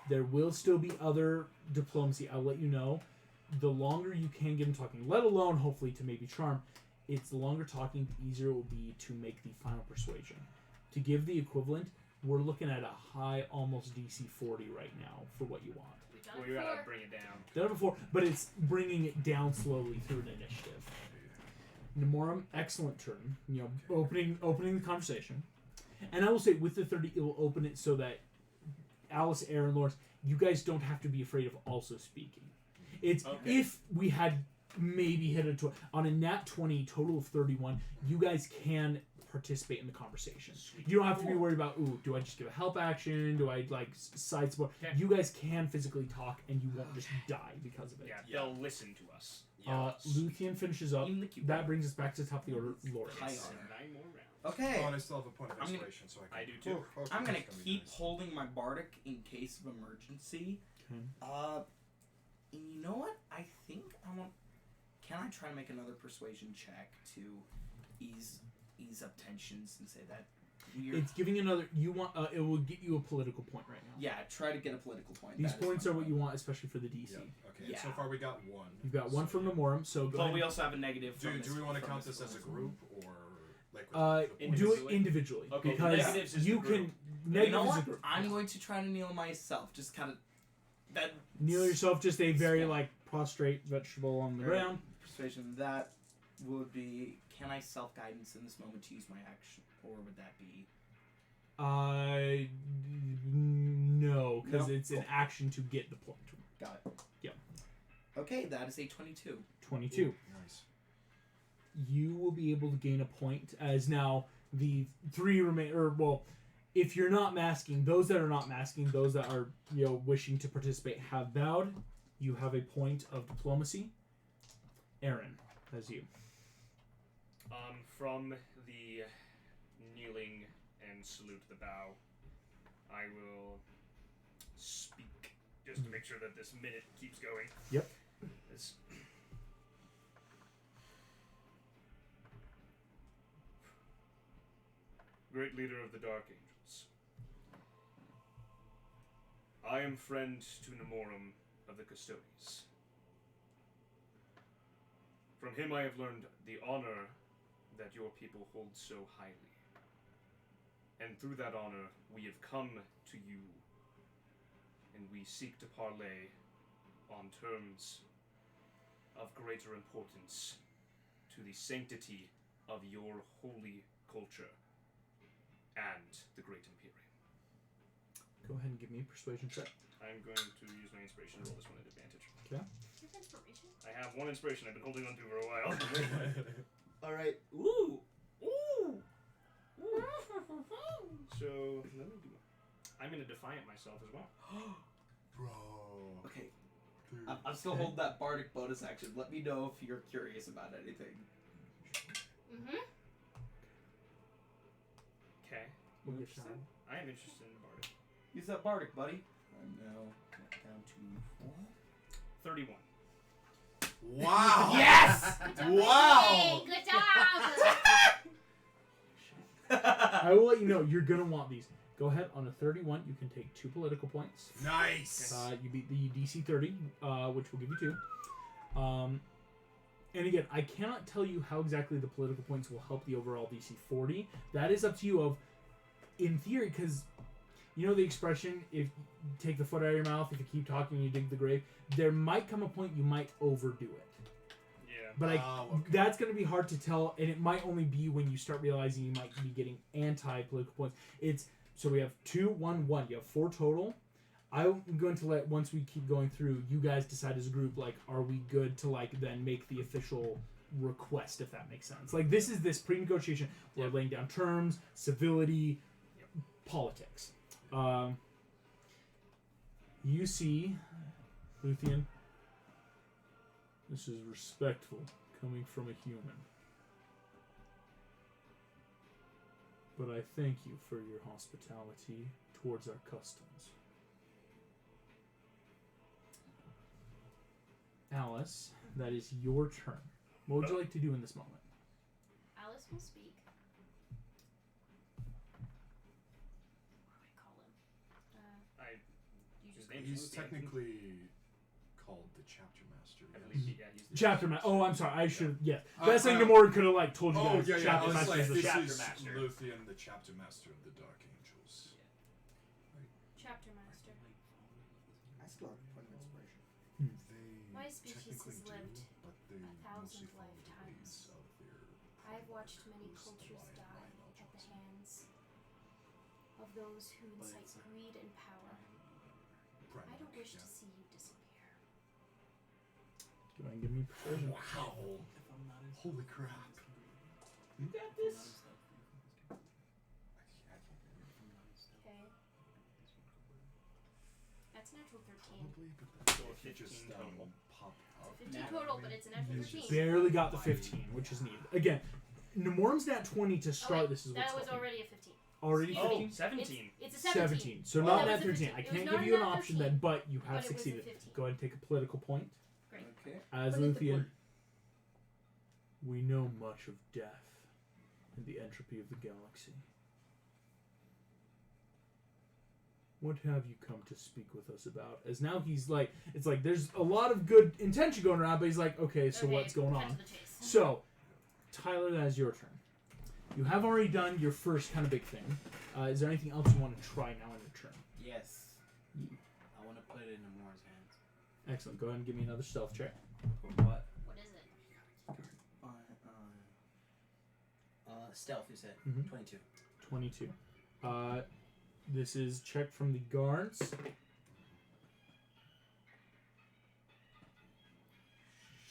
B: There will still be other diplomacy. I'll let you know. The longer you can get him talking, let alone hopefully to maybe charm, it's the longer talking, the easier it will be to make the final persuasion. To give the equivalent, we're looking at a high, almost DC 40 right now for what you want.
H: We done
F: Well,
H: it
F: you gotta
H: before.
F: bring it down.
B: Done it before, but it's bringing it down slowly through an initiative. Nemorum, excellent turn. You know, opening the conversation. And I will say, with the 30, it will open it so that Alice, Aaron, Lawrence, you guys don't have to be afraid of also speaking. It's
F: Okay.
B: if we had maybe hit a on a nat 20 total of 31, you guys can participate in the conversation. You don't have to be worried about, ooh, do I just give a help action? Do I like side support?
F: Okay.
B: You guys can physically talk and you won't just die because of it.
F: Yeah, they'll listen to us.
B: Luthien finishes up.
C: Even the cute
B: That brings us back to the top of the order. Lawrence.
C: High
F: It's
C: honor.
F: 9 more rounds.
C: Okay.
D: Oh, and I still have a point of
C: I'm gonna-
D: inspiration, so I can.
F: I do too.
D: Oh, okay,
C: I'm gonna
D: that's be
C: keep
D: nice.
C: holding my bardic in case of emergency.
B: Okay.
C: And you know what? I think I want. Can I try to make another persuasion check to ease up tensions and say that we're
B: It's giving another. You want. It will get you a political point right now.
C: yeah, try to get a political point.
B: These
C: That is
B: points
C: my
B: are what
C: point.
B: you want, especially for the DC.
D: Yep. Okay.
C: Yeah.
D: So far we got one.
B: You've got one from
D: yeah.
B: Nemorum, so go
C: But we
B: ahead.
C: also have a negative.
D: Do
C: from
D: we want to
C: from
D: count this as a
C: bonus.
D: group or like?
B: Do it
F: Individually?
B: individually
F: Okay,
B: because
F: negatives is
B: you
F: the group.
B: can.
C: You
B: Negative
C: know
B: is a
C: what?
B: group.
C: I'm going to try to kneel myself. Just kind of that
B: Kneel yourself, just a very
C: Yeah.
B: like prostrate vegetable on the
C: Very-
B: ground.
C: persuasion. That would be. Can I self guidance in this moment to use my action, or would that be?
B: No, because
C: No?
B: it's an
C: Cool.
B: action to get the point.
C: Got it.
B: Yep.
C: Okay, that is a 22.
B: 22.
D: Nice.
B: You will be able to gain a point as now the three remain. Or well, if you're not masking, those that are not masking, those that are wishing to participate have bowed. You have a point of diplomacy. Aaron, that's you.
F: From the kneeling and salute the bow, I will speak just to make sure that this minute keeps going.
B: Yep.
F: This. Great leader of the Dark Angels. I am friend to Nemorum of the Custodes. From him I have learned the honor that your people hold so highly. And through that honor, we have come to you, and we seek to parley on terms of greater importance to the sanctity of your holy culture and the Great Imperium.
B: Go ahead and give me a persuasion check.
F: I'm going to use my inspiration to roll this one at advantage.
B: Okay.
H: Your inspiration?
F: I have one inspiration I've been holding on to for a while.
C: Alright. Ooh! Ooh!
F: So, let me do. I'm going to defiant myself as well.
D: Bro.
C: Okay,
D: Dude.
C: I'm still holding that bardic bonus action. Let me know if you're curious about anything.
H: Mm-hmm.
F: Okay.
B: We'll get
C: Interesting.
B: that.
F: I am interested in Bardic.
C: Use that bardic, buddy. I'm now down to 4.
F: 31.
D: Wow.
C: Yes!
D: Wow.
H: Good job!
B: I will let you know you're gonna want these. Go ahead on a 31. You can take 2 political points.
D: Nice.
B: You beat the DC 30, which will give you 2. And again, I cannot tell you how exactly the political points will help the overall DC 40. That is up to you. In theory, because you know the expression, if you take the foot out of your mouth, if you keep talking, you dig the grave. There might come a point you might overdo it.
F: Yeah.
B: But
D: okay.
B: that's going to be hard to tell, and it might only be when you start realizing you might be getting anti-political points. So we have 2, 1, 1. You have 4 total. I'm going to let, once we keep going through, you guys decide as a group, like, are we good to, like, then make the official request, if that makes sense. Like, this is this pre-negotiation. We're laying down terms, civility, politics. You see, Luthien, this is respectful coming from a human. But I thank you for your hospitality towards our customs. Alice, that is your turn. What would you like to do in this moment?
E: Alice will speak. What do I call him? You just
D: He's technically called the chapter master.
F: I
D: Yes.
F: believe he's the
B: Chapter master. Oh, I'm sorry. I should. Yes.
D: Uh,
B: That's like
D: uh,
B: Namor could have like told you
D: Oh
B: guys.
D: yeah, yeah.
B: Chapter
D: I was
B: master
D: like,
B: is the
D: this
B: chapter
D: is
F: master.
D: Luthien, the chapter master of the Dark Angels.
E: chapter master.
I: I still have a point of inspiration.
E: My
D: They
E: species
D: technically
E: has
D: do,
E: lived
D: but they
E: 1,000
D: mostly follow the
E: lifetimes.
D: ways of their
E: I've watched many
D: who's
E: cultures
D: alive
E: die
D: by
E: at the
D: Elgins.
E: hands of those who
G: But
E: incite
G: it's-
E: greed and power.
D: Primarch,
E: I don't wish
D: yeah.
E: to see you disappear.
B: Go ahead and give me persuasion.
D: Wow!
G: If I'm not as
D: Holy crap!
B: You got this.
E: Okay. That's a natural 13.
D: Probably, but then
F: So a
D: if you
F: 15
D: just
F: total.
D: pop
E: It's
D: up.
E: a 15 total, but it's a natural
D: You
E: 13.
D: just
B: Barely got the 15, which is neat. Again, Namorm's nat 20 to start.
E: wait,
B: This is what's
E: that was
B: helping.
E: already a 15.
B: Already
F: Oh,
B: 15.
F: 17.
E: It's a 17.
B: So
E: Oh,
B: not
E: that
B: nat
E: was a
B: 13.
E: 15.
B: I
E: It was
B: can't
E: not
B: give
E: a
B: you an
E: nat
B: option
E: 13,
B: then, but you
E: but
B: have
E: it was a
B: succeeded.
E: 15.
B: Go ahead and take a political point.
E: Great.
G: Okay.
B: As
E: Put it in the
B: Luthien,
E: board.
B: we know much of death and the entropy of the galaxy. What have you come to speak with us about? As now he's like, it's like there's a lot of good intention going around, but he's like, okay, so what's going
E: cut
B: on?
E: to the chase.
B: So, Tyler, that is your turn. You have already done your first kind of big thing. Is there anything else you want to try now on your turn?
G: Yes. I want to put it in Namor's hands.
B: Excellent. Go ahead and give me another stealth check.
G: For what?
E: What is it?
G: Stealth, you said.
B: Mhm.
G: 22.
B: 22. This is checked from the guards.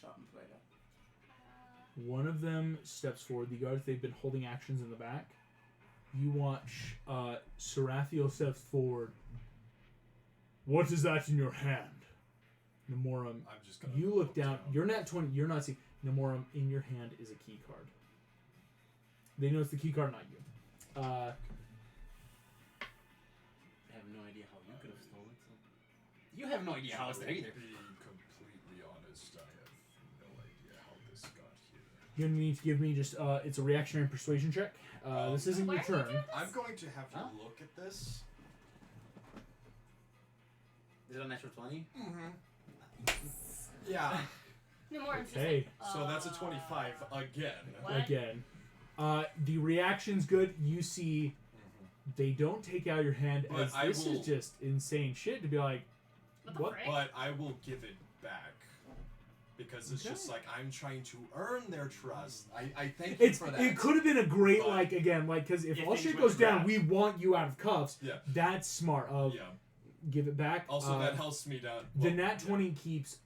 C: Schadenfreude.
B: One of them steps forward. The guards, they've been holding actions in the back. You watch Sarathiel steps forward. What is that in your hand? Namorum,
D: I'm just gonna
B: you look down. You're not 20. You're not seeing. Namorum, in your hand is a key card. They know it's the key card, not you.
G: I have no idea how you could have stolen something. You have no idea how it's there either.
A: To be completely honest, I have no idea how this got here.
B: You're gonna need to give me just. It's a reactionary persuasion check. This isn't your
E: Why are we
B: turn.
E: doing
D: I'm going to have you
G: Huh?
D: look at this.
G: Is it a natural 20?
D: Yeah.
E: No more. I'm just
B: Okay.
E: like,
D: So that's a 25 again.
E: What?
B: Again. The reaction's good. You see, they don't take out your hand
D: But
B: as
D: I
B: this
D: will-
B: is just insane shit to be like,
E: What the
B: what?
E: frick?
D: But I will give it back. Because it's
B: Okay.
D: just like I'm trying to earn their trust. I thank you
B: It's
D: for that.
B: it could have been a great
D: But-
B: like again like because if
F: If
B: all
F: things
B: shit
F: went
B: goes down,
F: bad.
B: we want you out of cuffs.
D: Yeah.
B: That's smart. Of
D: Yeah.
B: give it back.
D: Also, that helps me down.
B: The
D: well,
B: nat
D: yeah.
B: 20 keeps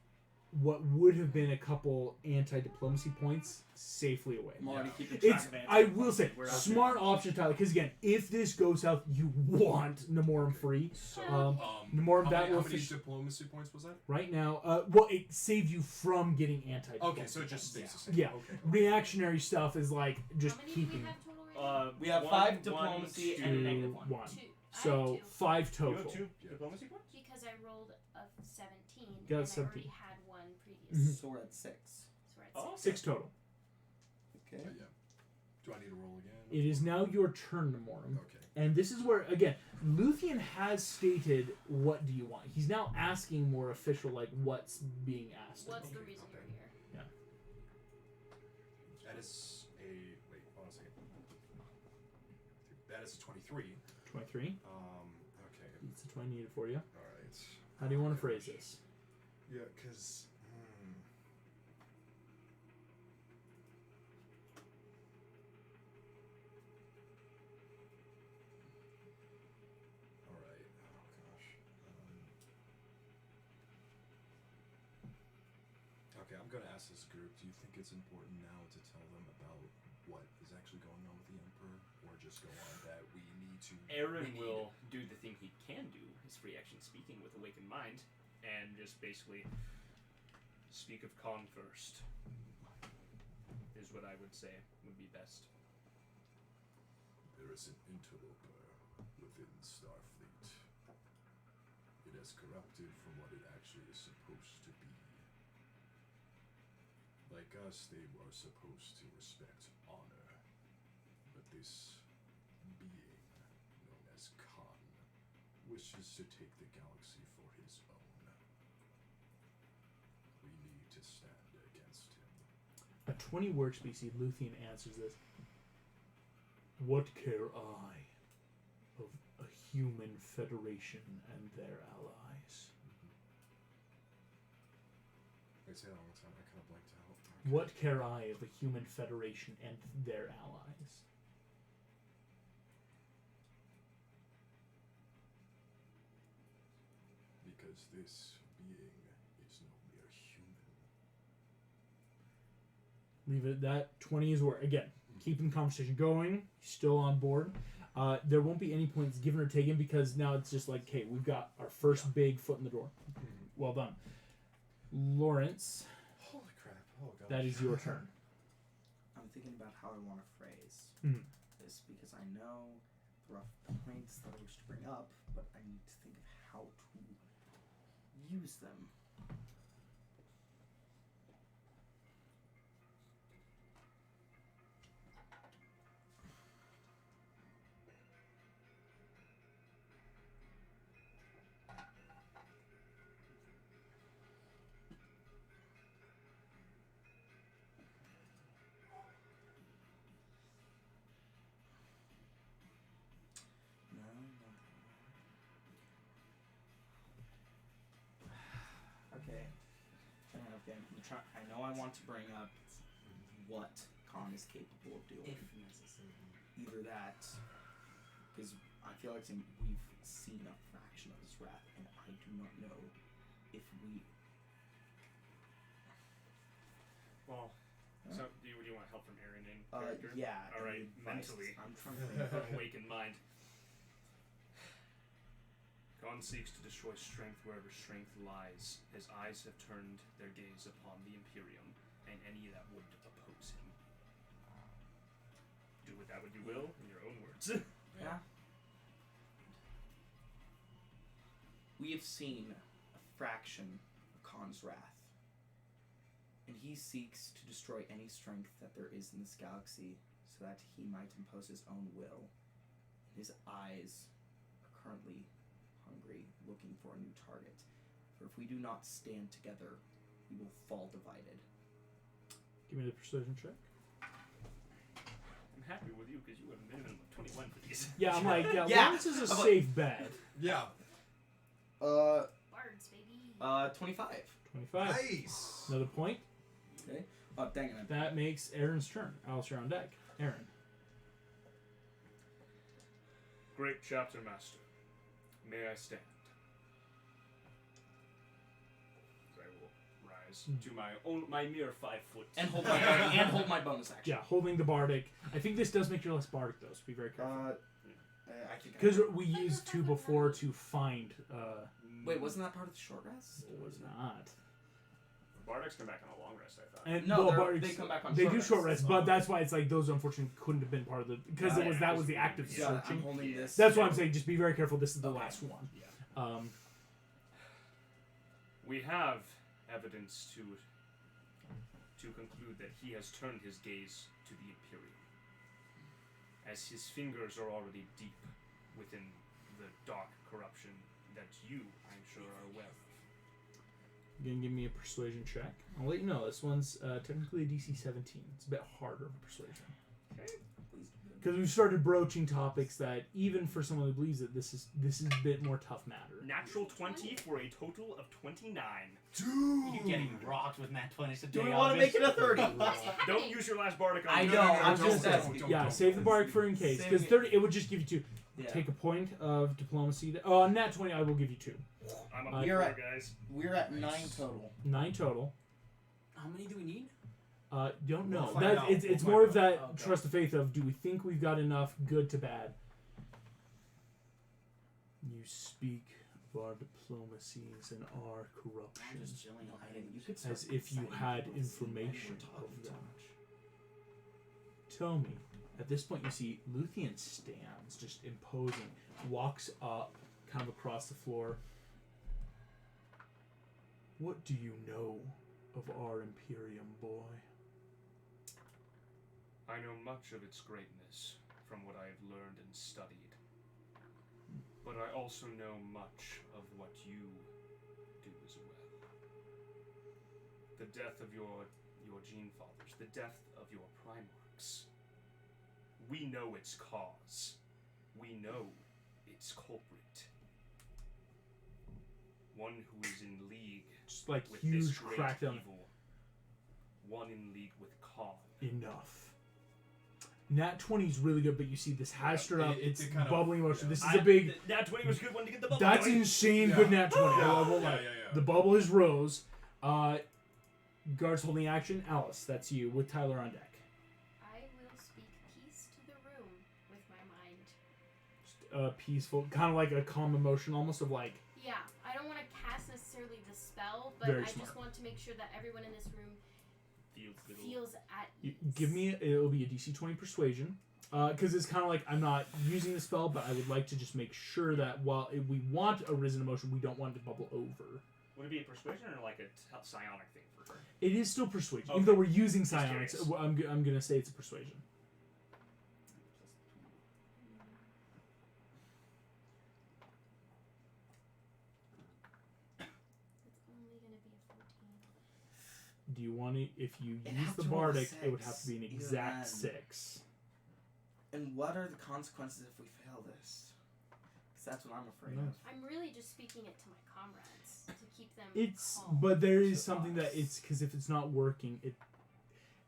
B: what would have been a couple anti-diplomacy points safely away.
C: I'm already keeping track
B: It's
C: of it.
B: I will say
C: We're out
B: smart option, Tyler. Because again, if this goes south, you want Namorum free.
D: So,
B: Namorum,
D: how
B: that
D: many,
B: will
D: how many
B: fish-
D: diplomacy points was that?
B: right now. Well, it saved you from getting anti-diplomacy.
D: Okay, so it just
B: points.
D: stays the same.
B: Yeah.
D: Okay.
B: Reactionary stuff is like just
E: How many
B: keeping.
E: do we have total right now?
C: We have
F: One,
C: 5
F: one,
C: diplomacy
F: two,
C: and a
B: Two,
C: negative 1.
B: one.
E: Two. I
B: So
E: have two
B: 5
F: You
B: total.
F: have 2
D: Yeah.
F: diplomacy points?
E: because I rolled a 17
B: Got
E: and I
B: 17.
E: already had one previous.
C: So we're at 6.
E: So we're at
F: Oh.
E: 6.
B: 6 total.
C: Okay.
D: Yeah. Do I need to roll again?
B: It is now your turn, Namorum.
D: Okay.
B: And this is where, again, Luthien has stated, what do you want? He's now asking more official, like, what's being asked of
E: What's
B: him.
E: the reason you're here?
D: That is a wait. Hold on a second. That is a 23.
B: 23.
D: Okay.
B: That's the 20 needed for you.
D: Alright.
B: How do you want to phrase this?
D: Yeah, because. Alright. Oh, gosh. Okay, I'm going to ask this group, do you think it's important now to tell them about what is actually going on with the Emperor? Or just go on that we need to...
F: Aaron will do the thing he can do, his free action speaking with Awakened Mind, and just basically speak of Khan first, is what I would say would be best.
A: There is an interloper within Starfleet. It has corrupted from what it actually is supposed to be. Like us, they were supposed to respect honor. But this being, known as Khan, wishes to take the galaxy for his own. We need to stand against him.
B: A 20 word species, Luthien answers this. What care I of a human federation and their allies?
D: Wait, say that one more time. I kind of blanked out.
B: What care I of a human federation and their allies?
A: Because this being is no mere human.
B: Leave it at that. 20 is where, again, keeping the conversation going, still on board. There won't be any points given or taken because now it's just like, okay, we've got our first big foot in the door. Well done. Lawrence,
D: Holy crap. Oh, God.
B: that is your turn.
C: I'm thinking about how I want to phrase
B: Mhm.
C: this because I know the rough points that I wish to bring up, but I need to think of how to use them. Okay. I know I want to bring up what Khan is capable of doing.
G: If necessary.
C: Either that, because I feel like we've seen a fraction of his wrath, and I do not know if we.
F: Well, so do you want help from Aaron in character?
C: Yeah.
F: All right,
C: advice.
F: mentally.
C: I'm trying to think
F: From Awakened Mind. Khan seeks to destroy strength wherever strength lies. His eyes have turned their gaze upon the Imperium and any that would oppose him. Do with that what you will, in your own words.
C: Yeah. We have seen a fraction of Khan's wrath, and he seeks to destroy any strength that there is in this galaxy so that he might impose his own will. His eyes are currently hungry, looking for a new target. For if we do not stand together, we will fall divided.
B: Give me the persuasion check.
F: I'm happy with you because you have a minimum of 21 for these.
B: Yeah, I'm like, yeah,
C: Yeah,
B: Lawrence is a
C: I'm like-
B: safe bet.
D: Yeah.
E: Bards, baby.
C: 25.
B: 25.
D: Nice.
B: Another point.
C: Okay. Dang it.
B: That makes Aaron's turn. Alistair on deck. Aaron.
F: Great chapter master. May I stand? So I will rise to my mere 5 foot.
C: And hold my bonus action.
B: Yeah, holding the bardic. I think this does make you less bardic, though, so be very careful.
C: I think.
B: Because we used 2 before to find.
C: Wait, wasn't that part of the short rest?
B: It was not.
F: Bardics come back on a long rest, I thought.
B: And,
C: No,
B: well,
C: they
B: bardics,
C: come back on
B: They
C: short
B: do short rest,
C: rests.
B: but that's why it's like those unfortunately couldn't have been part of the. Because
F: Yeah,
B: that was the
F: yeah,
B: active
C: Yeah, I'm
B: searching.
C: holding this.
B: That's why I'm saying just be very careful. This is the
C: Okay.
B: last one.
F: Yeah. We have evidence to conclude that he has turned his gaze to the Imperium, as his fingers are already deep within the dark corruption that you, I'm sure, are aware of.
B: You gonna give me a persuasion check? I'll let you know. This one's technically a DC 17. It's a bit harder of a persuasion.
F: Okay.
C: Please do
B: Because we've started broaching topics that, even for someone who believes that this is a bit more tough matter.
F: Natural 20 for a total of 29.
D: Dude!
G: You're getting rocked with nat 20s today.
C: Do we want to make it a 30?
F: Don't use your last bardic on
C: I
F: me.
C: know, I'm just
D: don't,
C: asking.
D: don't,
B: Yeah,
D: don't.
B: save the bardic for in case.
C: Save
B: Because
C: it.
B: 30, it would just give you 2.
C: Yeah.
B: Take a point of diplomacy. On nat 20, I will give you 2.
F: I'm
B: Uh,
F: up
C: You're
F: for
C: at-
F: guys.
C: We're at 9 total.
B: 9 total.
G: How many do we need?
B: Don't know.
D: We'll find
B: That,
D: out.
B: it's
D: We'll
B: it's
D: find
B: more of
D: out.
B: that
G: Okay.
B: trust of faith of, do we think we've got enough good to bad? You speak of our diplomacies and our
C: I'm
B: corruption
C: just chilling. You could
B: as if you had information of them. Tell me. At this point, you see Luthien stands, just imposing, walks up, kind of across the floor. What do you know of our Imperium, boy?
F: I know much of its greatness from what I have learned and studied. But I also know much of what you do as well. The death of your gene fathers, the death of your Primarchs. We know its cause. We know its culprit. One who is in league
B: Just like
F: with this
B: huge
F: great
B: crackdown.
F: evil. One in league with Khan.
B: Enough. Nat 20 is really good, but you see this has stirred up. It's
D: it kind of-
B: bubbling emotion.
D: yeah.
B: This is a big.
F: Nat 20 was a good one to get the bubble
B: That's
F: going.
B: insane
D: Yeah.
B: good Nat 20.
D: Yeah,
B: I won't
D: yeah,
B: lie.
D: yeah, yeah.
B: The bubble has rose. Guards holding action. Alice, that's you with Tyler on deck.
E: I will speak peace to the room with my mind.
B: Just, peaceful, kind of like a calm emotion, almost of like.
E: Yeah, I don't want to cast necessarily the spell, but
B: Very
E: I
B: smart.
E: just want to make sure that everyone in this room
F: Feels
E: feels at
B: You,
E: ease.
B: give me. It'll be a DC 20 persuasion. Because it's kind of like I'm not using the spell, but I would like to just make sure that while we want a risen emotion, we don't want it to bubble over.
F: Would it be a persuasion or like a psionic thing for her?
B: It is still persuasion,
F: Okay.
B: even though we're using
F: Just
B: psionics.
F: curious.
B: I'm gonna say it's a persuasion.
E: It's only going to be a 14.
B: Do you want to? If you
C: It'd
B: use
C: have
B: the
C: to roll a
B: bardic, it would have to
C: 6,
B: be an
C: even
B: exact
C: then.
B: 6.
C: And what are the consequences if we fail this? Because that's what I'm afraid
B: Yeah.
C: of.
E: I'm really just speaking it to my comrades to keep them
B: It's
E: calm.
B: but there is
C: To
B: something that
C: us.
B: it's because if it's not working, it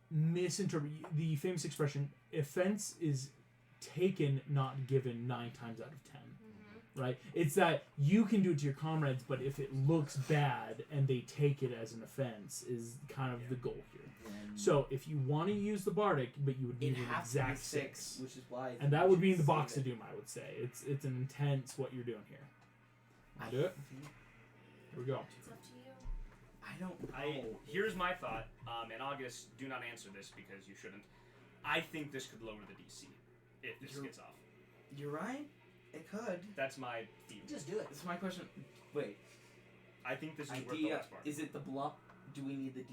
B: misinterpret the famous expression. Offense is taken, not given 9 times out of 10. Right? It's that you can do it to your comrades, but if it looks bad and they take it as an offense, is kind of the goal here.
C: And
B: So if you want to use the bardic, but you would
C: it
B: need an
C: has to be
B: exact
C: 6,
B: 6.
C: which is why. I think
B: And that
C: we
B: would be
C: should
B: in the box to
C: save it.
B: doom, I would say. It's an intense what you're doing here.
C: I
B: Do it.
C: think-
B: Here we go.
E: It's up to you.
C: I don't know.
F: Here's my thought, and August, do not answer this because you shouldn't. I think this could lower the DC if this
C: You're-
F: gets off.
C: You're right. It could.
F: That's my theory.
I: Just do it.
C: This is my question. Wait.
F: I think this is worth the
C: Idea.
F: last part.
C: Is it the bluff? Do we need the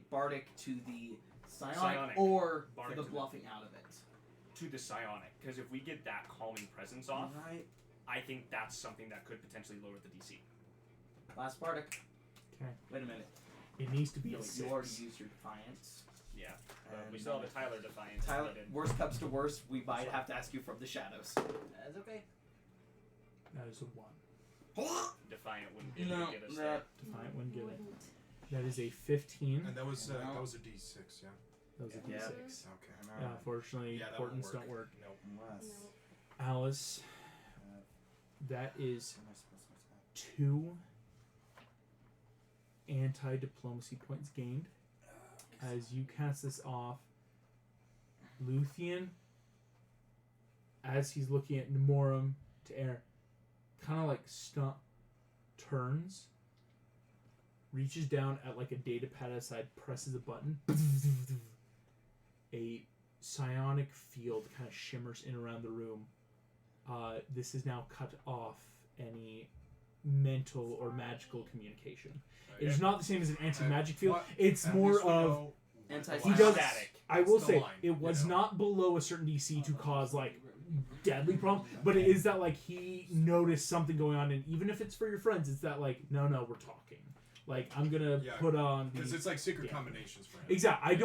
C: bardic to the psionic,
F: Psionic.
C: or
F: Bardic
C: for the
F: to the-
C: bluffing out of it?
F: To the psionic, because if we get that calming presence off,
C: Right.
F: I think that's something that could potentially lower the DC.
C: Last bardic.
B: Okay.
C: Wait a minute.
B: It needs to be
C: No,
B: a
C: you already
B: 6.
C: used your defiance.
F: Yeah, but we
C: And
F: still have a Tyler Defiance.
C: Tyler,
F: needed.
C: worst comes to worst, we might have to ask you from the shadows.
I: That's okay.
B: That is a 1.
F: Defiant wouldn't be able
C: No,
F: to get us
C: that-
F: there.
B: Defiant wouldn't get it.
E: Wouldn't.
B: That is a 15.
D: And that was
C: No.
D: a D6, yeah.
B: That was a
C: Yeah.
B: D6.
D: Okay.
B: Yeah, unfortunately,
D: Yeah, that won't
B: portents don't work.
D: Nope.
C: Unless.
E: No.
B: Alice,
C: Uh,
B: that is
C: what am I supposed to attack?
B: 2 anti-diplomacy points gained. As you cast this off, Luthien, as he's looking at Nemorum to air, kind of like turns, reaches down at like a data pad side, presses a button. A psionic field kind of shimmers in around the room. This is now cut off any mental or magical communication. It is not the same as an anti-magic field.
D: But
B: It's
D: at
B: more
D: least we
B: of
D: know
C: Anti-
B: he does.
F: Static.
B: I will
D: It's the
B: say
D: line,
B: it was
D: you know.
B: not below a certain DC to cause like deadly problems, but it is that like he noticed something going on, and even if it's for your friends, it's that like no, we're talking. Like I'm gonna
D: Yeah,
B: put on
D: Because
B: the
D: it's like secret
B: yeah.
D: combinations for him.
B: Exactly. I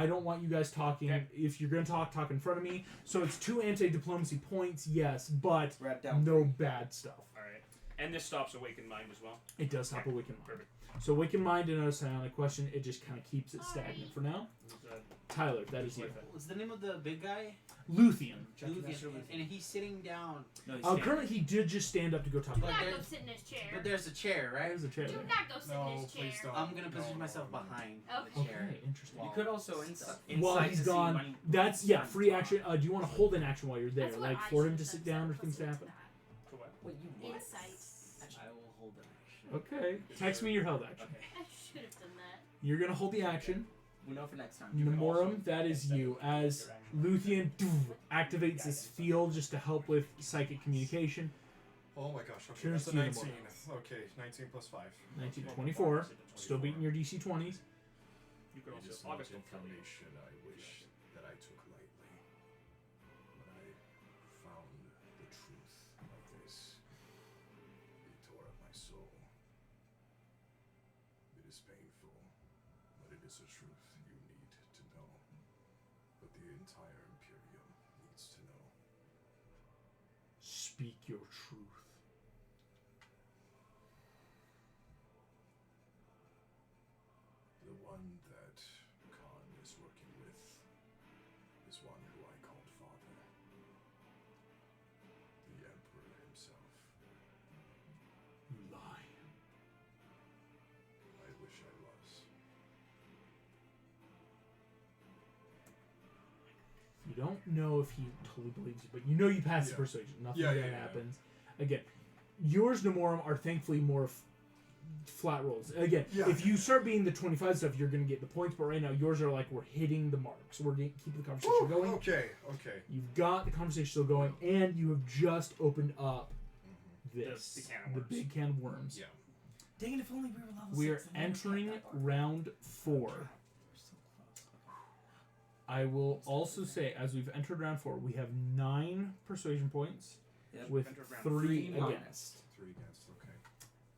B: don't want you guys talking.
F: Okay.
B: If you're gonna talk in front of me. So it's 2 anti-diplomacy points, yes, but
C: We're at down
B: no
C: 3.
B: bad stuff.
F: All right. And this stops Awakened Mind as well.
B: It does stop Awakened Mind.
F: Perfect.
B: So Awakened Mind and a psionic question, it just kind of keeps it stagnant for now. Tyler, that is you.
G: What's the name of the big guy?
B: Luthien.
G: And he's sitting down.
C: No, he's standing.
B: Currently, he did just stand up to go talk
H: Do
B: about
H: not
G: there-
H: go sit in his chair.
G: But there's a chair, right?
B: There's a chair
H: Do
B: there.
H: not go sit
D: No,
H: in his chair.
D: please don't.
G: I'm gonna position
D: No,
G: myself
D: no, no.
G: behind
H: Okay.
G: the chair.
B: Okay, interesting.
C: You could also insight
B: While
C: to
B: he's
C: see
B: gone,
C: when
B: that's free action. Do you want to hold an action while you're there,
E: That's what
B: like
E: I
B: for him
E: should've
B: to
E: done,
B: sit
E: so
B: down or
E: let's
B: things to
E: look
B: happen?
E: at
C: What you
E: that. Insight.
G: I will hold an action.
B: Okay. Text me your held action.
G: Okay.
E: I should have done that.
B: You're gonna hold the action.
C: We know for next time.
B: Nemorum, that is you. As Luthien activates this field just to help with psychic communication.
D: Oh my gosh, okay,
B: Turns
D: that's a
B: to you,
D: 19. Okay, 19 plus 5.
B: 19, 24. Still beating your DC 20s.
F: You could
A: It is
F: also
A: not
F: August will kill you.
A: information I wish that I took lightly. When I found the truth of this, it tore at my soul. It is painful, but it is a truth you need to know. But the entire Imperium needs to know.
B: Speak your truth.
A: The one that Khan is working with is one who I called father. The Emperor himself.
B: You lie.
A: I wish I was.
B: You don't know if he totally believes you, but you know you passed the
D: Yeah.
B: persuasion. Nothing
D: Yeah,
B: bad
D: yeah, yeah.
B: happens. Again, yours, Nemorum, are thankfully more flat rolls. Again,
D: Yeah.
B: if you start being the 25 stuff, you're going to get the points, but right now yours are like we're hitting the mark. So we're going to keep the conversation
D: Woo,
B: going.
D: okay.
B: You've got the conversation still going, and you have just opened up
D: Mm-hmm.
B: this,
F: The can of
B: the
F: worms.
B: big can of worms.
D: Yeah.
C: Dang it! If only we were level 6.
B: We are
C: then we would've
B: entering
C: had that bar.
B: round 4.
C: We're so close.
B: I will also say, as we've entered round 4, we have 9 persuasion points
C: Yep.
B: with
F: Entered round
B: 3
C: 3
B: against.
D: 3 against, okay.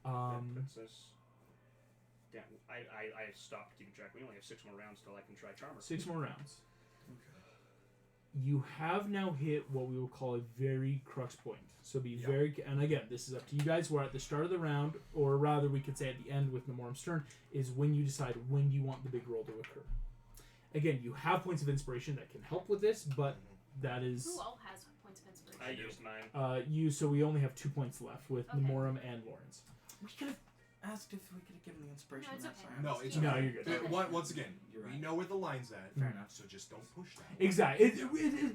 F: That puts us. Yeah, I stopped keeping track. We only have 6 more rounds till I can try Charmer.
B: 6 more rounds.
D: Okay.
B: You have now hit what we will call a very crux point. So be
D: Yeah.
B: very, and again, this is up to you guys. We're at the start of the round, or rather, we could say at the end with Nemorum's turn, is when you decide when you want the big roll to occur. Again, you have points of inspiration that can help with this, but that is
E: Who all has points of inspiration?
F: I used mine.
B: you. So we only have 2 points left with
E: Okay.
B: Nemorum and Lawrence.
C: We could have asked if we could have given the inspiration
E: No, it's
C: next
E: okay.
C: round.
D: No, it's
B: No,
D: okay.
B: you're good.
D: Once again,
C: You're
D: we
C: right.
D: know where the line's at.
C: Fair enough.
D: So just don't push that.
B: Exactly.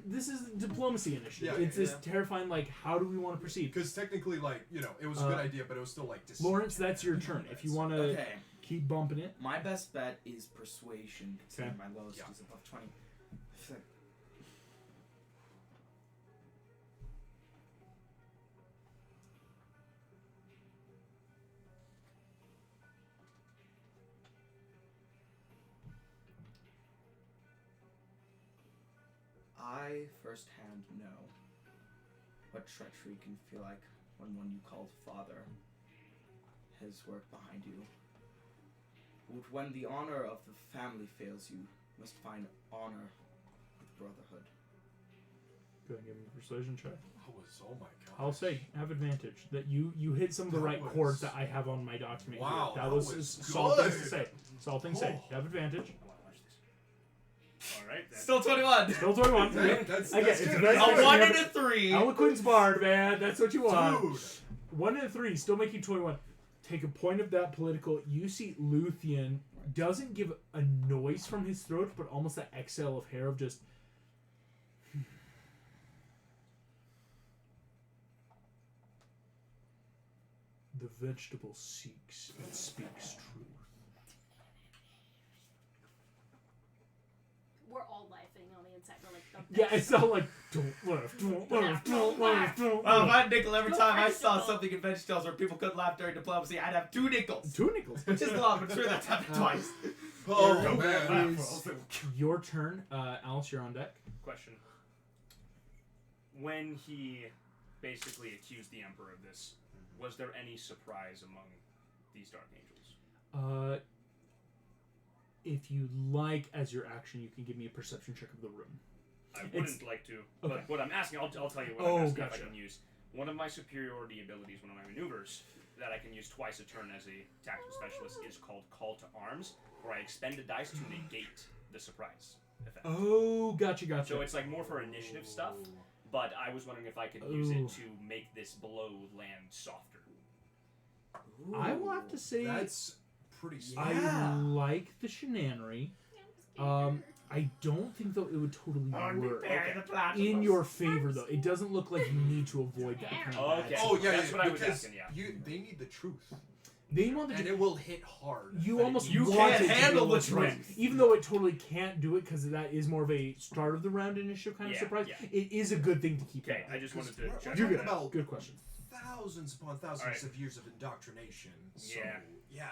B: This is diplomacy initiative.
D: Yeah,
B: it's this
C: yeah.
B: terrifying, like, how do we want to proceed?
D: Because technically, like, you know, it was a good idea, but it was still like deceiving.
B: Lawrence, that's your turn. If you want to
C: Okay.
B: keep bumping it.
C: My best bet is persuasion, considering
B: Okay.
C: my lowest
D: Yeah.
C: is above 20. So- I firsthand know what treachery can feel like when one you called father has worked behind you. But when the honor of the family fails you, you must find honor with brotherhood.
B: Go and give him a persuasion check.
D: That was, oh my god.
B: I'll say have advantage that you hit some of the
D: That
B: right
D: was-
B: chords that I have on my document.
D: Wow,
B: here. That
D: that
B: was
D: was
B: solid things to
D: good.
B: say. Solid things to say.
D: Oh.
B: Have advantage.
F: I want to watch this. All right. Then.
C: Still 21!
B: Still 21.
D: That- that's
B: Again,
D: good.
B: it's
D: That's
B: very
C: A
B: good.
D: good.
C: 1
B: You
C: and
B: have
C: a 3!
B: Eloquence Bard, man. That's what you want.
D: Dude.
B: 1 and a 3, still making 21. Take a point of that political. You see Luthien doesn't give a noise from his throat, but almost that exhale of hair of just. The vegetable seeks and speaks truth.
E: We're all laughing on the inside. We're like,
B: Yeah, it's all like don't laugh, don't laugh, don't laugh, don't
C: Well, if
B: laugh.
C: I had a nickel every
E: Go
C: time I
E: first,
C: saw
E: Nickel.
C: something in VeggieTales where people couldn't laugh during diplomacy, I'd have 2 nickels.
B: 2 nickels.
C: Which is a lot, but sure that's happened twice.
D: Oh,
B: It
D: man.
B: is your turn. Alice, you're on deck.
F: Question. When he basically accused the Emperor of this, was there any surprise among these Dark Angels?
B: If you like, as your action, you can give me a perception check of the room.
F: I wouldn't like to,
B: okay.
F: but what I'm asking, I'll tell you what I'm asking if I can use. One of my superiority abilities, one of my maneuvers, that I can use twice a turn as a tactical specialist is called Call to Arms, where I expend a dice to negate the surprise effect.
B: Oh, gotcha.
F: So it's like more for initiative stuff, but I was wondering if I could use it to make this blow land softer.
D: Ooh,
B: I will have to say
D: that's pretty smart.
B: I like the shenanery. I don't think though it would totally work in your favor though. It doesn't look like you need to avoid that kind of
F: Okay.
B: bad
D: Oh yeah,
F: That's what I was
D: because
F: asking, yeah.
D: they need the truth,
B: They want the
D: and it will hit hard.
B: You
D: but
B: almost
D: you
B: want
D: can't
B: it to
D: handle
B: be
D: the
B: able to
D: truth.
B: even though it totally can't do it because that is more of a start of the round initiative kind of surprise.
F: Yeah.
B: It is a good thing to keep.
F: Okay,
B: in
F: I just wanted to
D: We're
F: check
B: You're
D: talking
B: good.
D: about
B: Good question.
D: thousands upon thousands
F: Alright.
D: of years of indoctrination. So,
F: Yeah.
D: yeah.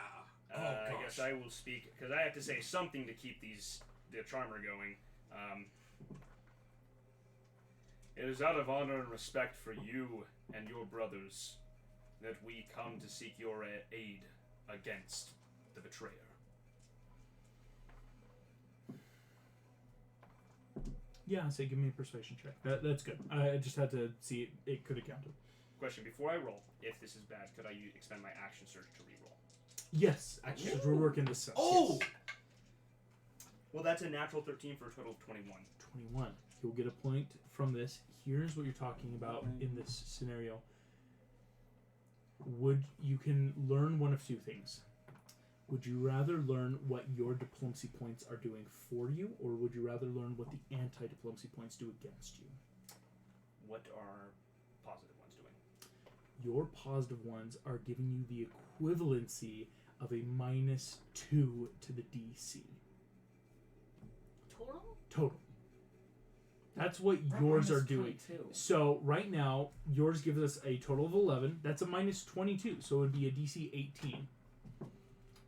F: I guess I will speak because I have to say something to keep the charmer going. It is out of honor and respect for you and your brothers that we come to seek your aid against the betrayer.
B: Yeah, say give me a persuasion check. That's good. I just had to see it could have counted.
F: Question: before I roll, if this is bad, could I expend my action surge to reroll?
B: Yes, actually, we're working this sense.
D: Oh!
B: Yes.
F: Well, that's a natural 13 for a total of 21.
B: 21. You'll get a point from this. Here's what you're talking about in this scenario. You can learn one of two things. Would you rather learn what your diplomacy points are doing for you, or would you rather learn what the anti-diplomacy points do against you?
F: What are positive ones doing?
B: Your positive ones are giving you the equivalency of a -2 to the DC. Total. That's what yours are doing.
C: 22.
B: So right now, yours gives us a total of 11. That's a -22, so it would be a DC 18.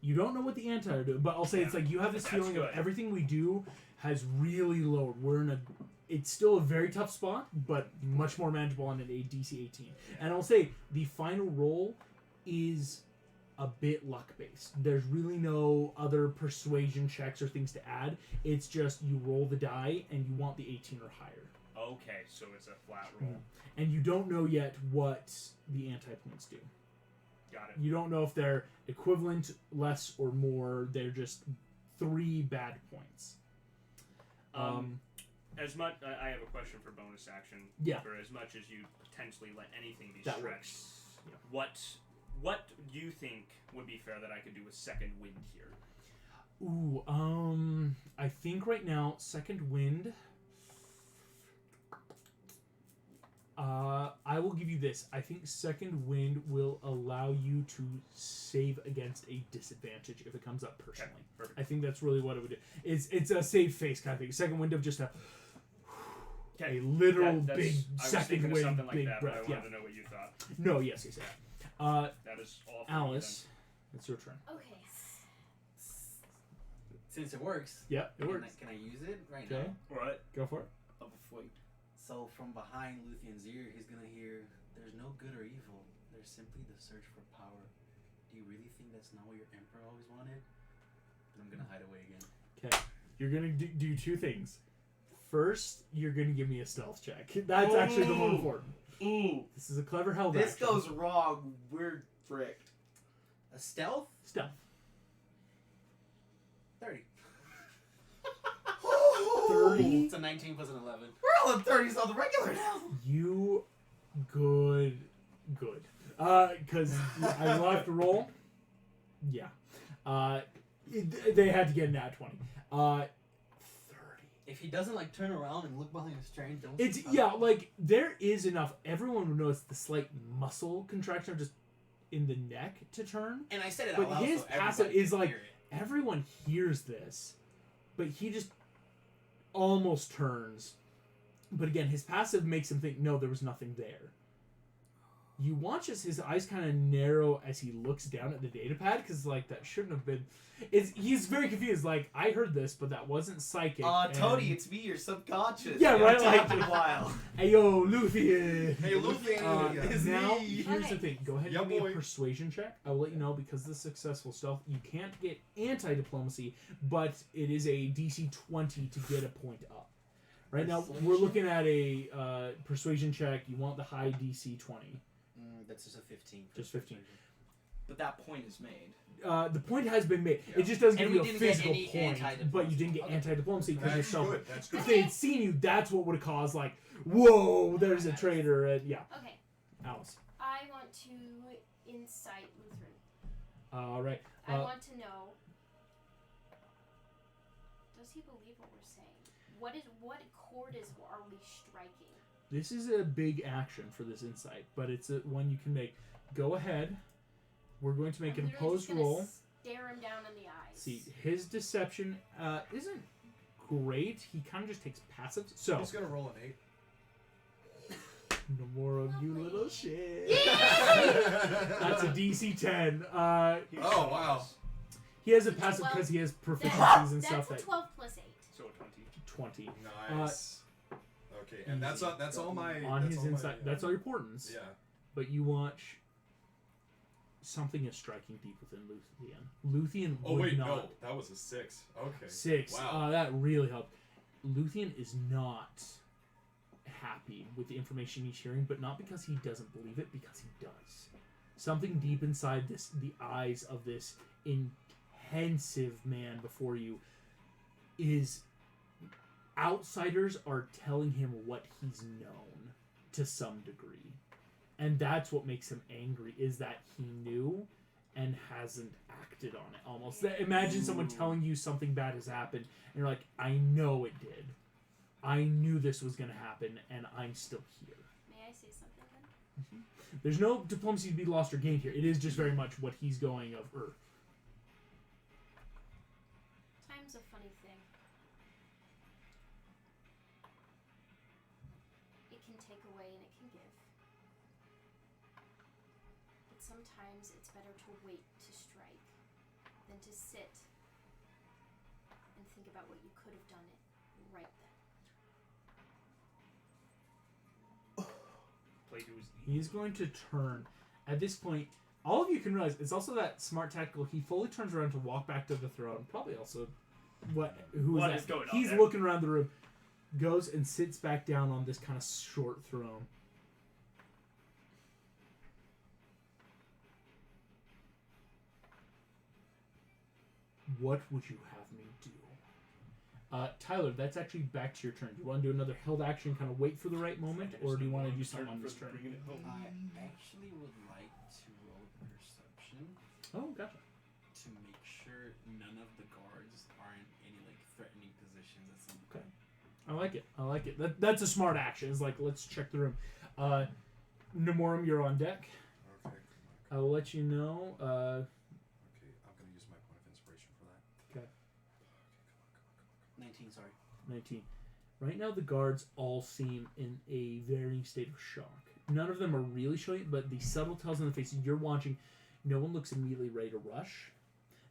B: You don't know what the anti are doing, but I'll say it's like you have this
F: That's
B: feeling of
F: good.
B: everything we do has really lowered. It's still a very tough spot, but much more manageable on an DC 18. And I'll say the final roll is a bit luck based. There's really no other persuasion checks or things to add. It's just you roll the die and you want the 18 or higher.
F: Okay, so it's a flat roll.
B: And you don't know yet what the anti-points do.
F: Got it.
B: You don't know if they're equivalent, less, or more. They're just 3 bad points.
F: As much, I have a question for bonus action.
B: Yeah.
F: For as much as you potentially let anything be
B: That
F: stretched,
B: works. Yeah.
F: what do you think would be fair that I could do with second wind here?
B: Ooh, I think right now, second wind. I will give you this. I think second wind will allow you to save against a disadvantage if it comes up personally.
F: Okay, perfect.
B: I think that's really what it would do. It's a save face kind of thing. Second wind of just a literal
F: That's-
B: big
F: I was
B: second
F: thinking of
B: wind,
F: something like
B: big
F: that, but I
B: breath.
F: wanted
B: Yeah.
F: to know what you thought.
B: No, yes.
F: That is all for me,
B: Alice, it's your turn.
E: Okay.
G: Since it works,
B: Yep, it works.
G: Can I use it right
B: Okay,
G: now?
F: Right.
B: go for it.
C: Of a fleet.
G: So from behind Luthien's ear, he's gonna hear, "There's no good or evil. There's simply the search for power. Do you really think that's not what your emperor always wanted?" And I'm gonna hide away again.
B: Okay, you're gonna do 2 things. First, you're gonna give me a stealth check. That's actually the more
C: Ooh.
B: important.
C: Ooh.
B: This is a clever held
C: This
B: action.
C: goes wrong. We're fricked.
G: A stealth?
B: Stealth.
G: 30.
B: 30.
G: It's a 19 plus an 11.
C: We're all at 30s on the regular now.
B: You good. Because I will have to roll. Yeah. They had to get an at 20. 30.
G: If he doesn't like turn around and look behind his train, don't.
B: It's like there is enough. Everyone would notice the slight muscle contraction of just in the neck to turn.
G: And I said it
B: But
G: out loud,
B: his
G: so
B: passive
G: everybody
B: is
G: can
B: like
G: hear it.
B: everyone hears this, but he just almost turns. But again, his passive makes him think, no, there was nothing there. You watch as his eyes kind of narrow as he looks down at the data pad, because like that shouldn't have been. He's very confused. Like, I heard this, but that wasn't psychic.
C: Tony, it's me, your subconscious.
B: Yeah, right, like-
C: Taking a while.
B: Hey yo, Luthien.
D: Hey, Luthien.
C: It's
B: Now,
C: me.
B: here's the
E: Okay.
B: thing. Go ahead and
D: Yeah,
B: give me
D: boy.
B: a persuasion check. I will let you know, because of the successful stealth, you can't get anti-diplomacy, but it is a DC 20 to get a point up. Right now, we're looking at a persuasion check. You want the high DC 20.
G: That's just a 15.
B: Just 15.
C: But that point is made.
B: The point has been made.
D: Yeah.
B: It just doesn't
C: And
B: give
C: we
B: you a
C: didn't get
B: physical
C: any
B: point,
C: anti-diplomacy.
B: but you didn't get
C: Okay.
B: anti-diplomacy because you're
D: That's
B: self.
D: good. That's
B: If
D: good.
B: they had seen you, that's what would have caused, like, whoa, there's a traitor. Yeah,
E: Okay,
B: Alice.
E: I want to incite Lutheran.
B: All right.
E: I want to know. Does he believe what we're saying? What chord are we striking?
B: This is a big action for this insight, but it's one you can make. Go ahead. We're going to make
E: I'm
B: an
E: literally
B: opposed
E: just gonna
B: roll.
E: Stare him down in the eyes.
B: See, his deception isn't great. He kind of just takes passives. So,
D: He's gonna roll an 8.
B: no more of you
E: Lovely.
B: little shit.
E: Yeah!
B: That's a DC 10.
D: Oh wow.
B: He has a
E: It's a
B: passive
E: 12.
B: because he has proficiencies and
E: That's
B: stuff
E: a
B: that
E: 12 plus 8.
F: So 20.
B: 20
D: Nice. Okay, and that's all my
B: on
D: that's
B: his
D: all my,
B: inside. That's all your portents.
D: Yeah.
B: But you watch. Something is striking deep within Luthien. Luthien
D: Oh
B: would
D: wait,
B: not.
D: no, that was a 6. Okay.
B: 6.
D: Wow.
B: That really helped. Luthien is not happy with the information he's hearing, but not because he doesn't believe it, because he does. Something deep inside the eyes of this intensive man before you is outsiders are telling him what he's known to some degree. And that's what makes him angry, is that he knew and hasn't acted on it almost. Imagine someone telling you something bad has happened, and you're like, I know it did. I knew this was going to happen, and I'm still here.
E: May I say something then?
B: There's no diplomacy to be lost or gained here. It is just very much what he's going of Earth.
E: Time's a funny thing. It can take away and it can give. But sometimes it's better to wait to strike than to sit and think about what you could have done it right then.
B: He's going to turn. At this point, all of you can realize it's also that smart tactical. He fully turns around to walk back to the throne. Probably also what
F: What
B: that?
F: is going on
B: He's
F: there?
B: looking around the room, goes and sits back down on this kind of short throne. What would you have me do? Tyler, that's actually back to your turn. Do you want to do another held action, kind of wait for the right moment, or do you want to do something on this turn?
G: I actually would like to roll perception
B: Oh, gotcha.
G: to make sure none of the guards are in any like threatening positions at some point.
B: I like it. I like it. That's a smart action. It's like, let's check the room. Nemorum, you're on deck.
D: Okay.
B: I will let you know.
D: Okay, I'm gonna use my point of inspiration for that.
B: Okay.
D: Okay,
G: 19, sorry.
B: 19. Right now, the guards all seem in a varying state of shock. None of them are really showing it, but the subtle tells on the faces you're watching, no one looks immediately ready to rush.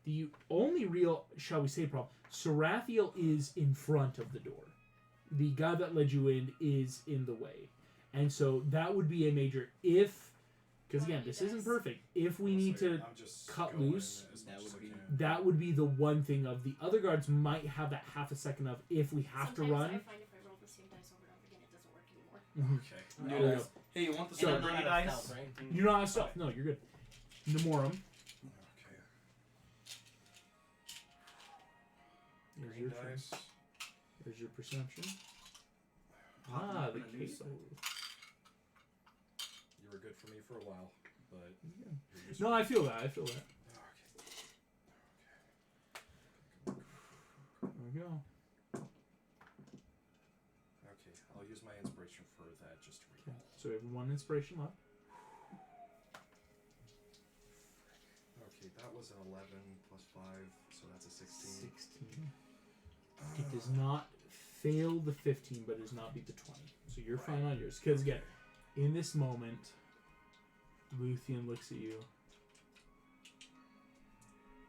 B: The only real, shall we say, problem, Sarathiel is in front of the door. The guy that led you in is in the way. And so that would be a major if, because again, this isn't perfect. If we need to
D: I'm just
B: cut
D: going
B: loose,
D: as
G: that
D: much as
G: would
D: I
G: be-
D: can.
B: that would be the one thing of the other guards might have that half a second of if we have
E: Sometimes
B: to
E: I
B: run.
E: find if I roll the same dice over and over again, it doesn't work anymore.
D: Okay.
B: There you go.
C: Hey, you want the
B: So-
C: so,
G: not
C: dice?
G: stealth, right?
B: You're not out of stealth. No, you're good. Nemorum.
D: Okay.
B: Here's your
D: Green
B: turn.
D: dice.
B: Here's your perception.
C: Popping
B: Ah,
C: up
B: the
C: in a new
B: case.
C: set.
D: You were good for me for a while, but you're useful.
B: No, I feel that. I feel that.
D: Okay.
B: There we go.
D: Okay, I'll use my inspiration for that just to
B: Okay.
D: reroll.
B: So we have one inspiration left.
D: Okay, that was an 11 plus 5, so that's a 16.
B: 16. It does not fail the 15, but it does not beat the 20. So you're fine on yours. Because again, in this moment, Luthien looks at you.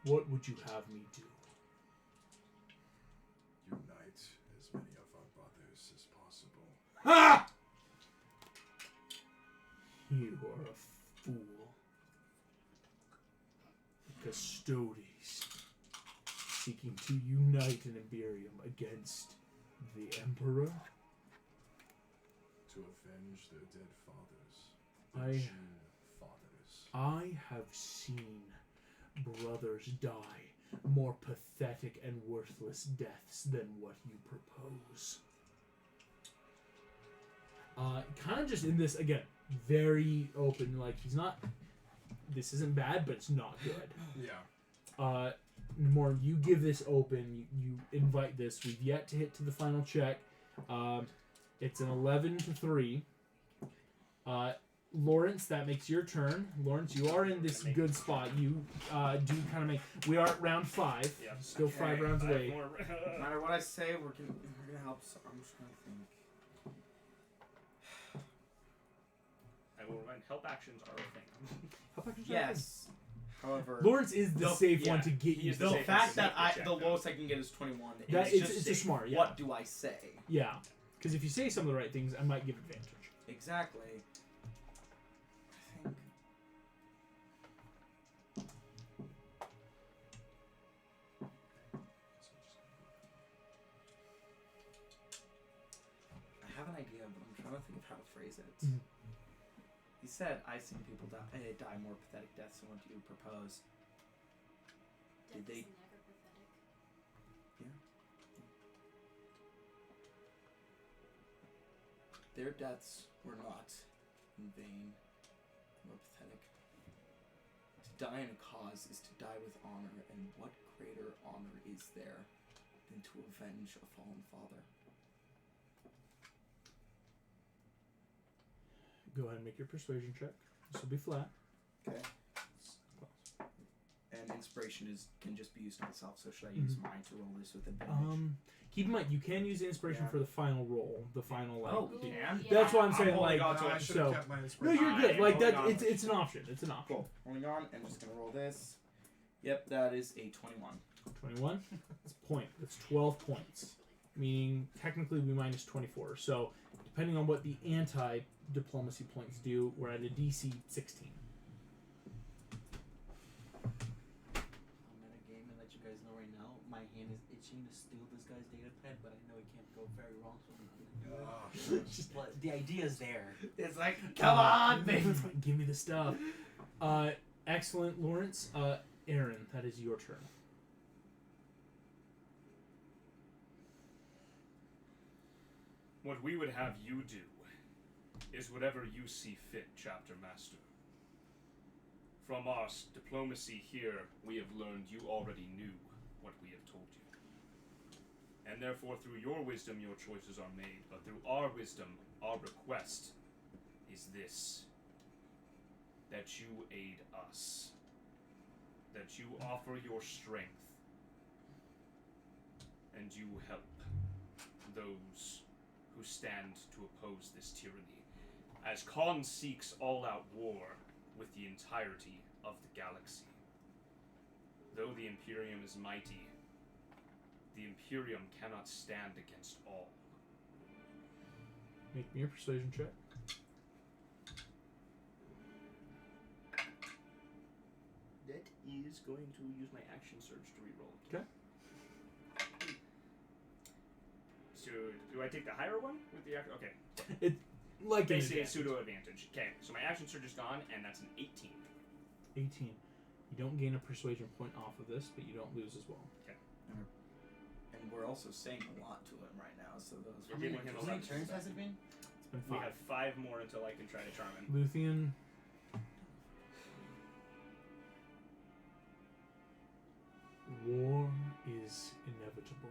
B: What would you have me do?
D: Unite as many of our brothers as possible.
B: Ah! You are a fool. Custodes seeking to unite an Imperium against the Emperor?
D: To avenge their dead fathers.
B: I-
D: Their Jin fathers.
B: I have seen brothers die more pathetic and worthless deaths than what you propose. Kind of just in this, again, very open, like, he's not, this isn't bad, but it's not good.
D: Yeah.
B: More, you give this open, you invite this, we've yet to hit to the final check. It's an 11-3. Lawrence, that makes your turn. Lawrence, you are in this good spot. You do kind of make. We are at round 5.
F: Yep.
B: Still 5 rounds away.
C: No matter what I say, we're gonna help. So I'm just trying to think.
F: I will remind help actions are a thing.
C: Yes. However,
B: Lawrence is the safe one to get
F: he
B: you.
F: is the
C: the
F: safe
C: fact
F: one
C: that
F: to check
C: the
F: though.
C: lowest I can get is 21.
B: That
C: it's
B: it's
C: just
B: a smart. Yeah.
C: What do I say?
B: Yeah. Because if you say some of the right things, I might give advantage.
C: Exactly. I think. I have an idea, but I'm trying to think of how to phrase it.
B: Mhm.
C: He said, "I've seen people die more pathetic deaths than what you propose." Did
E: Death
C: they-
E: is never pathetic.
C: Their deaths were not in vain nor pathetic. To die in a cause is to die with honor, and what greater honor is there than to avenge a fallen father?
B: Go ahead and make your persuasion check. This will be flat.
C: Okay. And inspiration can just be used on itself, so should I use mine to roll this with advantage?
B: Keep in mind, you can use the inspiration
C: Yeah.
B: for the final roll. The final, like.
C: Oh,
B: the-
C: we can?
E: Yeah.
B: That's what I'm
F: I'm
B: saying.
F: holding
B: Like,
F: on to
D: I
F: it,
D: should have
B: so.
D: kept my
B: No,
D: inspiration.
B: you're good.
F: I'm
B: Like
F: holding
B: that.
F: on.
B: It's an option. It's an option.
C: Cool. Holding on, and just gonna roll this. Yep, that is a 21.
B: 21. That's a point. That's 12 points. Meaning technically we minus 24. So depending on what the anti-diplomacy points do, we're at a DC 16.
G: I'm at a game and let you guys know right now. My hand is itching to steal this guy's data pad, but I know it can't go very wrong, so I'm not gonna do it.
D: Ah,
G: But the idea is there.
C: It's like, come on, baby!
B: Give me the stuff. Excellent, Lawrence. Aaron, that is your turn.
F: What we would have you do is whatever you see fit, Chapter Master. From our diplomacy here, we have learned you already knew what we have told you. And therefore, through your wisdom, your choices are made. But through our wisdom, our request is this. That you aid us. That you offer your strength. And you help those who stand to oppose this tyranny. As Khan seeks all-out war with the entirety of the galaxy. Though the Imperium is mighty, the Imperium cannot stand against all.
B: Make me a persuasion check.
F: That is going to use my action surge to reroll.
B: Okay.
F: So, do I take the higher one with the action? Okay.
B: Like an
F: Basically, a
B: advantage.
F: pseudo advantage. Okay, so my action surge is gone, and that's an 18.
B: 18. You don't gain a persuasion point off of this, but you don't lose as well.
C: And we're also saying a lot to him right now, so those
F: We're giving him
G: How
F: 11.
G: many turns has it been?
B: It's been
F: We
B: 5.
F: have 5 more until I can try to charm him.
B: Luthien. War is inevitable.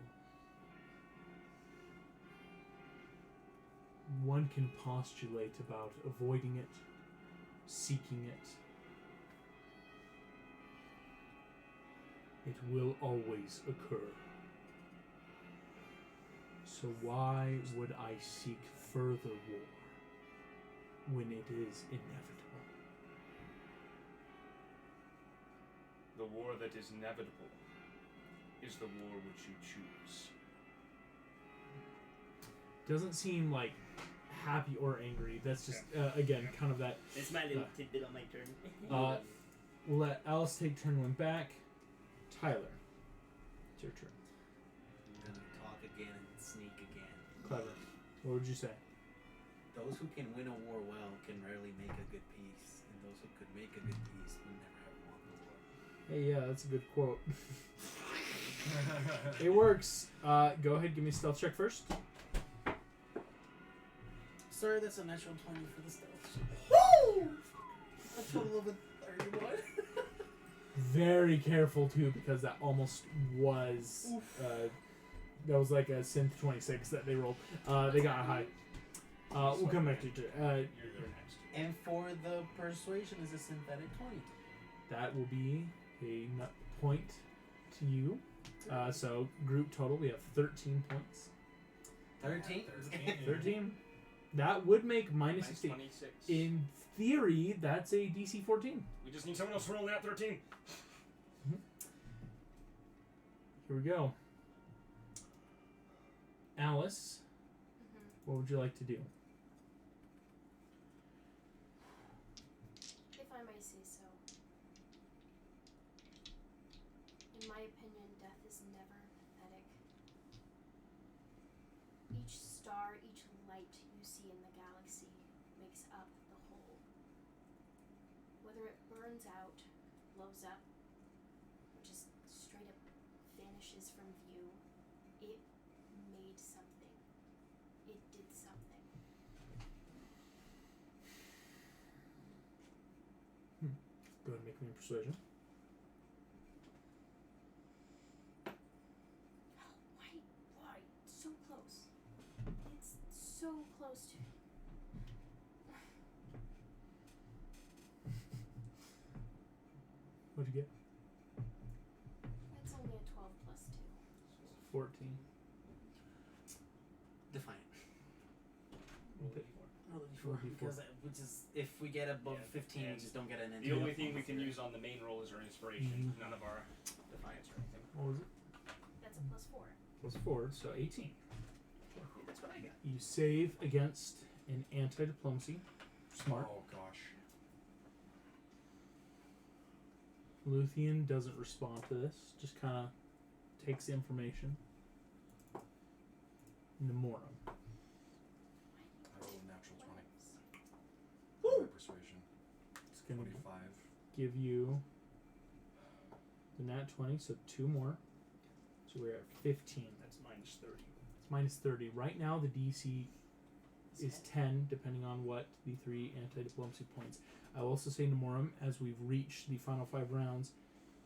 B: One can postulate about avoiding it, seeking it. It will always occur. So why would I seek further war when it is inevitable?
F: the war that is inevitable is the war which you choose.
B: Doesn't seem like happy or angry. That's just again kind of that.
J: It's my little tidbit on my turn.
B: We'll let Alice take turn one back. Tyler, it's your turn.
G: I'm gonna talk again and sneak again.
B: Clever. What would you say?
G: Those who can win a war well can rarely make a good peace, and those who could make a good peace would never have won the war.
B: Hey, yeah, that's a good quote. It works. Go ahead, give me a stealth check first.
G: Sir, that's a natural 20 for the stealth. Woo! A total of a 31.
B: Very careful too, because that almost was. That was like a synth 26 that they rolled. They got a high. We'll come back to it.
F: You're next.
G: And for the persuasion is a synthetic 20.
B: That will be a nut point to you. So group total, we have 13 points.
G: 13?
B: 13. That would make minus 16.
F: 26.
B: In theory, that's a DC 14.
F: We just need someone else to roll that 13.
B: Here we go. Alice, what would you like to do?
E: If I may say so. In my opinion, death is never pathetic. Each star, each light you see in the galaxy makes up the whole. Whether it burns out, blows up, or just straight up vanishes from view, it made something. It did something.
B: Go ahead and make me a persuasion.
E: Why? So close. It's so close to.
B: What'd you get?
E: It's only a 12 plus 2.
B: 14.
G: Defiant.
B: Roll a d4.
G: Roll a
B: Roll a
G: d4.
B: d4.
G: Because which is, if we get above
F: Yeah,
G: 15, we
F: and
G: just don't get an
F: The only thing we can use on the main roll is our inspiration. None of our defiance or anything.
B: What was it?
E: That's a plus 4.
B: Plus 4, so 18.
F: That's what I got.
B: You save against an anti-diplomacy. Smart.
D: Oh gosh.
B: Luthien doesn't respond to this. Just kind of takes the information. Nemorum.
D: I rolled a natural 20. My persuasion.
B: It's going to
D: 25.
B: give you the nat 20, so 2 more. So we're at 15.
F: That's minus 30.
B: It's minus 30. Right now, the DC is 10, depending on what the 3 anti-diplomacy points. I will also say, Nemorum, as we've reached the final 5 rounds,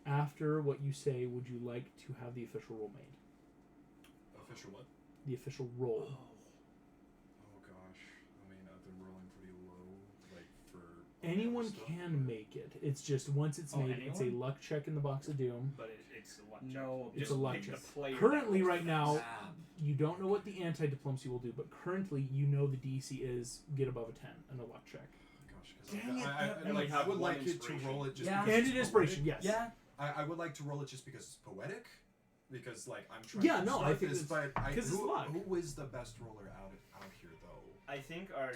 B: after what you say, would you like to have the official roll made?
D: Official what?
B: The official roll.
D: Oh gosh. I mean, I've been rolling pretty low, like for
B: Anyone
D: stuff,
B: can
D: but-
B: make it. It's just once it's
F: Oh,
B: made, it's a
F: anyone?
B: luck check in the box of doom.
F: But it's a luck check.
C: No,
B: It's
F: Just
B: a luck
F: pick
B: check.
F: the player
B: Currently,
F: that rolls
B: right
F: the
B: now,
F: best.
B: you don't know what the anti-diplomacy will do, but currently you know the DC is get above a 10 and a luck check.
D: Gosh,
C: Dang
D: because
C: it,
D: I
C: that
F: only have
D: would
F: one
D: like it to
F: inspiration.
D: roll it just
C: Yeah.
D: because
B: And
D: it's
B: an inspiration,
D: poetic.
B: yes.
C: Yeah.
D: I would like to roll it just because it's poetic, because like I'm trying.
B: Yeah,
D: to
B: no, I
D: start
B: think
D: this,
B: it's-
D: but
B: 'cause it's
D: who,
B: luck.
D: who is the best roller out here though?
F: I think our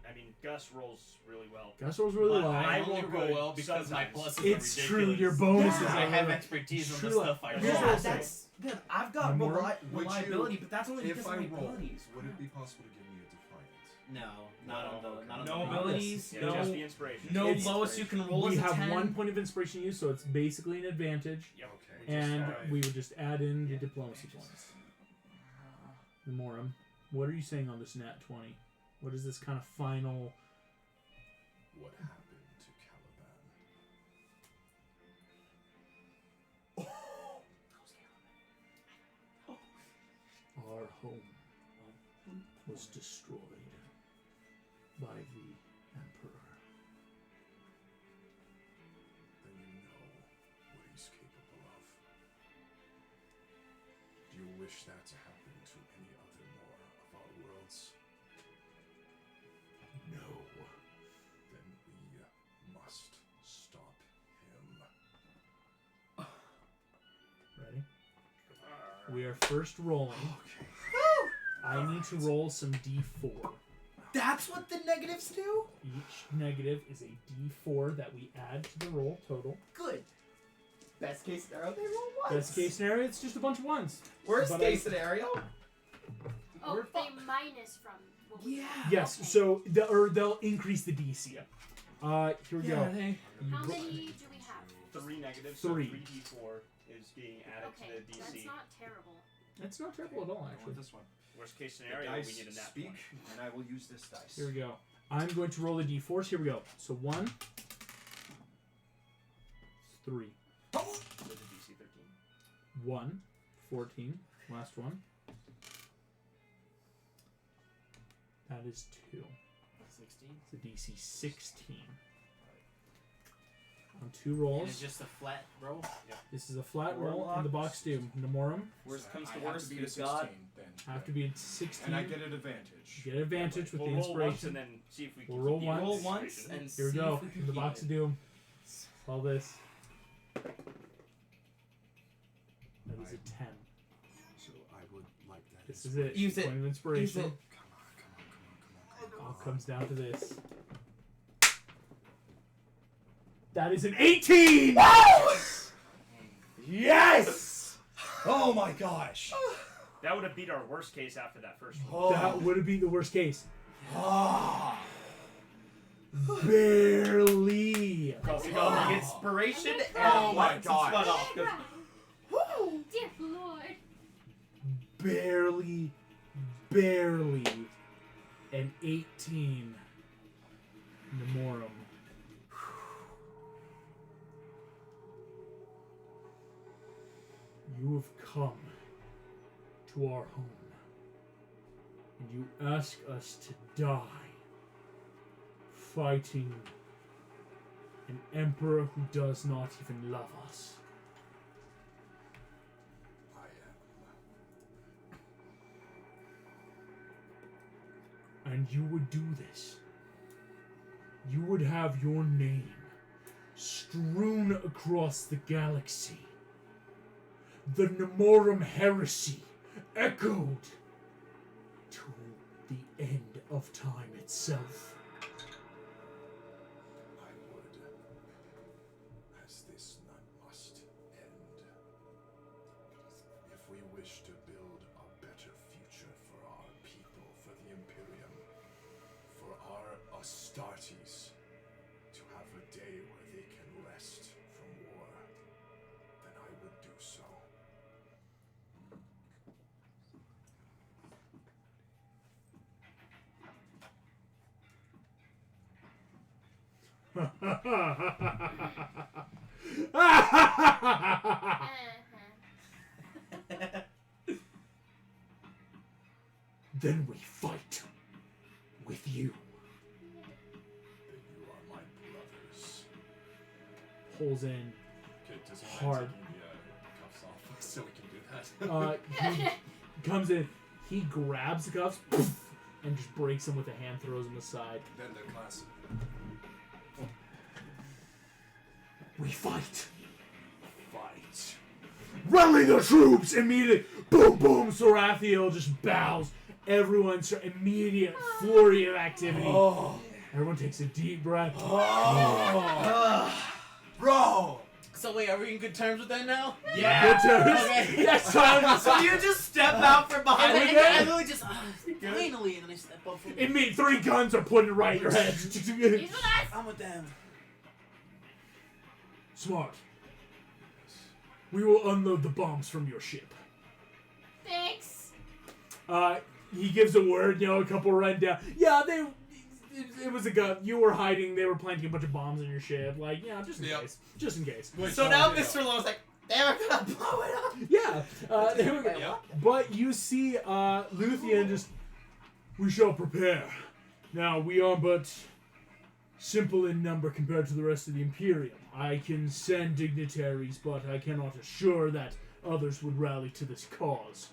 F: I mean Gus rolls really well.
B: Gus rolls really
G: But
B: well.
G: I
F: I
G: only
F: roll
G: roll
F: good
G: well because my
F: sometimes.
G: pluses
B: It's
G: are ridiculous.
B: true, your bonuses
C: Yeah.
B: are
G: I have
B: really-
G: expertise on the
B: True.
G: stuff I
B: Here's
G: roll.
B: what I'll
C: Yeah,
B: say.
C: that's good. I've got
B: More-
D: would
C: reliability,
D: you-
C: but that's only
D: If
C: because
D: I
C: of my
D: roll,
C: abilities.
D: would it be possible to give me a defiant?
G: No, not on the
F: okay.
G: not on
C: No
G: the
C: abilities,
F: Yeah,
C: no,
F: just the inspiration.
C: no
B: It's-
C: lowest you can roll
B: we
C: is a
B: have
C: 10.
B: 1 point of inspiration used, so it's basically an advantage.
F: Yep.
D: Okay.
F: We just
B: And
F: have-
B: we would just add in the
F: Yeah.
B: diplomacy points. Nemorum, what are you saying on this nat 20? What is this kind of final...
D: What happened to Caliban?
B: Our home was destroyed by the Emperor.
D: Then you know what he's capable of. Do you wish that to happen to any other more of our worlds?
B: No.
D: Then we must stop him.
B: We are first rolling. I need to roll some d4.
C: That's what the negatives do?
B: Each negative is a d4 that we add to the roll total.
C: Good. Best case scenario, they roll once.
B: Best case scenario, it's just a bunch of ones.
C: Worst
B: But
C: case scenario.
E: Oh,
C: We're
E: they minus from. What we
C: Yeah.
B: Yes,
E: Okay.
B: so they'll increase the DC. Here we go.
E: How
B: You
E: many
B: ro-
E: do we have?
F: 3 negatives.
B: Three.
F: So 3d4 is being added
E: Okay,
F: to the DC.
E: that's not terrible.
B: It's not terrible at all,
D: I want
B: actually.
D: this one.
F: Worst case
D: The
F: scenario, we
D: dice
F: need a nat
D: speak,
F: 20.
D: and I will use this dice.
B: Here we go. I'm going to roll the d4s. Here we go. So 1, 3,
F: So the DC 13.
B: 1, 14. Last one. That is 2.
C: 16.
B: It's a DC 16. On 2
C: And
B: rolls.
C: it's just a flat roll.
B: This is a flat roll,
C: Warlock.
B: and the box doom. Nemorum
C: Worst comes to
D: I have
C: worst,
D: to be
C: we've
D: a 16
C: got.
D: then.
B: have to be at 16.
D: And I get an advantage.
B: Get advantage with
F: We'll
B: the
F: roll once
B: inspiration.
F: and then see if we can
B: We'll roll
F: keep
B: once.
C: Roll
F: the
C: once
F: inspiration.
C: and
B: Here we
C: see
B: go.
C: if we can
B: In the
C: keep
B: box
C: it.
B: of doom. All this. That is a 10.
D: So I would like that.
B: This is it.
C: Use it.
B: Point of inspiration.
C: Use it.
D: Come on.
B: All comes down to this. That is an 18! Yes!
D: Oh my gosh!
F: That would have beat our worst case after that first one.
B: That would have been the worst case.
D: Ah.
B: Barely.
C: Crossing off the inspiration and
D: Oh my
C: wipes some sweat
D: gosh.
C: off. 'Cause-
E: Woo! Dear Lord.
B: Barely. An 18. Nemorum. You have come to our home, and you ask us to die, fighting an emperor who does not even love us.
D: I am.
B: And you would do this. You would have your name strewn across the galaxy. The Nemorum heresy echoed to the end of time itself.
D: I would. As this none must end. If we wish to build a better future for our people, for the Imperium, for our Astartes, to have a day where they can rest from war, then I would do so.
B: Then we fight with you.
D: Then you are my brothers.
B: Pulls in.
D: Okay, does he
B: Hard.
D: mind taking the cuffs off so we can do that?
B: He comes in, he grabs the cuffs, poof, and just breaks them with a hand, throws them aside.
D: Then they're classic.
B: We fight. Fight. Rally the troops! Immediate boom boom, Sarathiel just bows. Everyone's immediate flurry of activity.
D: Oh.
B: Everyone takes a deep breath.
D: Bro!
C: So wait, are we in good terms with that now?
B: Good turns.
C: Okay.
B: Yes, time.
C: So you just step out from behind
B: And
C: it,
B: then-
C: and I literally just finally, and then I step up from
B: Immediate 3 guns are pointed right at your head.
E: He's with us.
C: I'm with them.
B: Smart. We will unload the bombs from your ship.
E: Thanks.
B: He gives a word, a couple run down. Yeah, it was a gun. You were hiding. They were planting a bunch of bombs in your ship. Like, just in
D: Yep.
B: case. Just in case.
C: So now Mr. Lowe's like, they were gonna blow it up.
B: Yeah. There we go.
D: Yeah.
B: But you see Luthien just, we shall prepare. Now, we are but simple in number compared to the rest of the Imperium. I can send dignitaries, but I cannot assure that others would rally to this cause.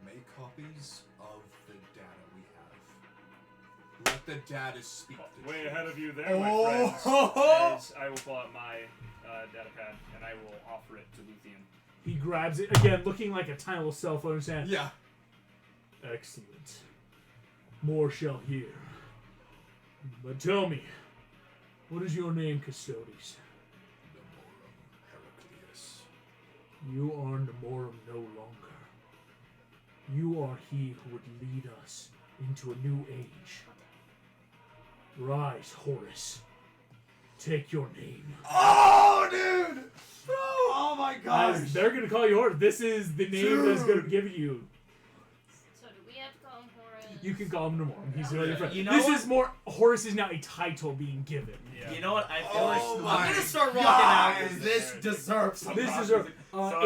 D: Make copies of the data we have. Let the data speak the
F: Way
D: truth.
F: ahead of you there, my
B: Oh.
F: friends. As I will pull out my data pad and I will offer it to Luthien.
B: He grabs it again, looking like a tiny little cell phone in his hand.
D: Yeah.
B: Excellent. More shall hear. But tell me, what is your name, Custodes?
A: Heraclius.
B: You are Nemorum no longer. You are he who would lead us into a new age. Rise, Horus. Take your name.
D: Oh, dude! Oh my gosh!
B: They're gonna call you Horus. This is the name that's gonna give you.
H: So do we have to call him Horus?
B: You can call him Nemorum. He's really friend.
C: You know
B: This
C: what?
B: is more. Horus is now a title being given.
F: Yeah.
C: You know what? I feel
D: Oh
C: like
D: my
C: I'm gonna start rocking out because
D: gosh.
C: this deserves some
B: This
C: rock
B: is
C: music.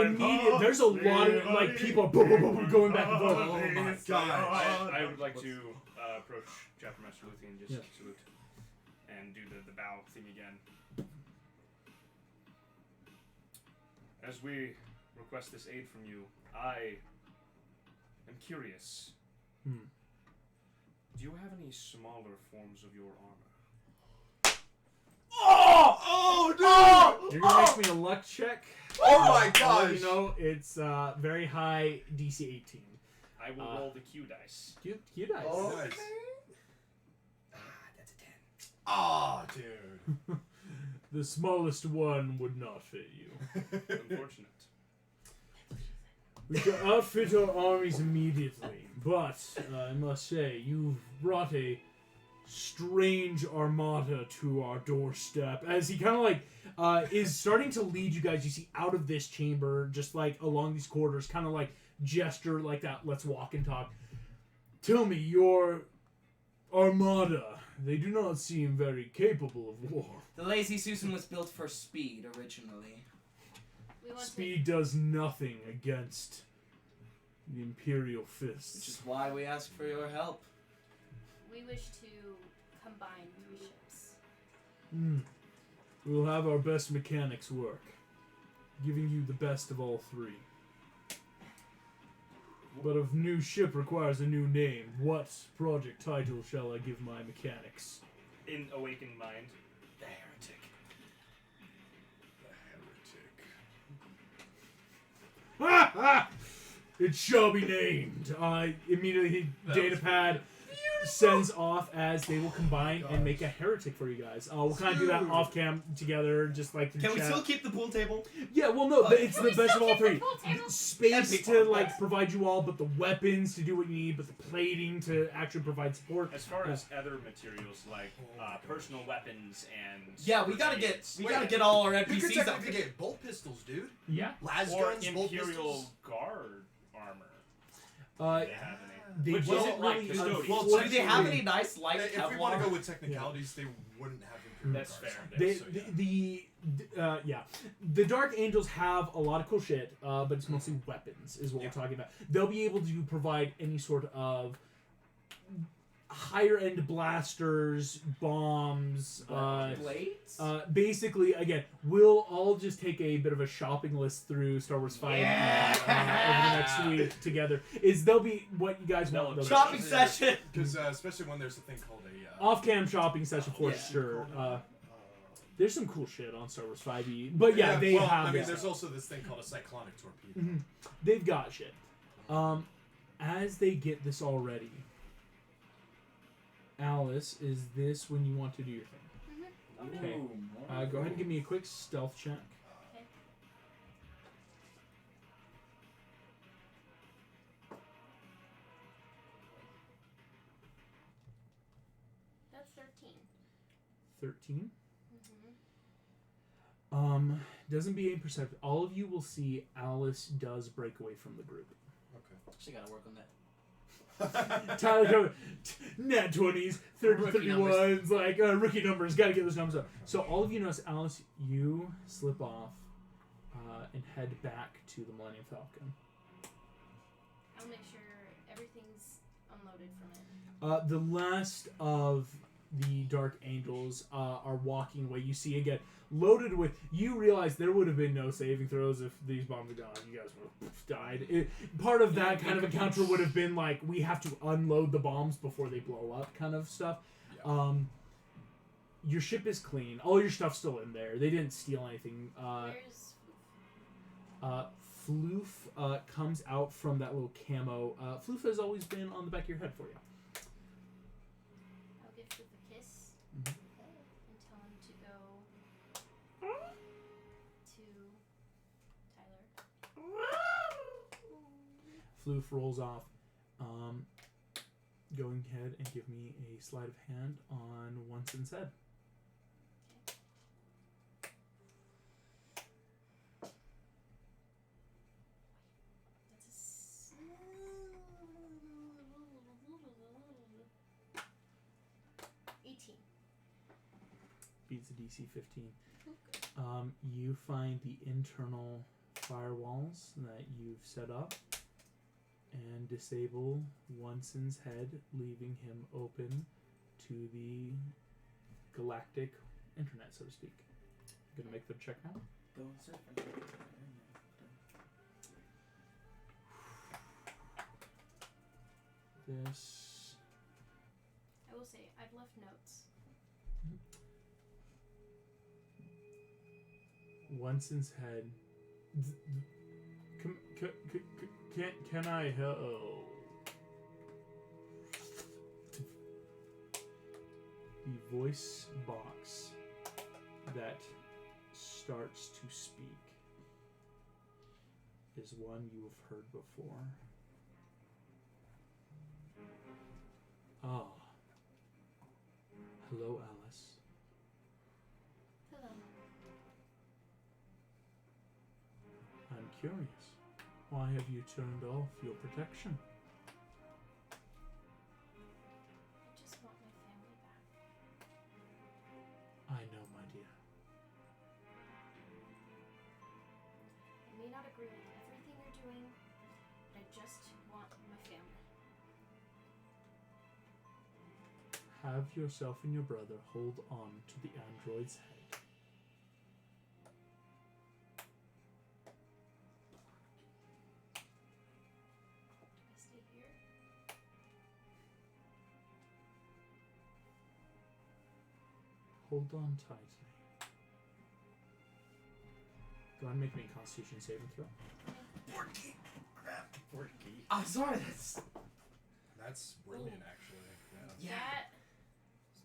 B: immediate. There's a lot of like people boom, boom, boom, boom, going back and forth.
D: Oh my gosh.
F: I would like to approach Chapter Master Luthien and just
B: Yeah.
F: salute and do the bow thing again. As we request this aid from you, I am curious.
B: Hmm.
F: Do you have any smaller forms of your armor?
D: Oh, dude!
B: You're gonna make me a luck check.
D: Oh my
B: I'll let
D: gosh!
B: you know it's very high DC 18.
F: I will roll the Q dice.
B: Cute dice.
D: Oh, nice.
C: That's a 10.
D: Oh, dude.
B: The smallest one would not fit you.
F: Unfortunate.
B: We shall outfit our armies immediately, but I must say, you've brought a strange armada to our doorstep. As he kind of like is starting to lead you guys, you see, out of this chamber, just like along these corridors, kind of like gesture like that. Let's walk and talk. Tell me, your armada. They do not seem very capable of war.
C: The Lazy Susan was built for speed originally.
H: We want
B: Speed does nothing against the Imperial fists.
C: Which is why we ask for your help.
H: We wish to combine 3 ships.
B: We'll have our best mechanics work, giving you the best of all 3. But if new ship requires a new name, what project title shall I give my mechanics?
F: In Awakened Mind,
C: The Heretic.
A: The heretic.
B: It shall be named. Immediately, Datapad sends off as they will combine and make a heretic for you guys. We'll kind of do that off cam together, just like the
G: Can we
B: chat.
G: still keep the pool table?
B: Yeah, well, no, but it's
H: Can
B: the
H: we
B: best of
H: still
B: all
H: keep the
B: 3.
H: pool table?
B: Space
C: Epic
B: to
C: one,
B: like
C: yes.
B: provide you all, but the weapons to do what you need, but the plating to actually provide support.
F: as far as other materials like personal weapons and
C: Yeah, we gotta
F: grenades,
C: get all our
D: We could
C: NPCs up.
D: technically get bolt pistols, dude.
F: yeah,
D: Las
F: or
D: guns, bolt
F: Imperial
D: pistols.
F: Guard armor.
B: Uh,
F: Do they have any?
B: they
F: Which
B: don't
F: isn't like
B: really-
F: custodians.
D: Well,
C: So do they have
B: unfortunately-
C: any nice light
D: If we want to
C: Kevlar?
D: go with technicalities, they wouldn't have Imperial
F: That's
D: Guards
F: fair.
D: on
B: They,
D: there, so yeah.
B: the Dark Angels have a lot of cool shit, but it's mostly weapons, is what
D: Yeah.
B: we're talking about. They'll be able to provide any sort of higher end blasters, bombs,
C: Blades?
B: basically, again, we'll all just take a bit of a shopping list through Star Wars 5 over the next week together. They'll be what you guys want. they'll be.
C: Shopping session!
D: Because especially when there's a thing called a
B: Off-cam shopping session for
C: Yeah.
B: sure. There's some cool shit on Star Wars 5e, but yeah, they
D: well,
B: have.
D: I mean,
B: that.
D: there's also this thing called a cyclonic torpedo.
B: Mhm. They've got shit. As they get this all ready, Alice, is this when you want to do your thing? Okay. Go ahead and give me a quick stealth check.
H: Okay. That's 13.
B: 13.
H: Mm-hmm.
B: Doesn't be imperceptible. All of you will see Alice does break away from the group.
C: She gotta work on that.
B: Tyler coming, nat 20s, 30,
C: Rookie
B: 31s, like rookie numbers. Got to get those numbers up. So all of you notice, Alice, you slip off and head back to the Millennium Falcon.
H: I'll make sure everything's unloaded from it.
B: The last of the Dark Angels are walking away. You see again, loaded with. You realize there would have been no saving throws if these bombs had gone. You guys would have died. Part of that kind of encounter would have been like, we have to unload the bombs before they blow up, kind of stuff.
D: Yeah.
B: Your ship is clean. All your stuff's still in there. They didn't steal anything.
H: Where's
B: Floof comes out from that little camo. Floof has always been on the back of your head for you.
E: I'll give Floof a kiss
B: Mhm.
E: and tell him to go to Tyler.
B: Floof rolls off. Going ahead and give me a sleight of hand on Onsen's head.
E: That's a 18.
B: Beats the DC 15.
E: Okay.
B: You find the internal firewalls that you've set up and disable Onsen's head, leaving him open to the galactic internet, so to speak. Gonna make the check now?
C: Go and surf.
B: This.
E: I will say, I've left notes.
B: Onsen's head. Can I help? The voice box that starts to speak is one you have heard before. Ah. Hello, Alice.
E: Hello.
B: I'm curious. Why have you turned off your protection?
E: I just want my family back.
B: I know, my dear.
E: I may not agree with everything you're doing, but I just want my family.
B: Have yourself and your brother hold on to the android's head.
E: Do I stay here?
B: Hold on tightly. Go ahead and make me a Constitution saving throw.
D: 14. Crap. 14.
C: I'm sorry,
D: That's brilliant, actually. Yeah.
E: That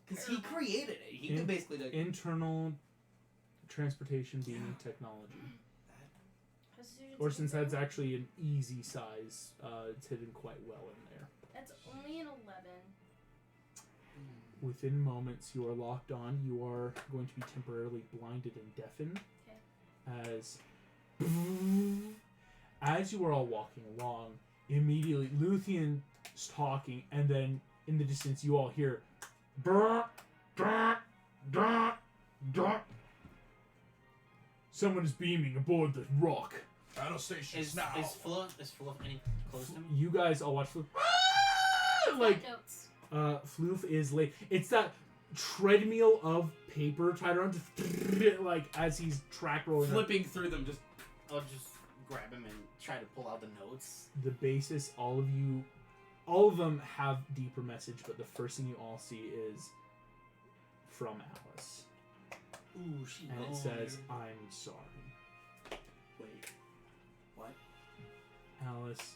C: because he created it. He
B: In-
C: could basically like
B: Internal transportation being technology.
E: Constitution
B: Or since
E: saving
B: that's
E: throw?
B: actually an easy size, it's hidden quite well in there.
E: That's only an 11.
B: Within moments, you are locked on. You are going to be temporarily blinded and deafened.
E: Okay.
B: As you are all walking along, immediately Luthien's talking, and then in the distance you all hear "Brr, brr, brr, brr." Someone is beaming aboard the rock.
A: Battle stations
G: Is
A: now.
G: Fluff any close to me?
B: You guys all watch Floof.
E: Got
B: Like
E: notes.
B: Floof is late. It's that treadmill of paper tied around, just like as he's track rolling up.
C: flipping through them. Just
G: I'll just grab him and try to pull out the notes.
B: The basis, all of them have deeper message, but the first thing you all see is from Alice,
G: Ooh, she
B: and it says, "I'm sorry,
C: wait. What?
B: Alice.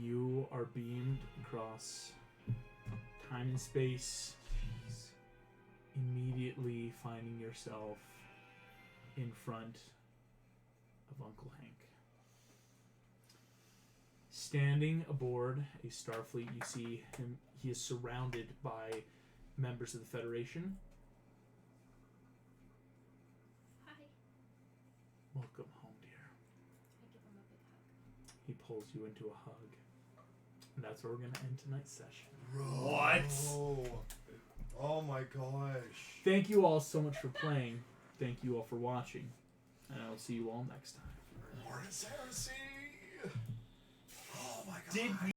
B: You are beamed across time and space, immediately finding yourself in front of Uncle Hank. Standing aboard a Starfleet, you see him. He is surrounded by members of the Federation.
E: Hi.
B: Welcome home, dear.
E: I give him a big hug.
B: He pulls you into a hug. And that's where we're going to end tonight's session.
D: What? Oh my gosh.
B: Thank you all so much for playing. Thank you all for watching. And I will see you all next time.
D: Lawrence Heresy. Oh my gosh.
C: Did